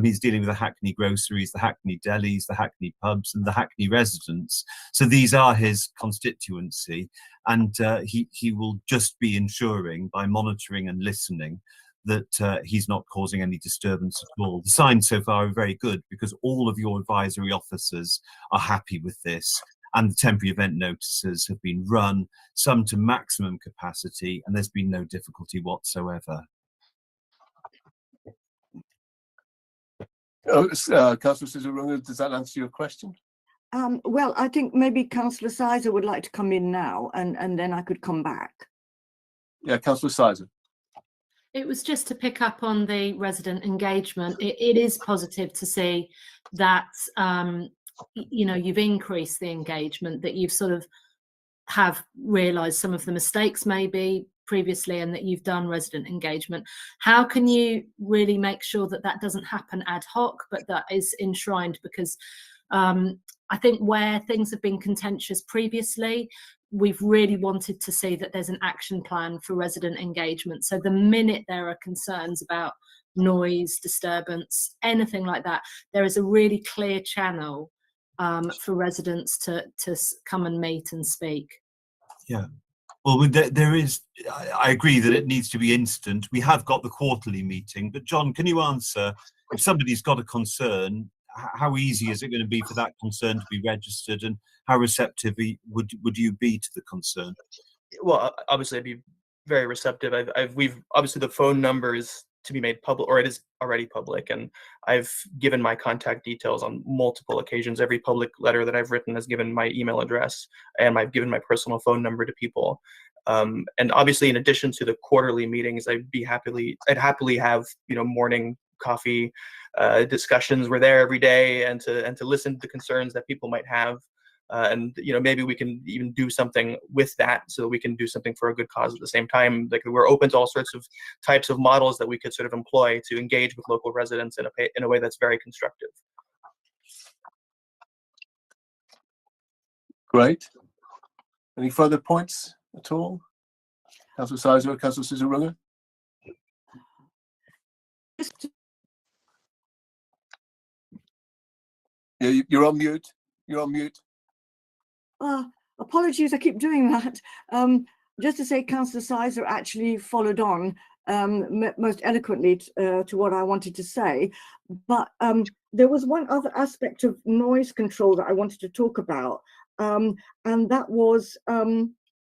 [SPEAKER 13] He's dealing with the Hackney groceries, the Hackney delis, the Hackney pubs and the Hackney residents. So these are his constituency, and he will just be ensuring by monitoring and listening that he's not causing any disturbance at all. The signs so far are very good, because all of your advisory officers are happy with this, and the temporary event notices have been run, some to maximum capacity, and there's been no difficulty whatsoever.
[SPEAKER 3] Councillor Sizarunga, does that answer your question?
[SPEAKER 2] Well, I think maybe Councillor Sizer would like to come in now, and then I could come back.
[SPEAKER 3] Yeah, Councillor Sizer.
[SPEAKER 11] It was just to pick up on the resident engagement. It is positive to see that you've increased the engagement, that you've sort of have realised some of the mistakes maybe previously, and that you've done resident engagement. How can you really make sure that that doesn't happen ad hoc, but that is enshrined? Because I think where things have been contentious previously, we've really wanted to see that there's an action plan for resident engagement. So the minute there are concerns about noise, disturbance, anything like that, there is a really clear channel for residents to come and meet and speak.
[SPEAKER 13] Yeah. Well, there is, I agree that it needs to be instant. We have got the quarterly meeting, but John, can you answer, if somebody's got a concern, how easy is it going to be for that concern to be registered, and how receptive would you be to the concern?
[SPEAKER 15] Well, obviously I'd be very receptive. We've obviously, the phone number is to be made public, or it is already public, and I've given my contact details on multiple occasions. Every public letter that I've written has given my email address, and I've given my personal phone number to people. And obviously, in addition to the quarterly meetings, I'd happily have morning coffee discussions. We're there every day, and to listen to the concerns that people might have. And maybe we can even do something with that, so that we can do something for a good cause at the same time. Like, we're open to all sorts of types of models that we could sort of employ to engage with local residents in a way that's very constructive.
[SPEAKER 3] Great. Any further points at all? Councillor Sizer, Councillor Sizarunga? Yeah, you're on mute. You're on mute.
[SPEAKER 2] Apologies, I keep doing that. Just to say, Councillor Sizer actually followed on most eloquently to what I wanted to say. But there was one other aspect of noise control that I wanted to talk about, and that was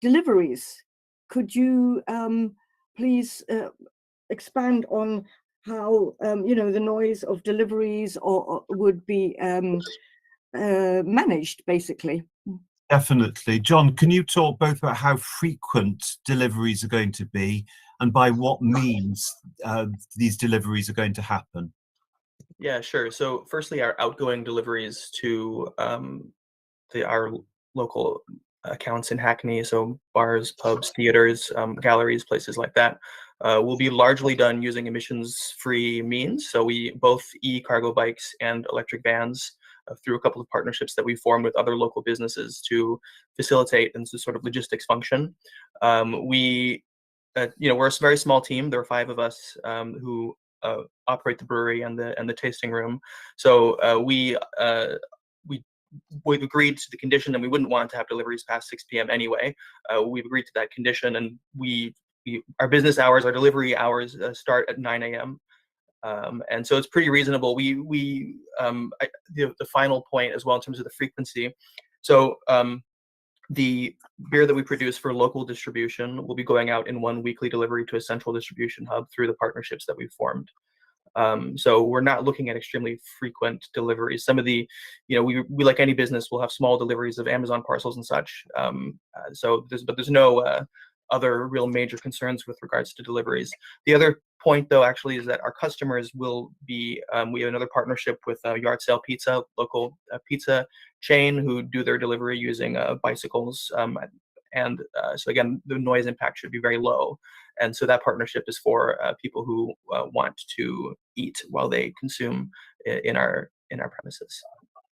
[SPEAKER 2] deliveries. Could you please expand on how the noise of deliveries would be managed, basically?
[SPEAKER 13] Definitely. John, can you talk both about how frequent deliveries are going to be, and by what means these deliveries are going to happen?
[SPEAKER 15] Yeah, sure. So firstly, our outgoing deliveries to our local accounts in Hackney, so bars, pubs, theaters, galleries, places like that, will be largely done using emissions-free means. So we both e-cargo bikes and electric vans, through a couple of partnerships that we formed with other local businesses to facilitate and to sort of logistics function. We're a very small team. There are 5 of us who operate the brewery and the tasting room. So we've agreed to the condition, and we wouldn't want to have deliveries past 6 p.m. anyway. We've agreed to that condition, and our business hours, our delivery hours start at 9 a.m. And so it's pretty reasonable. The final point as well in terms of the frequency. So the beer that we produce for local distribution will be going out in one weekly delivery to a central distribution hub through the partnerships that we've formed. So we're not looking at extremely frequent deliveries. Some of the, we like any business, we'll have small deliveries of Amazon parcels and such. So there's no other real major concerns with regards to deliveries. The other point, though, actually, is that our customers will be, we have another partnership with Yard Sale Pizza, local pizza chain, who do their delivery using bicycles And so again, the noise impact should be very low. And so that partnership is for people who want to eat while they consume in our premises.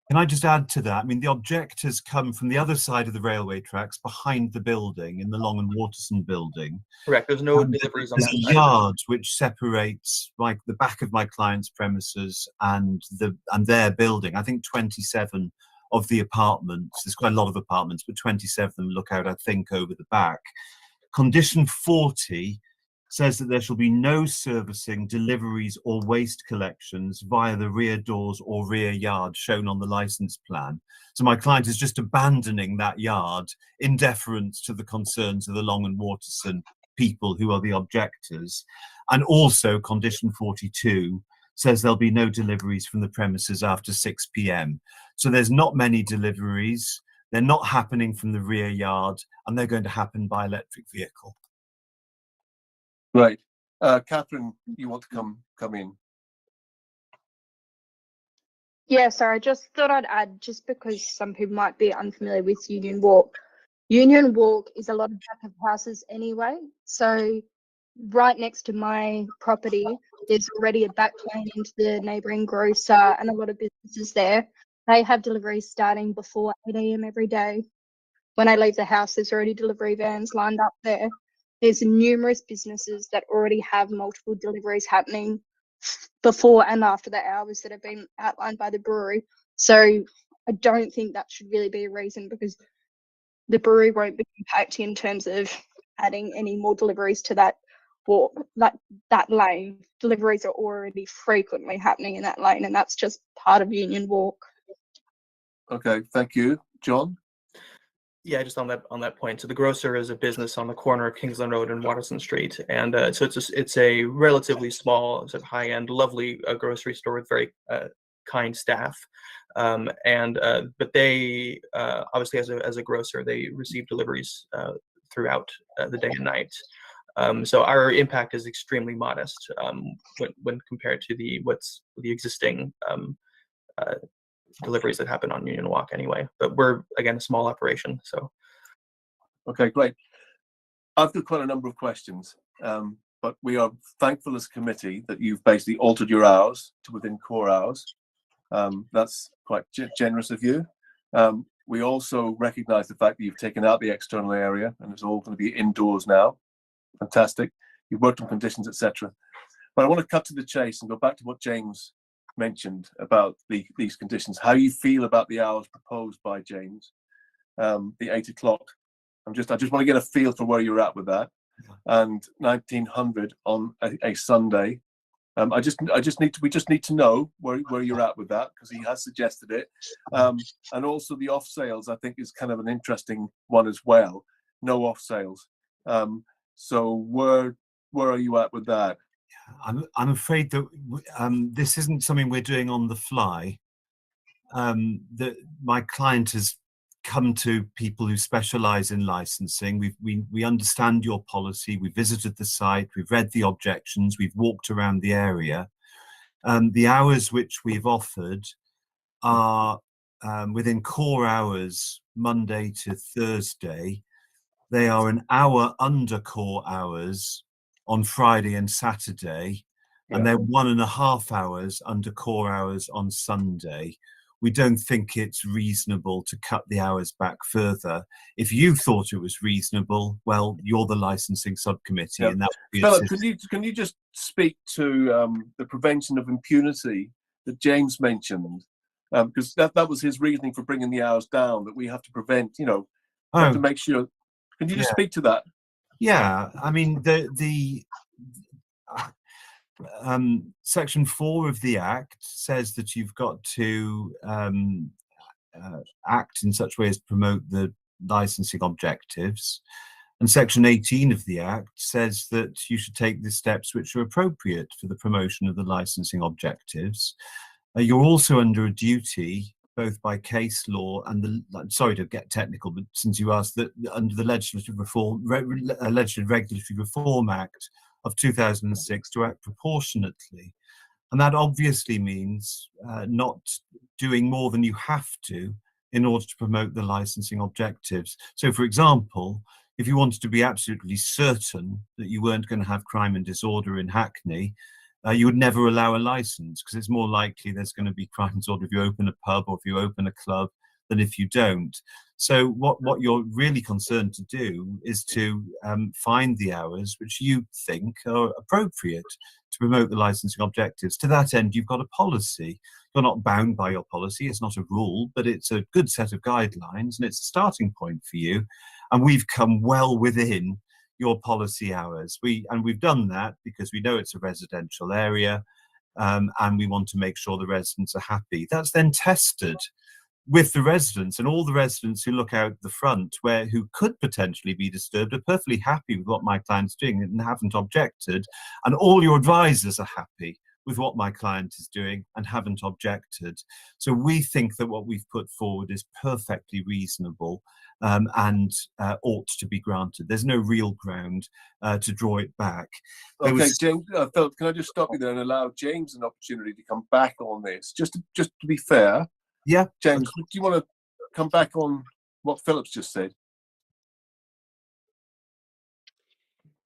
[SPEAKER 13] Can I just add to that? I mean, the objectors come from the other side of the railway tracks, behind the building, in the Long and Waterson building.
[SPEAKER 15] Correct. There's no
[SPEAKER 13] And
[SPEAKER 15] deliveries on
[SPEAKER 13] there's
[SPEAKER 15] that
[SPEAKER 13] a
[SPEAKER 15] side.
[SPEAKER 13] yard which separates the back of my client's premises and their building. I think 27 of the apartments, there's quite a lot of apartments, but 27 of them look out, I think, over the back. Condition 40 says that there shall be no servicing, deliveries or waste collections via the rear doors or rear yard shown on the licence plan. So my client is just abandoning that yard in deference to the concerns of the Long and Waterson people who are the objectors. And also condition 42 says there'll be no deliveries from the premises after 6 p.m. So there's not many deliveries. They're not happening from the rear yard, and they're going to happen by electric vehicle.
[SPEAKER 3] Right. Catherine, you want to come in?
[SPEAKER 10] Yeah, sorry, I just thought I'd add, just because some people might be unfamiliar with Union Walk. Union Walk is a lot of back of houses anyway. So right next to my property, there's already a back lane into the neighbouring grocer and a lot of businesses there. They have deliveries starting before 8 a.m. every day. When I leave the house, there's already delivery vans lined up there. There's numerous businesses that already have multiple deliveries happening before and after the hours that have been outlined by the brewery. So I don't think that should really be a reason, because the brewery won't be impacted in terms of adding any more deliveries to that walk, that lane. Deliveries are already frequently happening in that lane, and that's just part of Union Walk.
[SPEAKER 3] Okay, thank you. John?
[SPEAKER 15] Yeah, just on that point. So the grocer is a business on the corner of Kingsland Road and Waterson Street, and so it's a relatively small, sort of high-end, lovely grocery store with very kind staff. But they obviously, as a grocer, they receive deliveries throughout the day and night. So our impact is extremely modest when compared to the existing deliveries that happen on Union Walk anyway. But we're, again, a small operation. So
[SPEAKER 3] Okay, great. I've got quite a number of questions, but we are thankful as a committee that you've basically altered your hours to within core hours. That's quite generous of you. We also recognise the fact that you've taken out the external area and it's all going to be indoors now. Fantastic. You've worked on conditions, etc. But I want to cut to the chase and go back to what James mentioned about these conditions. How you feel about the hours proposed by James, the 8 o'clock. I just want to get a feel for where you're at with that. And 1900 on a Sunday. We just need to know where you're at with that, because he has suggested it. And also the off sales, I think, is kind of an interesting one as well. No off sales. So where are you at with that?
[SPEAKER 13] I'm afraid that this isn't something we're doing on the fly. My client has come to people who specialise in licensing. We understand your policy. We visited the site. We've read the objections. We've walked around the area. The hours which we've offered are within core hours, Monday to Thursday. They are an hour under core hours on Friday and Saturday, and they're 1.5 hours under core hours on Sunday. We don't think it's reasonable to cut the hours back further. If you thought it was reasonable, well, you're the licensing subcommittee, and that would be a
[SPEAKER 3] Philip, can you just speak to the prevention of impunity that James mentioned? Because that was his reasoning for bringing the hours down, that we have to prevent, have to make sure. Can you just speak to that?
[SPEAKER 13] Yeah, I mean, Section 4 of the Act says that you've got to act in such a way as to promote the licensing objectives. And Section 18 of the Act says that you should take the steps which are appropriate for the promotion of the licensing objectives. You're also under a duty, both by case law and sorry to get technical, but since you asked, that under the Legislative Regulatory Reform Act of 2006, to act proportionately. And that obviously means not doing more than you have to in order to promote the licensing objectives. So, for example, if you wanted to be absolutely certain that you weren't going to have crime and disorder in Hackney, you would never allow a license, because it's more likely there's going to be crime and disorder if you open a pub or if you open a club than if you don't. So what you're really concerned to do is to find the hours which you think are appropriate to promote the licensing objectives. To that end, you've got a policy. You're not bound by your policy. It's not a rule, but it's a good set of guidelines, and it's a starting point for you. And we've come well within your policy hours. We've done that because we know it's a residential area, and we want to make sure the residents are happy. That's then tested with the residents, and all the residents who look out the front who could potentially be disturbed are perfectly happy with what my client's doing and haven't objected, and all your advisors are happy with what my client is doing and haven't objected. So we think that what we've put forward is perfectly reasonable, and ought to be granted. There's no real ground to draw it back.
[SPEAKER 3] Okay, James, Philip, can I just stop you there and allow James an opportunity to come back on this? Just to be fair.
[SPEAKER 13] Yeah.
[SPEAKER 3] James, do you want to come back on what Philip's just said?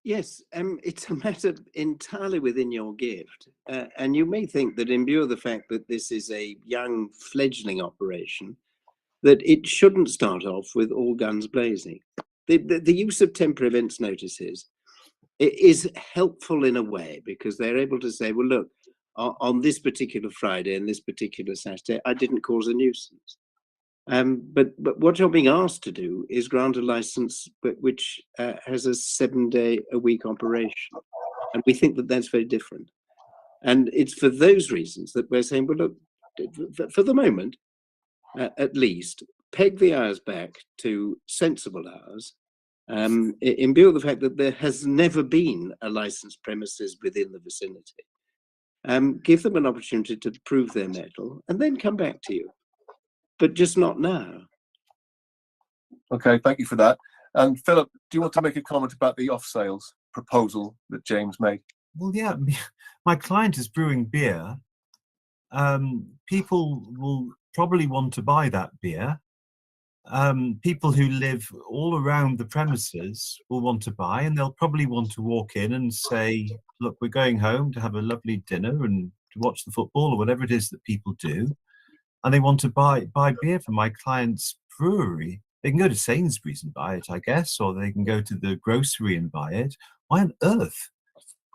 [SPEAKER 14] Yes, it's a matter entirely within your gift. And you may think that in view of the fact that this is a young fledgling operation, that it shouldn't start off with all guns blazing. The use of temporary events notices is helpful in a way, because they're able to say, well, look, on this particular Friday and this particular Saturday, I didn't cause a nuisance. But what you're being asked to do is grant a license which has a 7-day-a-week operation. And we think that that's very different. And it's for those reasons that we're saying, well, look, for the moment, at least, peg the hours back to sensible hours, in view of the fact that there has never been a licensed premises within the vicinity. Give them an opportunity to prove their mettle and then come back to you, but just not now.
[SPEAKER 3] Okay, thank you for that. And Philip, do you want to make a comment about the off sales proposal that James made?
[SPEAKER 13] Well, yeah, my client is brewing beer. People will probably want to buy that beer. People who live all around the premises will want to buy, and they'll probably want to walk in and say, look, we're going home to have a lovely dinner and to watch the football or whatever it is that people do. And they want to buy beer from my client's brewery. They can go to Sainsbury's and buy it, I guess, or they can go to the grocery and buy it. Why on earth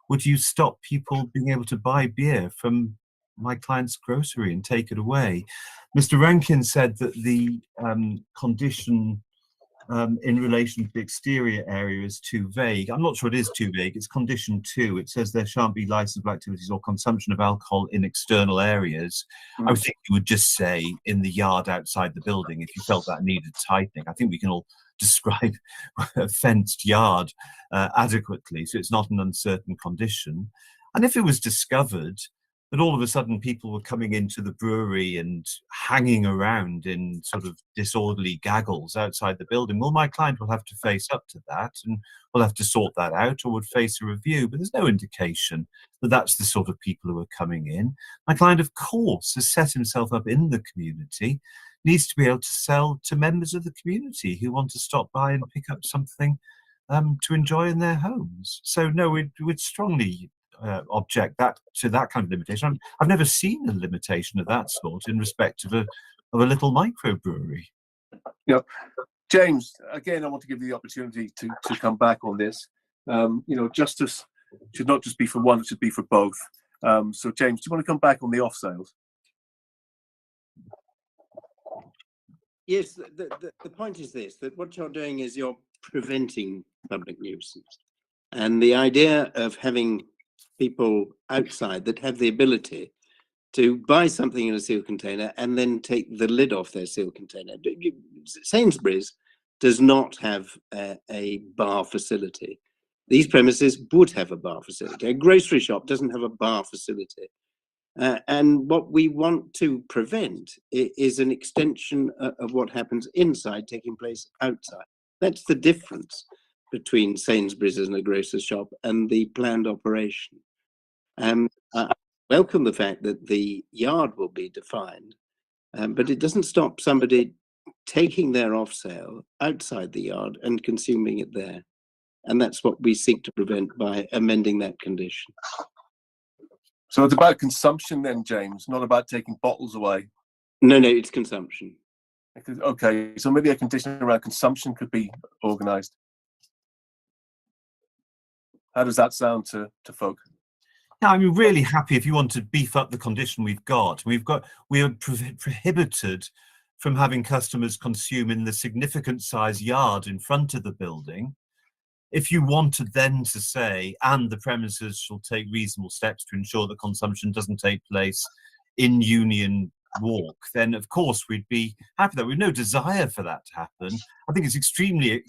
[SPEAKER 13] would you stop people being able to buy beer from my client's grocery and take it away? Mr. Rankin said that the condition in relation to the exterior area is too vague. I'm not sure it is too vague. It's condition 2. It says there shan't be licensable activities or consumption of alcohol in external areas. I would think you would just say in the yard outside the building if you felt that needed tightening. I think we can all describe a fenced yard adequately, so it's not an uncertain condition. And if it was discovered that all of a sudden people were coming into the brewery and hanging around in sort of disorderly gaggles outside the building, well, my client will have to face up to that and will have to sort that out or would face a review. But there's no indication that that's the sort of people who are coming in. My client, of course, has set himself up in the community, needs to be able to sell to members of the community who want to stop by and pick up something to enjoy in their homes. So no, we'd strongly object to that kind of limitation. I've never seen a limitation of that sort in respect of a little microbrewery.
[SPEAKER 3] Yeah, James. Again, I want to give you the opportunity to come back on this. Justice should not just be for one; it should be for both. So, James, do you want to come back on the off sales?
[SPEAKER 14] Yes, the point is this: that what you're doing is you're preventing public nuisance, and the idea of having people outside that have the ability to buy something in a sealed container and then take the lid off their sealed container. Sainsbury's does not have a bar facility. These premises would have a bar facility. A grocery shop doesn't have a bar facility. And what we want to prevent is an extension of what happens inside taking place outside. That's the difference between Sainsbury's and a grocer's shop and the planned operation. I welcome the fact that the yard will be defined, but it doesn't stop somebody taking their off sale outside the yard and consuming it there. And that's what we seek to prevent by amending that condition.
[SPEAKER 3] So it's about consumption then, James, not about taking bottles away.
[SPEAKER 14] No, it's consumption.
[SPEAKER 3] Okay, so maybe a condition around consumption could be organised. How does that sound to folk?
[SPEAKER 13] Now, I'm really happy if you want to beef up the condition we've got. We are prohibited from having customers consume in the significant size yard in front of the building. If you wanted then to say, and the premises shall take reasonable steps to ensure that consumption doesn't take place in Union Walk, then of course we'd be happy that we've no desire for that to happen. I think it's extremely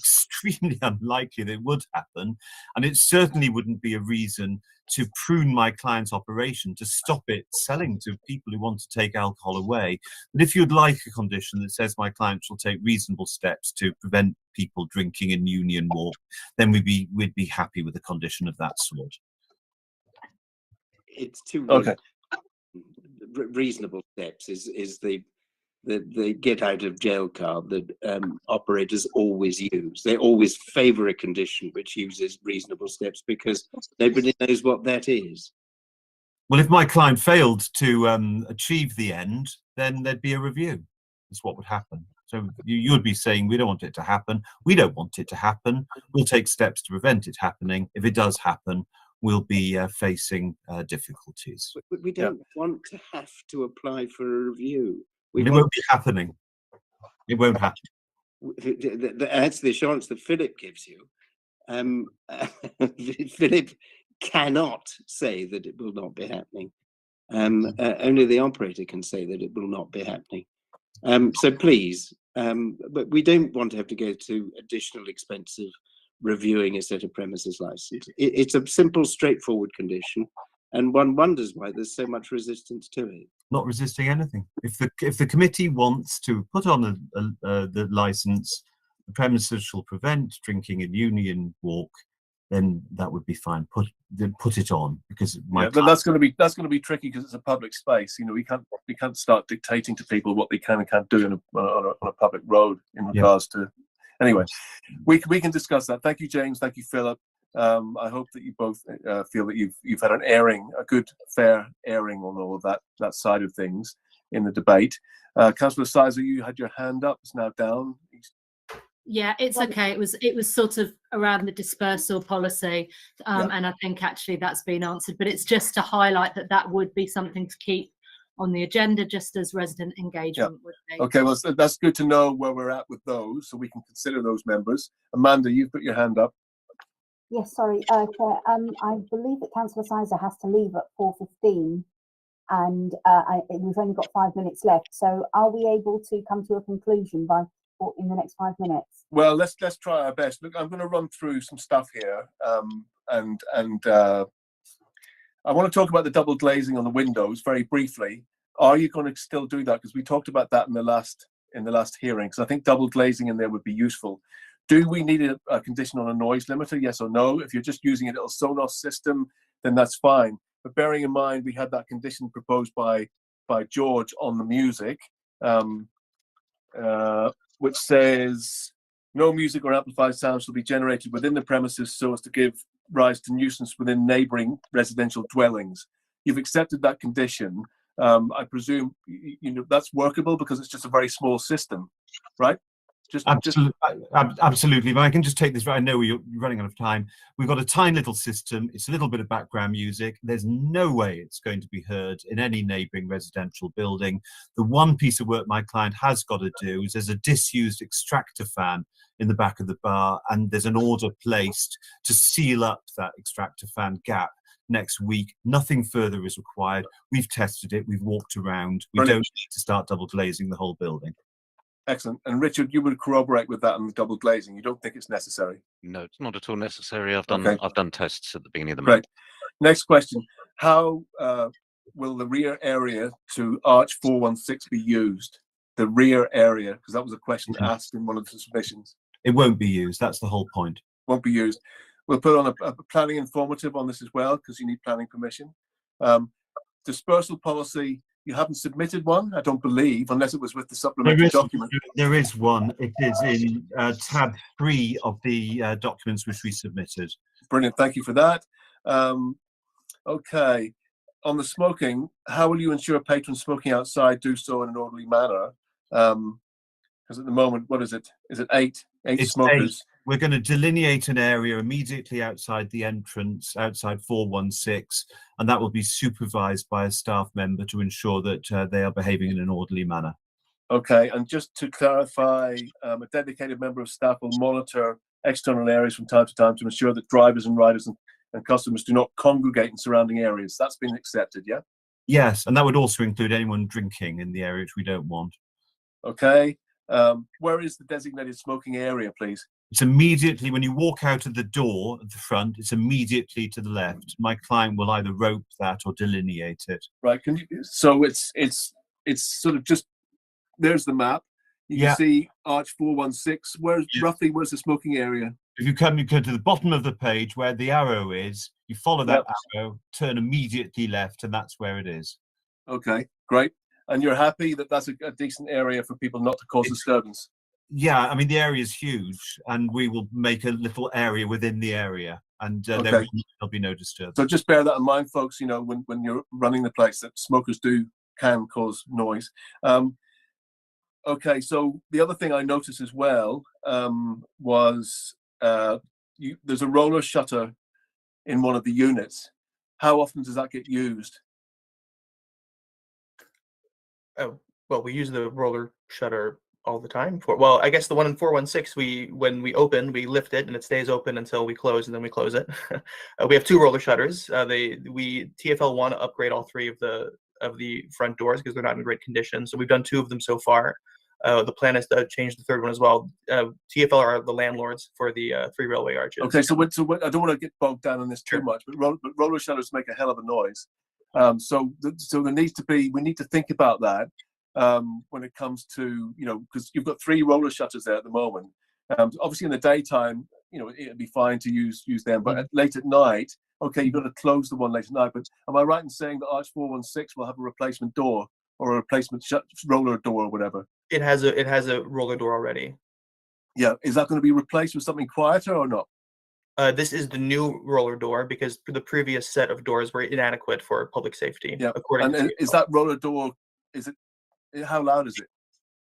[SPEAKER 13] unlikely that it would happen, and it certainly wouldn't be a reason to prune my client's operation to stop it selling to people who want to take alcohol away. But if you'd like a condition that says my client shall take reasonable steps to prevent people drinking in Union Walk, then we'd be happy with a condition of that sort.
[SPEAKER 14] It's too
[SPEAKER 3] okay.
[SPEAKER 14] Reasonable steps is the get out of jail card that operators always use. They always favour a condition which uses reasonable steps because nobody knows what that is.
[SPEAKER 13] Well, if my client failed to achieve the end, then there'd be a review. That's what would happen. So you would be saying, we don't want it to happen. We don't want it to happen. We'll take steps to prevent it happening. If it does happen, we'll be facing difficulties.
[SPEAKER 14] But we don't want to have to apply for a review.
[SPEAKER 13] It won't be happening. It won't happen.
[SPEAKER 14] That's the assurance that Philip gives you. Philip cannot say that it will not be happening. Only the operator can say that it will not be happening. So please, but we don't want to have to go to additional expensive reviewing a set of premises license. It's a simple, straightforward condition, and one wonders why there's so much resistance to it.
[SPEAKER 13] Not resisting anything. If the committee wants to put on the license, the premises shall prevent drinking in Union Walk, then that would be fine. Put it on, because
[SPEAKER 3] that's going to be tricky because it's a public space. You know, we can't start dictating to people what they can and can't do on a public road in regards to. Anyway, we can discuss that. Thank you, James. Thank you, Philip. I hope that you both feel that you've had a good, fair airing on all of that side of things in the debate. Councillor Sizer, you had your hand up. It's now down.
[SPEAKER 11] Yeah, it's okay. It was sort of around the dispersal policy, and I think actually that's been answered. But it's just to highlight that would be something to keep on the agenda, just as resident engagement would be.
[SPEAKER 3] Okay, well, that's good to know where we're at with those, so we can consider those members. Amanda, you've put your hand up.
[SPEAKER 4] Yes, sorry, Chair. I believe that Councillor Sizer has to leave at 4:15, and we've only got 5 minutes left. So, are we able to come to a conclusion in the next 5 minutes?
[SPEAKER 3] Well, let's try our best. Look, I'm going to run through some stuff here, and I want to talk about the double glazing on the windows very briefly. Are you going to still do that? Because we talked about that in the last hearing. Because I think double glazing in there would be useful. Do we need a condition on a noise limiter? Yes or no? If you're just using a little Sonos system, then that's fine. But bearing in mind, we had that condition proposed by George on the music, which says no music or amplified sound shall be generated within the premises so as to give rise to nuisance within neighbouring residential dwellings. You've accepted that condition. I presume that's workable because it's just a very small system, right?
[SPEAKER 13] Absolutely. But I can just take this. I know you're running out of time. We've got a tiny little system. It's a little bit of background music. There's no way it's going to be heard in any neighbouring residential building. The one piece of work my client has got to do is there's a disused extractor fan in the back of the bar, and there's an order placed to seal up that extractor fan gap next week. Nothing further is required. We've tested it. We've walked around. We don't need to start double glazing the whole building.
[SPEAKER 3] Excellent. And Richard, you would corroborate with that on the double glazing. You don't think it's necessary?
[SPEAKER 12] No, it's not at all necessary. I've done tests at the beginning of the
[SPEAKER 3] month.
[SPEAKER 12] month.
[SPEAKER 3] Next question. How will the rear area to Arch 416 be used? The rear area, because that was a question asked in one of the submissions.
[SPEAKER 13] It won't be used. That's the whole point.
[SPEAKER 3] Won't be used. We'll put on a planning informative on this as well, because you need planning permission. Dispersal policy you haven't submitted one, I don't believe, unless it was with the supplementary document.
[SPEAKER 13] There is one. It is in tab 3 of the documents which we submitted.
[SPEAKER 3] Brilliant, thank you for that. Okay, on the smoking, how will you ensure patrons smoking outside do so in an orderly manner? Because at the moment, what is it? Is it eight
[SPEAKER 13] It's
[SPEAKER 3] smokers?
[SPEAKER 13] 8. We're going to delineate an area immediately outside the entrance, outside 416, and that will be supervised by a staff member to ensure that they are behaving in an orderly manner.
[SPEAKER 3] Okay, and just to clarify, a dedicated member of staff will monitor external areas from time to time to ensure that drivers and riders and customers do not congregate in surrounding areas. That's been accepted, yeah?
[SPEAKER 13] Yes, and that would also include anyone drinking in the area, which we don't want.
[SPEAKER 3] Okay, where is the designated smoking area, please?
[SPEAKER 13] It's immediately, when you walk out of the door at the front, it's immediately to the left. My client will either rope that or delineate it.
[SPEAKER 3] Right, can you, so it's sort of just, there's the map. You
[SPEAKER 13] Yeah.
[SPEAKER 3] can see Arch 416. Roughly where's the smoking area?
[SPEAKER 13] If you come to the bottom of the page where the arrow is, you follow that arrow, turn immediately left, and that's where it is.
[SPEAKER 3] Okay, great. And you're happy that that's a decent area for people not to cause disturbance?
[SPEAKER 13] Yeah, I mean, the area is huge, and we will make a little area within the area, and
[SPEAKER 3] Okay.
[SPEAKER 13] there'll be no disturbance.
[SPEAKER 3] So just bear that in mind, folks, you know, when you're running the place, that smokers can cause noise. Okay, so the other thing I noticed as well was there's a roller shutter in one of the units. How often does that get used?
[SPEAKER 15] Oh, well, we use the roller shutter all the time well, I guess the one in 416, when we open, we lift it and it stays open until we close, and then we close it. We have 2 roller shutters. TfL want to upgrade all 3 of the front doors because they're not in great condition. So we've done 2 of them so far. The plan is to change the 3rd one as well. TfL are the landlords for the 3 railway arches.
[SPEAKER 3] Okay, so I don't want to get bogged down on this too much, but roller shutters make a hell of a noise. So there needs to be, we need to think about that when it comes to, you know, because you've got 3 roller shutters there at the moment. Obviously in the daytime, you know, it'd be fine to use them, but late at night, okay, you've got to close the one late at night. But am I right in saying that Arch 416 will have a replacement door or a replacement roller door or whatever?
[SPEAKER 15] It has a roller door already.
[SPEAKER 3] Yeah, is that going to be replaced with something quieter or not?
[SPEAKER 15] This is the new roller door because the previous set of doors were inadequate for public safety.
[SPEAKER 3] Yeah,
[SPEAKER 15] according to
[SPEAKER 3] is that roller door? How loud is it?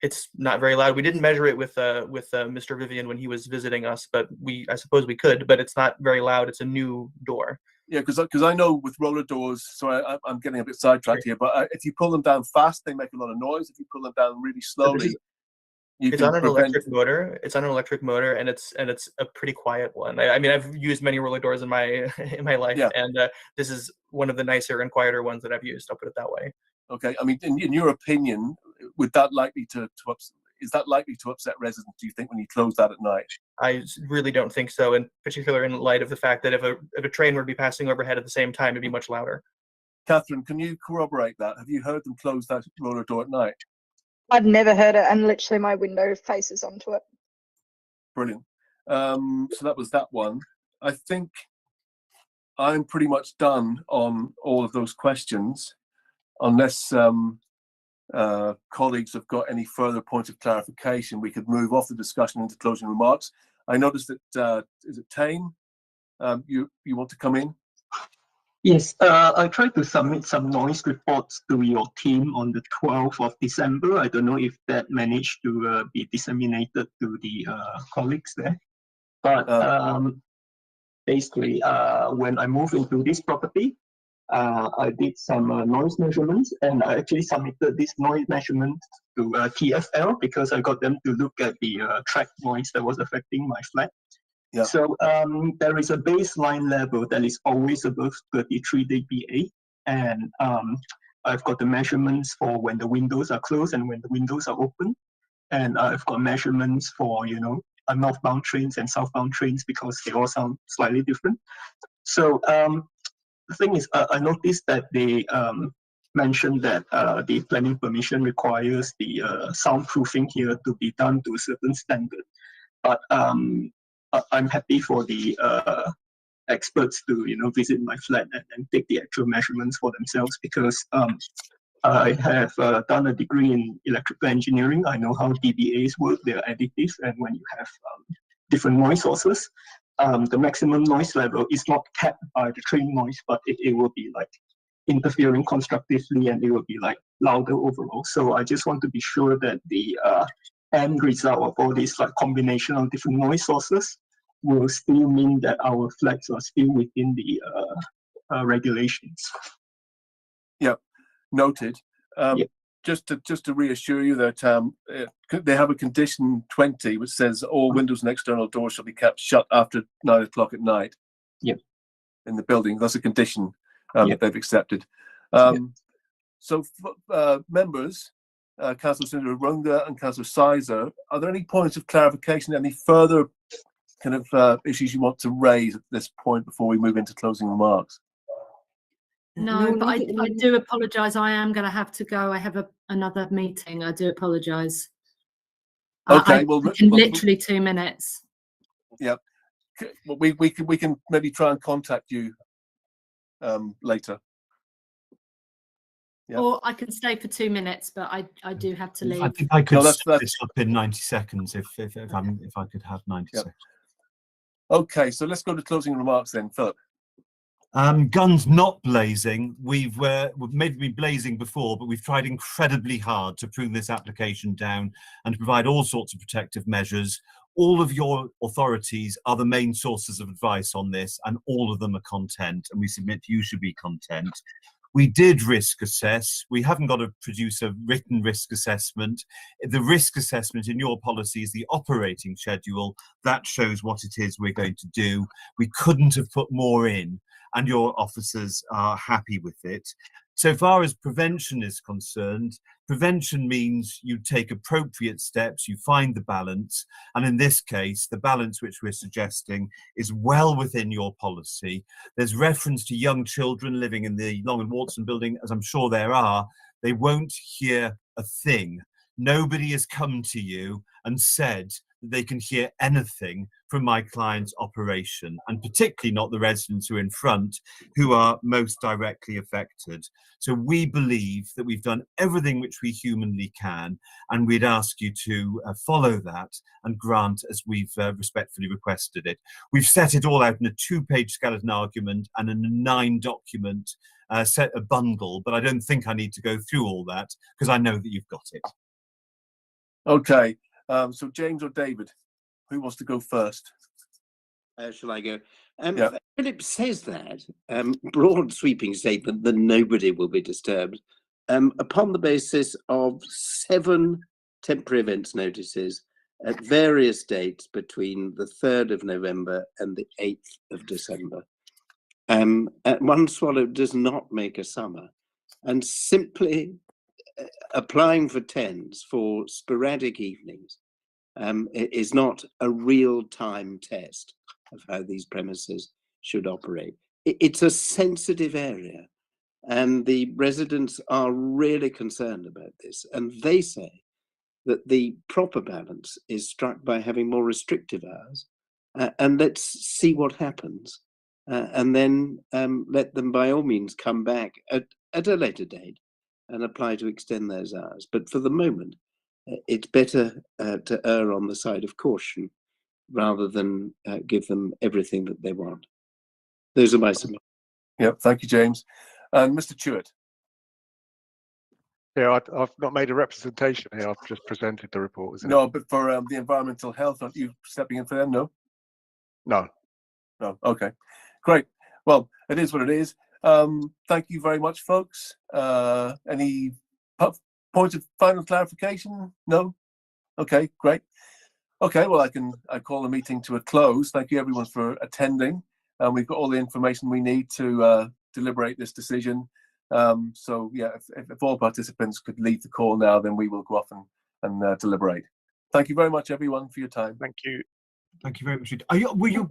[SPEAKER 15] It's not very loud. We didn't measure it with Mr. Vivian when he was visiting us, but I suppose we could. But it's not very loud. It's a new door.
[SPEAKER 3] Yeah, because I know with roller doors. Sorry, I'm getting a bit sidetracked here. But if you pull them down fast, they make a lot of noise. If you pull them down really slowly,
[SPEAKER 15] It's on an electric motor. It's on an electric motor, and it's a pretty quiet one. I mean, I've used many roller doors in my life, and this is one of the nicer and quieter ones that I've used. I'll put it that way.
[SPEAKER 3] Okay, I mean, in your opinion, is that likely to upset residents? Do you think when you close that at night?
[SPEAKER 15] I really don't think so, in particular in light of the fact that if a train were to be passing overhead at the same time, it'd be much louder.
[SPEAKER 3] Catherine, can you corroborate that? Have you heard them close that roller door at night?
[SPEAKER 10] I've never heard it, and literally my window faces onto it.
[SPEAKER 3] Brilliant. So that was that one. I think I'm pretty much done on all of those questions, unless colleagues have got any further points of clarification. We could move off the discussion into closing remarks. I noticed that, is it Tane? You want to come in?
[SPEAKER 16] Yes, I tried to submit some noise reports to your team on the 12th of December. I don't know if that managed to be disseminated to the colleagues there. But basically, when I moved into this property, I did some noise measurements, and I actually submitted this noise measurement to TfL because I got them to look at the track noise that was affecting my flat.
[SPEAKER 3] Yeah.
[SPEAKER 16] So there is a baseline level that is always above 33 dBA, and I've got the measurements for when the windows are closed and when the windows are open, and I've got measurements for northbound trains and southbound trains because they all sound slightly different. So the thing is, I noticed that they mentioned that the planning permission requires the soundproofing here to be done to a certain standard, but I'm happy for the experts to visit my flat and take the actual measurements for themselves, because I have done a degree in electrical engineering. I know how DBAs work, they're additives, and when you have different noise sources, the maximum noise level is not capped by the train noise, but it will be like interfering constructively, and it will be like louder overall. So I just want to be sure that the end result of all these like combination of different noise sources will still mean that our flags are still within the regulations.
[SPEAKER 3] Yeah, noted. Just to reassure you that they have a condition 20 which says all windows and external doors shall be kept shut after 9 o'clock at night.
[SPEAKER 16] Yeah.
[SPEAKER 3] In the building, that's a condition
[SPEAKER 16] Yeah.
[SPEAKER 3] that they've accepted. So, members, Councillor Sundar Runga and Councillor Sizer, are there any points of clarification, any further kind of issues you want to raise at this point before we move into closing remarks?
[SPEAKER 11] No, but I do apologise. I am going to have to go. I have another meeting. I do apologise.
[SPEAKER 3] Okay,
[SPEAKER 11] literally 2 minutes.
[SPEAKER 3] Yeah, well, we can maybe try and contact you later. Yeah.
[SPEAKER 11] Or I can stay for 2 minutes, but I do have to leave.
[SPEAKER 13] I think I could
[SPEAKER 3] No,
[SPEAKER 13] set this up in 90 seconds if I could have 90 seconds.
[SPEAKER 3] Okay, so let's go to closing remarks then, Philip.
[SPEAKER 13] Guns not blazing. We've maybe been blazing before, but we've tried incredibly hard to prune this application down and to provide all sorts of protective measures. All of your authorities are the main sources of advice on this, and all of them are content, and we submit you should be content. We did risk assess. We haven't got to produce a written risk assessment. The risk assessment in your policy is the operating schedule. That shows what it is we're going to do. We couldn't have put more in, and your officers are happy with it. So far as prevention is concerned, prevention means you take appropriate steps, you find the balance, and in this case, the balance which we're suggesting is well within your policy. There's reference to young children living in the Long and Watson building, as I'm sure there are. They won't hear a thing. Nobody has come to you and said that they can hear anything from my client's operation, and particularly not the residents who are in front, who are most directly affected. So we believe that we've done everything which we humanly can, and we'd ask you to follow that and grant as we've respectfully requested it. We've set it all out in a 2-page skeleton argument and in a 9-document set a bundle, but I don't think I need to go through all that because I know that you've got it.
[SPEAKER 3] Okay, so James or David, who wants to go first?
[SPEAKER 14] Shall I go? Philip says that broad sweeping statement that nobody will be disturbed upon the basis of 7 temporary events notices at various dates between the 3rd of November and the 8th of December. One swallow does not make a summer, and simply applying for TENS for sporadic evenings is not a real-time test of how these premises should operate. It's a sensitive area, and the residents are really concerned about this, and they say that the proper balance is struck by having more restrictive hours, and let's see what happens, and then let them by all means come back at a later date and apply to extend those hours. But for the moment, it's better to err on the side of caution rather than give them everything that they want. Those are my submissions.
[SPEAKER 3] Yeah, thank you, James. And Mr. Chewett.
[SPEAKER 6] Yeah, I've not made a representation here. I've just presented the report. Isn't
[SPEAKER 3] No,
[SPEAKER 6] it?
[SPEAKER 3] but for the environmental health, aren't you stepping in for them? No?
[SPEAKER 6] No.
[SPEAKER 3] No, okay. Great. Well, it is what it is. Thank you very much, folks. Any points of final clarification? No? Okay, great. Okay, well, I call the meeting to a close. Thank you, everyone, for attending. We've got all the information we need to deliberate this decision. So, yeah, if all participants could leave the call now, then we will go off and deliberate. Thank you very much, everyone, for your time.
[SPEAKER 6] Thank you.
[SPEAKER 13] Thank you very much. Were you